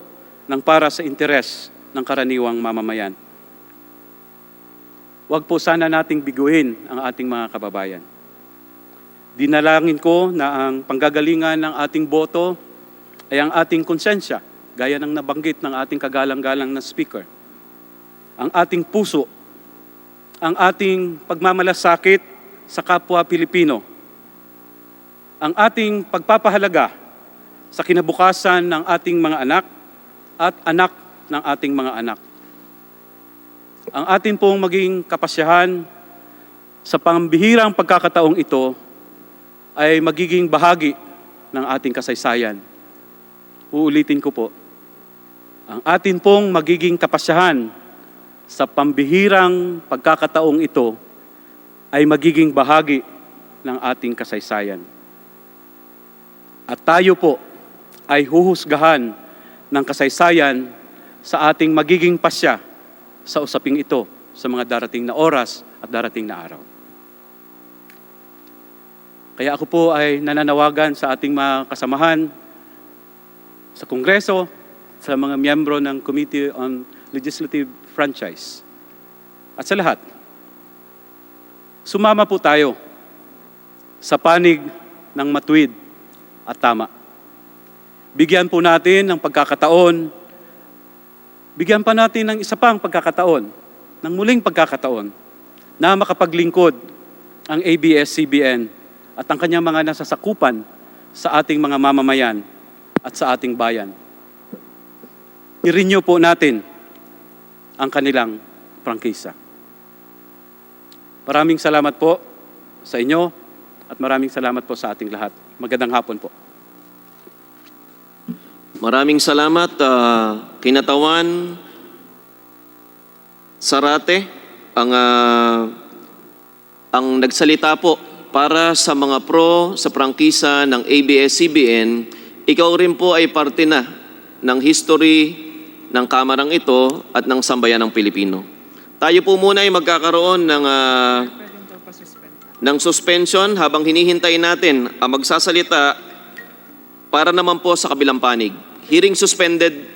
ng para sa interes ng karaniwang mamamayan. Huwag po sana nating biguin ang ating mga kababayan. Dinalangin ko na ang panggagalingan ng ating boto ay ang ating konsensya, gaya ng nabanggit ng ating kagalang-galang na speaker. Ang ating puso, ang ating pagmamalasakit sa kapwa Pilipino, ang ating pagpapahalaga sa kinabukasan ng ating mga anak at anak ng ating mga anak. Ang atin pong maging kapasyahan sa pambihirang pagkakataong ito ay magiging bahagi ng ating kasaysayan. Uulitin ko po, ang atin pong magiging kapasyahan sa pambihirang pagkakataong ito ay magiging bahagi ng ating kasaysayan. At tayo po ay huhusgahan ng kasaysayan sa ating magiging pasya sa usaping ito sa mga darating na oras at darating na araw. Kaya ako po ay nananawagan sa ating mga kasamahan sa Kongreso, sa mga miyembro ng Committee on Legislative Franchise. At sa lahat, sumama po tayo sa panig ng matuwid at tama. Bigyan po natin ng pagkakataon, bigyan pa natin ng isa pang pagkakataon, ng muling pagkakataon, na makapaglingkod ang ABS-CBN at ang kanyang mga nasasakupan sa ating mga mamamayan at sa ating bayan. I-renew po natin ang kanilang prangkisa. Maraming salamat po sa inyo at maraming salamat po sa ating lahat. Magandang hapon po. Maraming salamat, Kinatawan Sarate, ang nagsalita po para sa mga pro sa prangkisa ng ABS-CBN. Ikaw rin po ay parte na ng history ng kamarang ito at ng sambayan ng Pilipino. Tayo po muna ay magkakaroon ng suspension habang hinihintay natin ang magsasalita para naman po sa kabilang panig. Hearing suspended.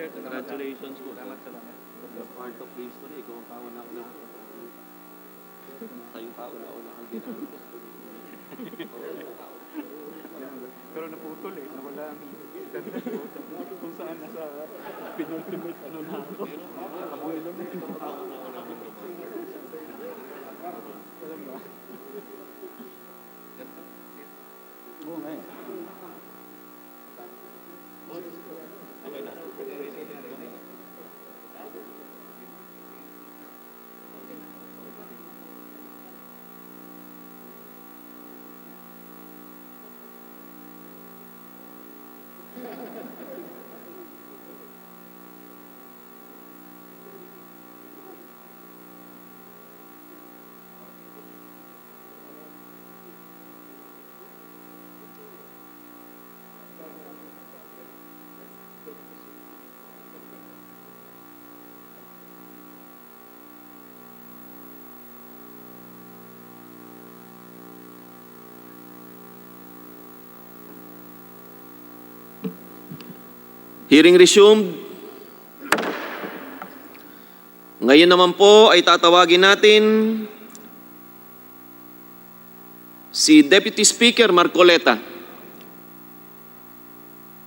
Congratulations po. The part of history, ikaw ang kauna-una. Sa'yo kauna-una kang ginagawa. Pero naputol eh, nawala ang kung saan nasa penultimate ano na ako. Abuelo na ito. Alam ba? Oo nga eh. Hearing resumed. Ngayon naman po ay tatawagin natin si Deputy Speaker Marcoleta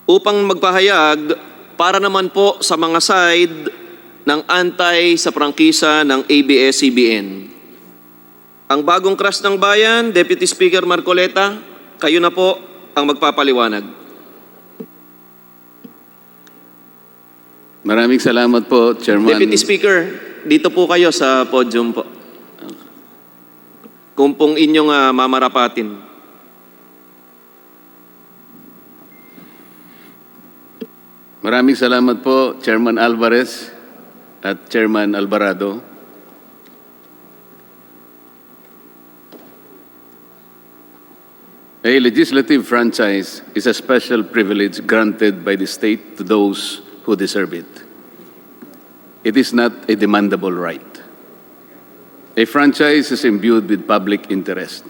upang magpahayag para naman po sa mga side ng antay sa prangkisa ng ABS-CBN. Ang bagong crush ng bayan, Deputy Speaker Marcoleta, kayo na po ang magpapaliwanag. Maraming salamat po, Chairman. Deputy Speaker, dito po kayo sa podium po. Kung pong inyong mamarapatin. Maraming salamat po, Chairman Alvarez at Chairman Alvarado. A legislative franchise is a special privilege granted by the state to those who deserve it. It is not a demandable right. A franchise is imbued with public interest.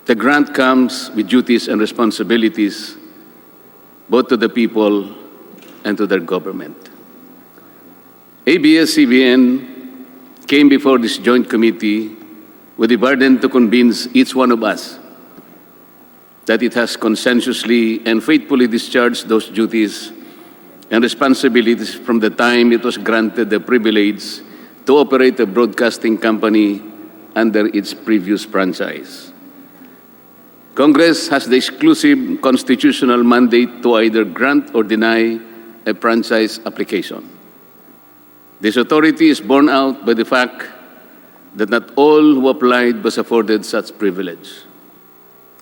The grant comes with duties and responsibilities both to the people and to their government. ABS-CBN came before this joint committee with the burden to convince each one of us that it has consensuously and faithfully discharged those duties and responsibilities from the time it was granted the privilege to operate a broadcasting company under its previous franchise. Congress has the exclusive constitutional mandate to either grant or deny a franchise application. This authority is borne out by the fact that not all who applied was afforded such privilege,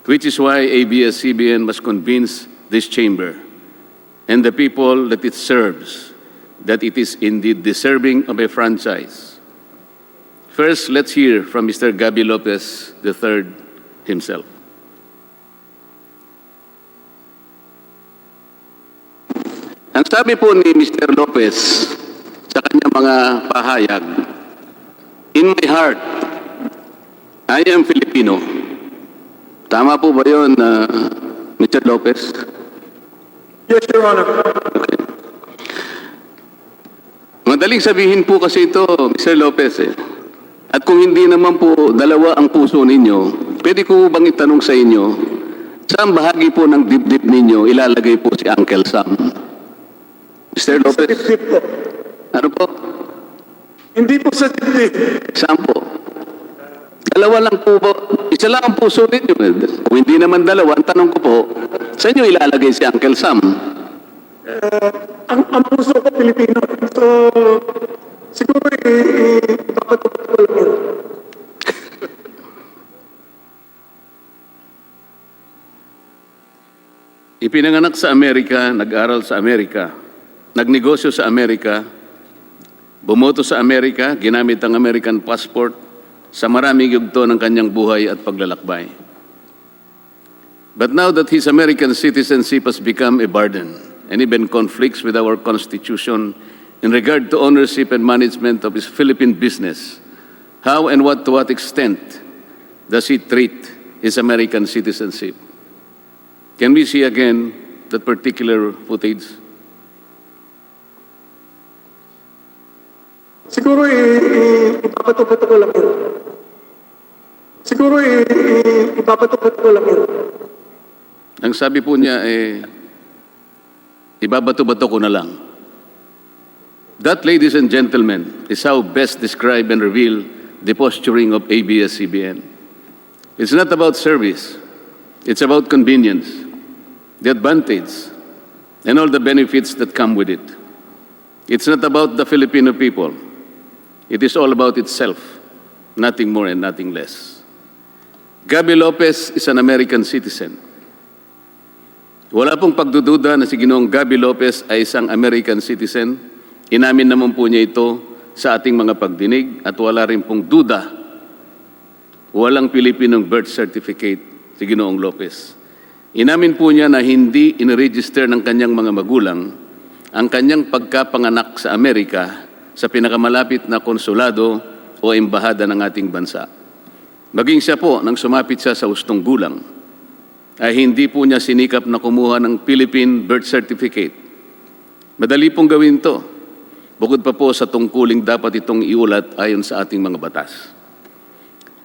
which is why ABS-CBN must convince this chamber and the people that it serves that it is indeed deserving of a franchise. First, let's hear from Mr. Gaby Lopez III himself. Ang sabi po ni Mr. Lopez sa kanyang mga pahayag, "In my heart, I am Filipino." Tama po ba yun, Mr. Lopez? Yes, Your Honor. Okay. Madaling sabihin po kasi ito, Mr. Lopez. At kung hindi naman po dalawa ang puso ninyo, pwede ko bang itanong sa inyo, saan bahagi po ng dibdib ninyo ilalagay po si Uncle Sam? Mr. Lopez? Sa dibdib po. Ano po? Hindi po sa dibdib. Saan po? Dalawa lang po po. Isa lang ang puso ninyo. Kung hindi naman dalawa, ang tanong ko po, saan nyo ilalagay si Uncle Sam? Ang puso ko Pilipino. So, siguro ipapatupad ko lang yun. Ipinanganak sa Amerika, nag-aral sa Amerika, nagnegosyo sa Amerika, bumoto sa Amerika, ginamit ang American passport sa maraming yugto ng kanyang buhay at paglalakbay. But now that his American citizenship has become a burden and even conflicts with our Constitution in regard to ownership and management of his Philippine business, how and to what extent does he treat his American citizenship? Can we see again that particular footage? Siguro ipapatok-patok ko lang yun. Siguro ipapatok-patok ko lang yun. Ang sabi po niya, ibabato-bato ko na lang. That, ladies and gentlemen, is how best describe and reveal the posturing of ABS-CBN. It's not about service. It's about convenience, the advantage, and all the benefits that come with it. It's not about the Filipino people. It is all about itself, nothing more and nothing less. Gabby Lopez is an American citizen. Wala pong pagdududa na si Ginoong Gabby Lopez ay isang American citizen. Inamin naman po niya ito sa ating mga pagdinig at wala rin pong duda. Walang Pilipinong birth certificate si Ginoong Lopez. Inamin po niya na hindi iniregister ng kanyang mga magulang ang kanyang pagkapanganak sa Amerika sa pinakamalapit na konsulado o embahada ng ating bansa. Maging siya po, nang sumapit siya sa hustong gulang, ay hindi po niya sinikap na kumuha ng Philippine birth certificate. Madali pong gawin to. Bukod pa po sa tungkuling dapat itong iulat ayon sa ating mga batas.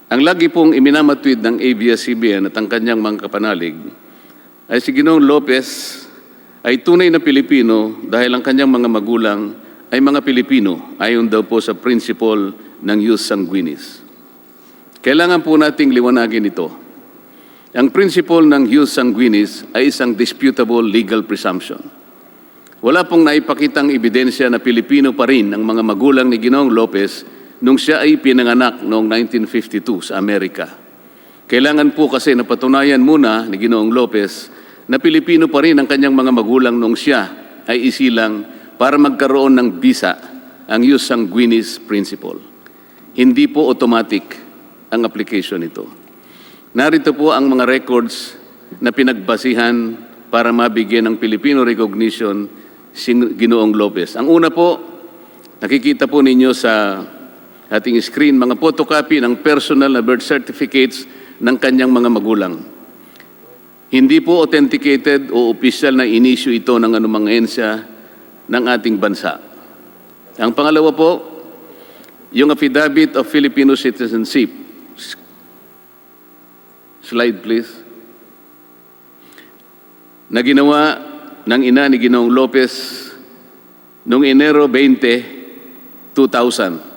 Ang lagi pong iminamatwid ng ABS-CBN at ang kanyang mga kapanalig ay si Ginoong Lopez ay tunay na Pilipino dahil ang kanyang mga magulang ay mga Pilipino ayon daw po sa principle ng jus sanguinis. Kailangan po nating liwanagin ito. Ang principle ng jus sanguinis ay isang disputable legal presumption. Wala pong naipakitang ebidensya na Pilipino pa rin ang mga magulang ni Ginoong Lopez nung siya ay pinanganak noong 1952 sa Amerika. Kailangan po kasi napatunayan muna ni Ginoong Lopez na Pilipino pa rin ang kanyang mga magulang nung siya ay isilang para magkaroon ng visa, ang jus sanguinis principle. Hindi po automatic ang application nito. Narito po ang mga records na pinagbasihan para mabigyan ng Filipino recognition si Ginoong Lopez. Ang una po, nakikita po ninyo sa ating screen, mga photocopy ng personal na birth certificates ng kanyang mga magulang. Hindi po authenticated o official na inisyu ito ng anumang ahensya ng ating bansa. Ang pangalawa po, yung affidavit of Filipino citizenship. Slide please. Na ginawa ng ina ni Ginoong Lopez noong Enero 20, 2000.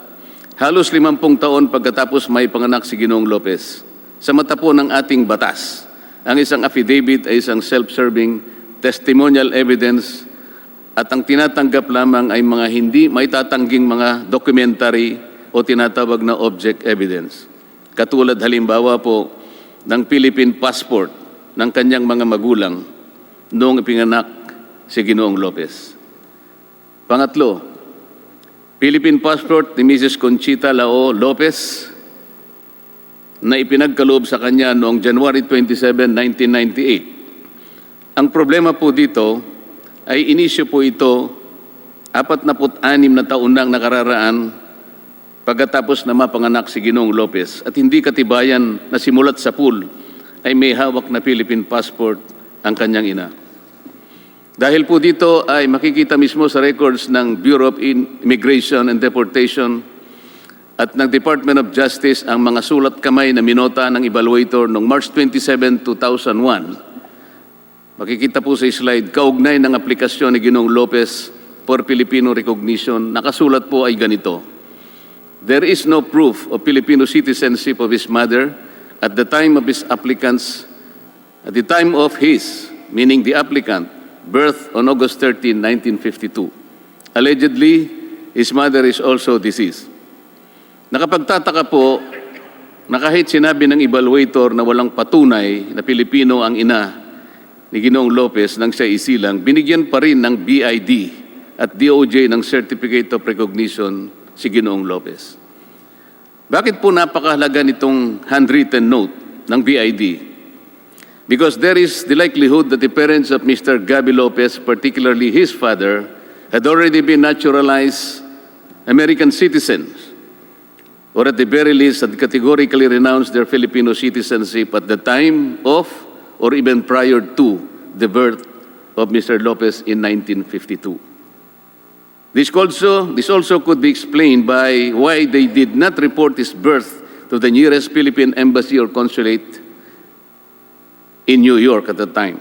Halos 50 taon pagkatapos may panganak si Ginoong Lopez. Sa mata po ng ating batas, ang isang affidavit ay isang self-serving testimonial evidence at ang tinatanggap lamang ay mga hindi maitatangging mga documentary o tinatawag na object evidence. Katulad halimbawa po ng Philippine passport ng kanyang mga magulang noong ipinganak si Ginoong Lopez. Pangatlo, Philippine passport ni Mrs. Conchita Lao Lopez na ipinagkaloob sa kanya noong January 27, 1998. Ang problema po dito ay inisyu po ito 46 na taon nang nakararaan pagkatapos na mapanganak si Ginoong Lopez at hindi katibayan na simulat sa pool ay may hawak na Philippine passport ang kanyang ina. Dahil po dito ay makikita mismo sa records ng Bureau of Immigration and Deportation at ng Department of Justice ang mga sulat kamay na minota ng evaluator noong March 27, 2001. Makikita po sa slide, kaugnay ng aplikasyon ni Ginoong Lopez for Filipino recognition, nakasulat po ay ganito. There is no proof of Filipino citizenship of his mother at the time of his applicants, at the time of his, meaning the applicant, birth on August 13, 1952. Allegedly, his mother is also deceased. Nakapagtataka po na kahit sinabi ng evaluator na walang patunay na Pilipino ang ina ni Ginoong Lopez nang siya isilang, binigyan pa rin ng BID at DOJ ng Certificate of Recognition si Ginoong Lopez. Bakit po napakahalaga nitong handwritten note ng BID? Because there is the likelihood that the parents of Mr. Gabby Lopez, particularly his father, had already been naturalized American citizens, or at the very least had categorically renounced their Filipino citizenship at the time of or even prior to the birth of Mr. Lopez in 1952. This also could be explained by why they did not report his birth to the nearest Philippine embassy or consulate in New York at the time.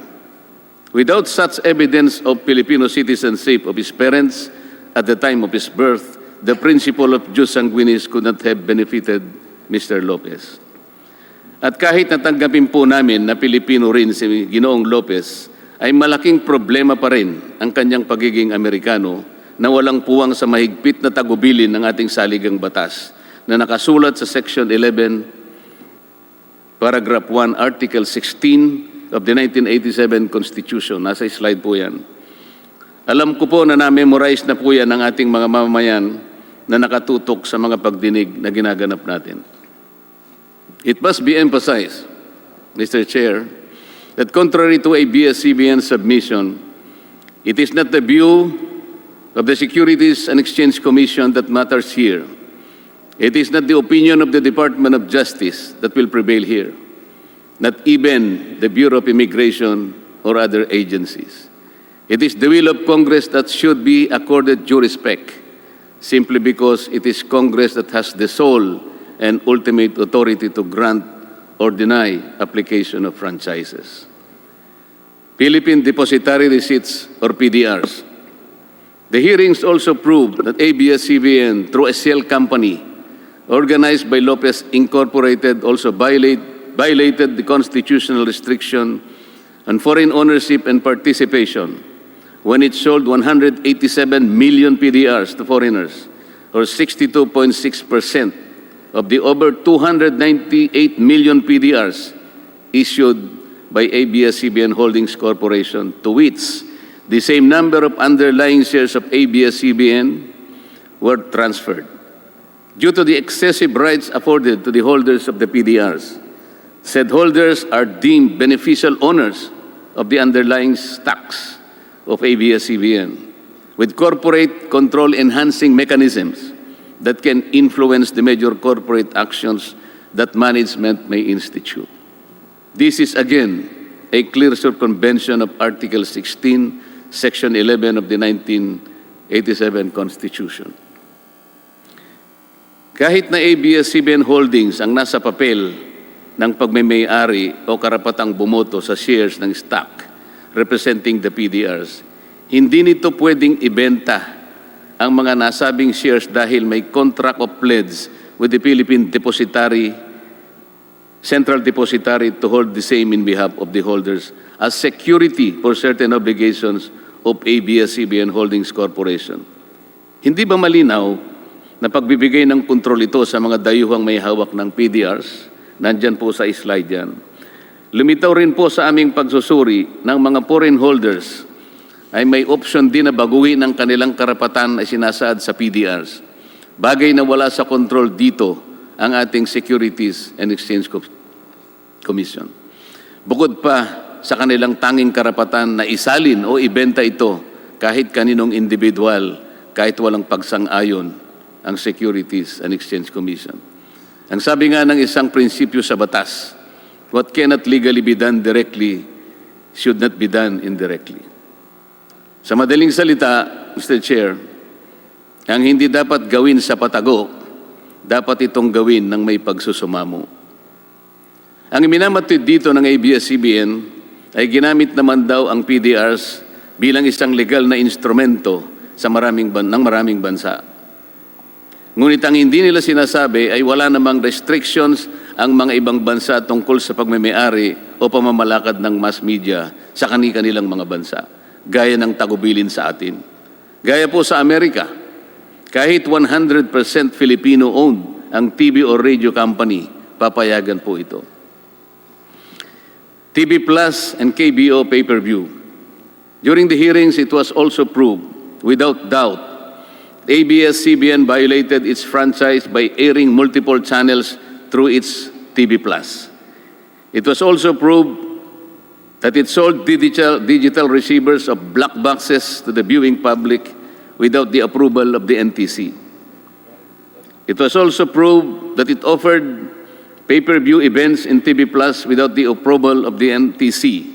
Without such evidence of Filipino citizenship of his parents at the time of his birth, the principle of jus sanguinis could not have benefited Mr. Lopez. At kahit natanggapin po namin na Pilipino rin si Ginoong Lopez, ay malaking problema pa rin ang kanyang pagiging Amerikano na walang puwang sa mahigpit na tagubilin ng ating saligang batas na nakasulat sa Section 11, Paragraph 1, Article 16 of the 1987 Constitution. Nasa slide po yan. Alam ko po na na-memorize na po yan ng ating mga mamamayan na nakatutok sa mga pagdinig na ginaganap natin. It must be emphasized, Mr. Chair, that contrary to ABS-CBN submission, it is not the view of the Securities and Exchange Commission that matters here. It is not the opinion of the Department of Justice that will prevail here, not even the Bureau of Immigration or other agencies. It is the will of Congress that should be accorded due respect, simply because it is Congress that has the sole and ultimate authority to grant or deny application of franchises. Philippine Depositary Receipts or PDRs. The hearings also proved that ABS-CBN, through a shell company organized by Lopez Incorporated, also violated the constitutional restriction on foreign ownership and participation when it sold 187 million PDRs to foreigners, or 62.6% of the over 298 million PDRs issued by ABS-CBN Holdings Corporation, to which the same number of underlying shares of ABS-CBN were transferred. Due to the excessive rights afforded to the holders of the PDRs, said holders are deemed beneficial owners of the underlying stocks of ABS-CBN, with corporate control enhancing mechanisms that can influence the major corporate actions that management may institute. This is again a clear circumvention of Article 16, Section 11 of the 1987 Constitution. Kahit na ABS-CBN Holdings ang nasa papel ng pagmamay-ari o karapatang bumoto sa shares ng stock representing the PDRs, hindi nito pwedeng ibenta ang mga nasabing shares dahil may contract of pledge with the Philippine Central Depository to hold the same in behalf of the holders as security for certain obligations of ABS-CBN Holdings Corporation. Hindi ba malinaw na pagbibigay ng kontrol ito sa mga dayuhang may hawak ng PDRs? Nandyan po sa slide yan. Lumitaw rin po sa aming pagsusuri ng mga foreign holders ay may option din na baguhin ang kanilang karapatan na sinasaad sa PDRs. Bagay na wala sa control dito ang ating Securities and Exchange Commission. Bukod pa sa kanilang tanging karapatan na isalin o ibenta ito kahit kaninong individual, kahit walang pagsang-ayon ang Securities and Exchange Commission. Ang sabi nga ng isang prinsipyo sa batas, what cannot legally be done directly should not be done indirectly. Sa madaling salita, Mr. Chair, ang hindi dapat gawin sa patago, dapat itong gawin ng may pagsusumamo. Ang minamatid dito ng ABS-CBN ay ginamit naman daw ang PDRs bilang isang legal na instrumento sa maraming bansa. Ngunit ang hindi nila sinasabi ay wala namang restrictions ang mga ibang bansa tungkol sa pagmamay-ari o pamamalakad ng mass media sa kanilang mga bansa, gaya ng tagubilin sa atin. Gaya po sa Amerika, kahit 100% Filipino-owned ang TV o radio company, papayagan po ito. TV Plus and KBO pay-per-view. During the hearings, it was also proved, without doubt, ABS-CBN violated its franchise by airing multiple channels through its TV Plus. It was also proved that it sold digital receivers of black boxes to the viewing public without the approval of the NTC. It was also proved that it offered pay-per-view events in TV Plus without the approval of the NTC.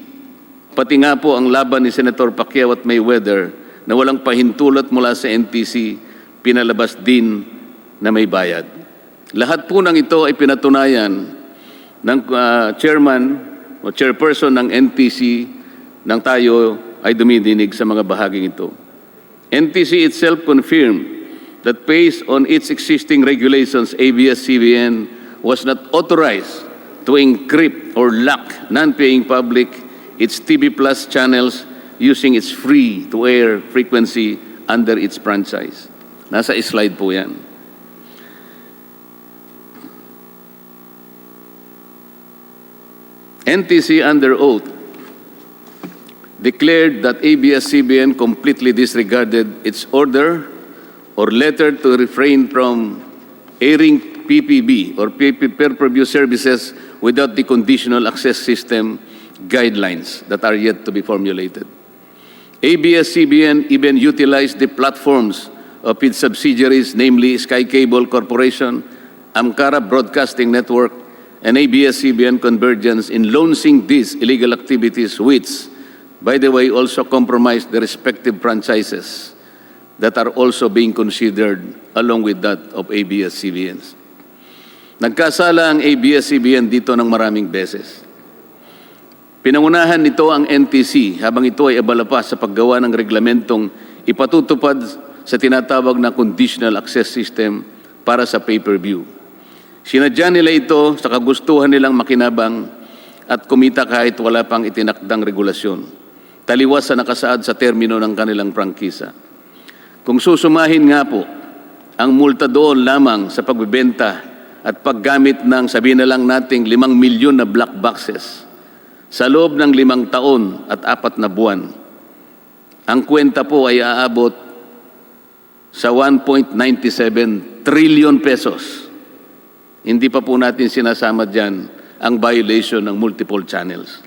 Pati nga po ang laban ni Senator Pacquiao at Mayweather na walang pahintulot mula sa NTC, pinalabas din na may bayad. Lahat po ng ito ay pinatunayan ng chairman o chairperson ng NTC nang tayo ay dumidinig sa mga bahaging ito. NTC itself confirmed that based on its existing regulations, ABS-CBN was not authorized to encrypt or lock non-paying public its TV Plus channels using its free-to-air frequency under its franchise. Nasa slide po yan. NTC under oath declared that ABS-CBN completely disregarded its order or letter to refrain from airing PPB or pay-per-view services without the conditional access system guidelines that are yet to be formulated. ABS-CBN even utilized the platforms of its subsidiaries, namely Sky Cable Corporation, Amcara Broadcasting Network, and ABS-CBN Convergence in launching these illegal activities which, by the way, also compromised the respective franchises that are also being considered along with that of ABS-CBN. Nagkasala ang ABS-CBN dito ng maraming beses. Pinangunahan nito ang NTC habang ito ay abala pa sa paggawa ng reglamentong ipatutupad sa tinatawag na conditional access system para sa pay-per-view. Sinadya nila ito sa kagustuhan nilang makinabang at kumita kahit wala pang itinakdang regulasyon, taliwas sa nakasaad sa termino ng kanilang prangkisa. Kung susumahin nga po ang multa doon lamang sa pagbebenta at paggamit ng, sabihin na lang nating 5 milyon na black boxes sa loob ng 5 taon at 4 na buwan, ang kwenta po ay aabot sa 1.97 trillion pesos. Hindi pa po natin sinasama dyan ang violation ng multiple channels.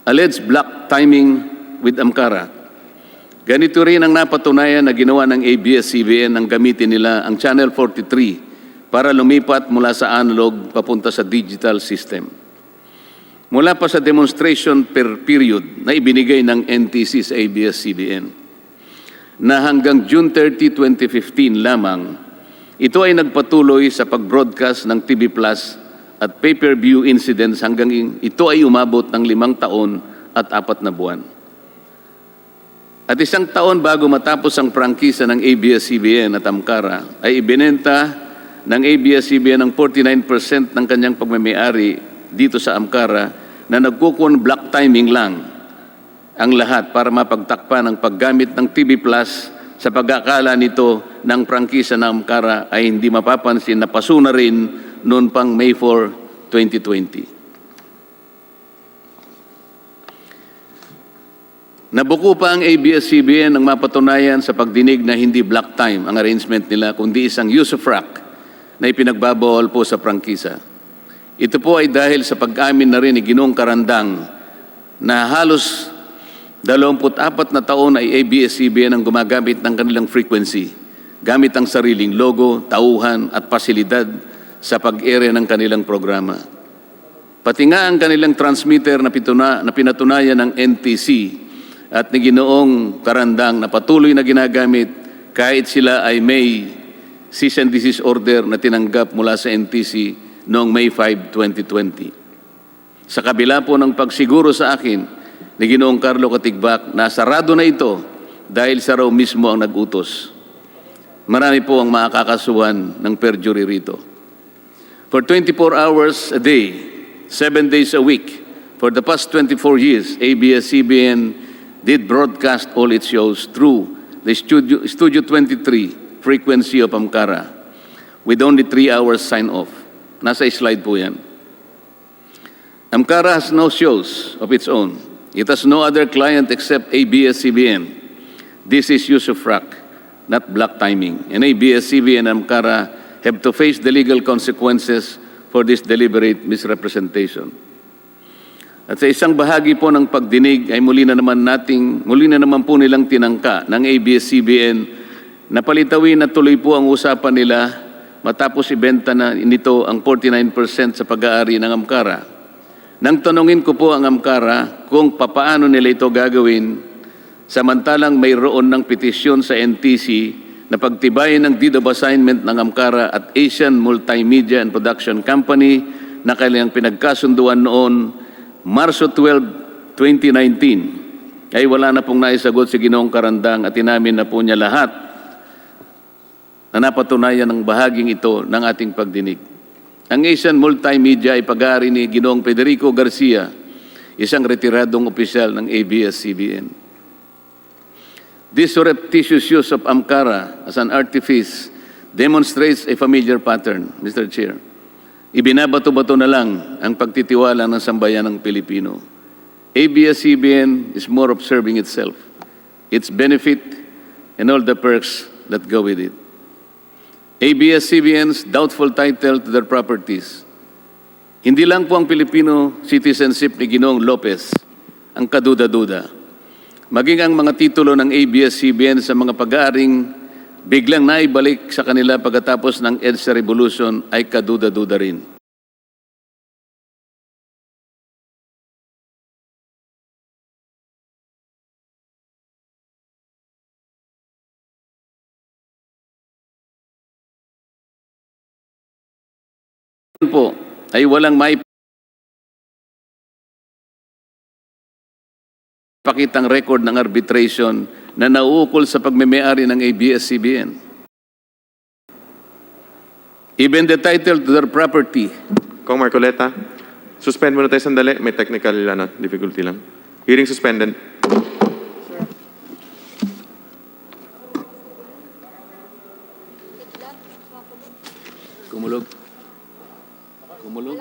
Alleged black timing with Amcara. Ganito rin ang napatunayan na ginawa ng ABS-CBN nang gamitin nila ang Channel 43 para lumipat mula sa analog papunta sa digital system. Mula pa sa demonstration period na ibinigay ng NTC sa ABS-CBN, na hanggang June 30, 2015 lamang, ito ay nagpatuloy sa pag-broadcast ng TV Plus at pay-per-view incidents hanggang ito ay umabot ng 5 taon at 4 na buwan. At 1 taon bago matapos ang prangkisa ng ABS-CBN at Amcara, ay ibinenta ng ABS-CBN ang 49% ng kanyang pagmamayari dito sa Amcara na nagkukon black timing lang ang lahat para mapagtakpan ang paggamit ng TV Plus sa pag-akala nito ng prangkisa ng Amcara ay hindi mapapansin na paso na rin noon pang May 4, 2020. Nabuko pa ang ABS-CBN ng mapatunayan sa pagdinig na hindi black time ang arrangement nila kundi isang use of rack na ipinagbabawal po sa prangkisa. Ito po ay dahil sa pag-amin na rin ni Ginoong Karandang na halos 24 na taon ay ABS-CBN ang gumagamit ng kanilang frequency gamit ang sariling logo, tauhan at pasilidad sa pag-ere ng kanilang programa. Pati nga ang kanilang transmitter na pinatunayan ng NTC at ni Ginoong Karandang na patuloy na ginagamit kahit sila ay may cease and desist order na tinanggap mula sa NTC noong May 5, 2020. Sa kabila po ng pagsiguro sa akin ni Ginoong Carlo Katigbak na sarado na ito dahil sa raw mismo ang nag-utos. Marami po ang makakasuhan ng perjury rito. For 24 hours a day, 7 days a week, for the past 24 years, ABS-CBN did broadcast all its shows through the Studio 23 frequency of Amcara with only 3 hours sign-off. Nasa slide po yan. Amcara has no shows of its own. It has no other client except ABS-CBN. This is use of frac, not black timing. And ABS-CBN and Amcara have to face the legal consequences for this deliberate misrepresentation. At sa isang bahagi po ng pagdinig ay muli na naman po nilang tinangka ng ABS-CBN na palitawin na tuloy po ang usapan nila matapos ibenta na nito ang 49% sa pag-aari ng Amcara. Nang tanungin ko po ang Amcara kung papaano nila ito gagawin, samantalang mayroon ng petisyon sa NTC na pagtibayin ng deed of assignment ng Amcara at Asian Multimedia and Production Company na kanilang pinagkasunduan noon Marso 12, 2019, ay wala na pong naisagot si Ginoong Karandang at inamin na po niya lahat na napatunayan ng bahaging ito ng ating pagdinig. Ang Asian Multimedia ay pag-aari ni Ginoong Federico Garcia, isang retiradong opisyal ng ABS-CBN. This surreptitious use of Amcara as an artifice demonstrates a familiar pattern, Mr. Chair. Ibinabato-bato na lang ang pagtitiwala ng sambayan ng Pilipino. ABS-CBN is more of serving itself, its benefit, and all the perks that go with it. ABS-CBN's doubtful title to their properties. Hindi lang po ang Filipino citizenship ni Ginoong Lopez ang kaduda-duda. Maging ang mga titulo ng ABS-CBN sa mga pag-aaring biglang naibalik sa kanila pagkatapos ng EDSA Revolution ay kaduda-duda rin. Po ay walang maipakitang record ng arbitration na nauukol sa pagmemayari ng ABS-CBN. Even the title to their property. Kong Marcoleta, suspend muna tayo sandali. May technical difficulty lang. Hearing suspended. Kumulog. Kumulog.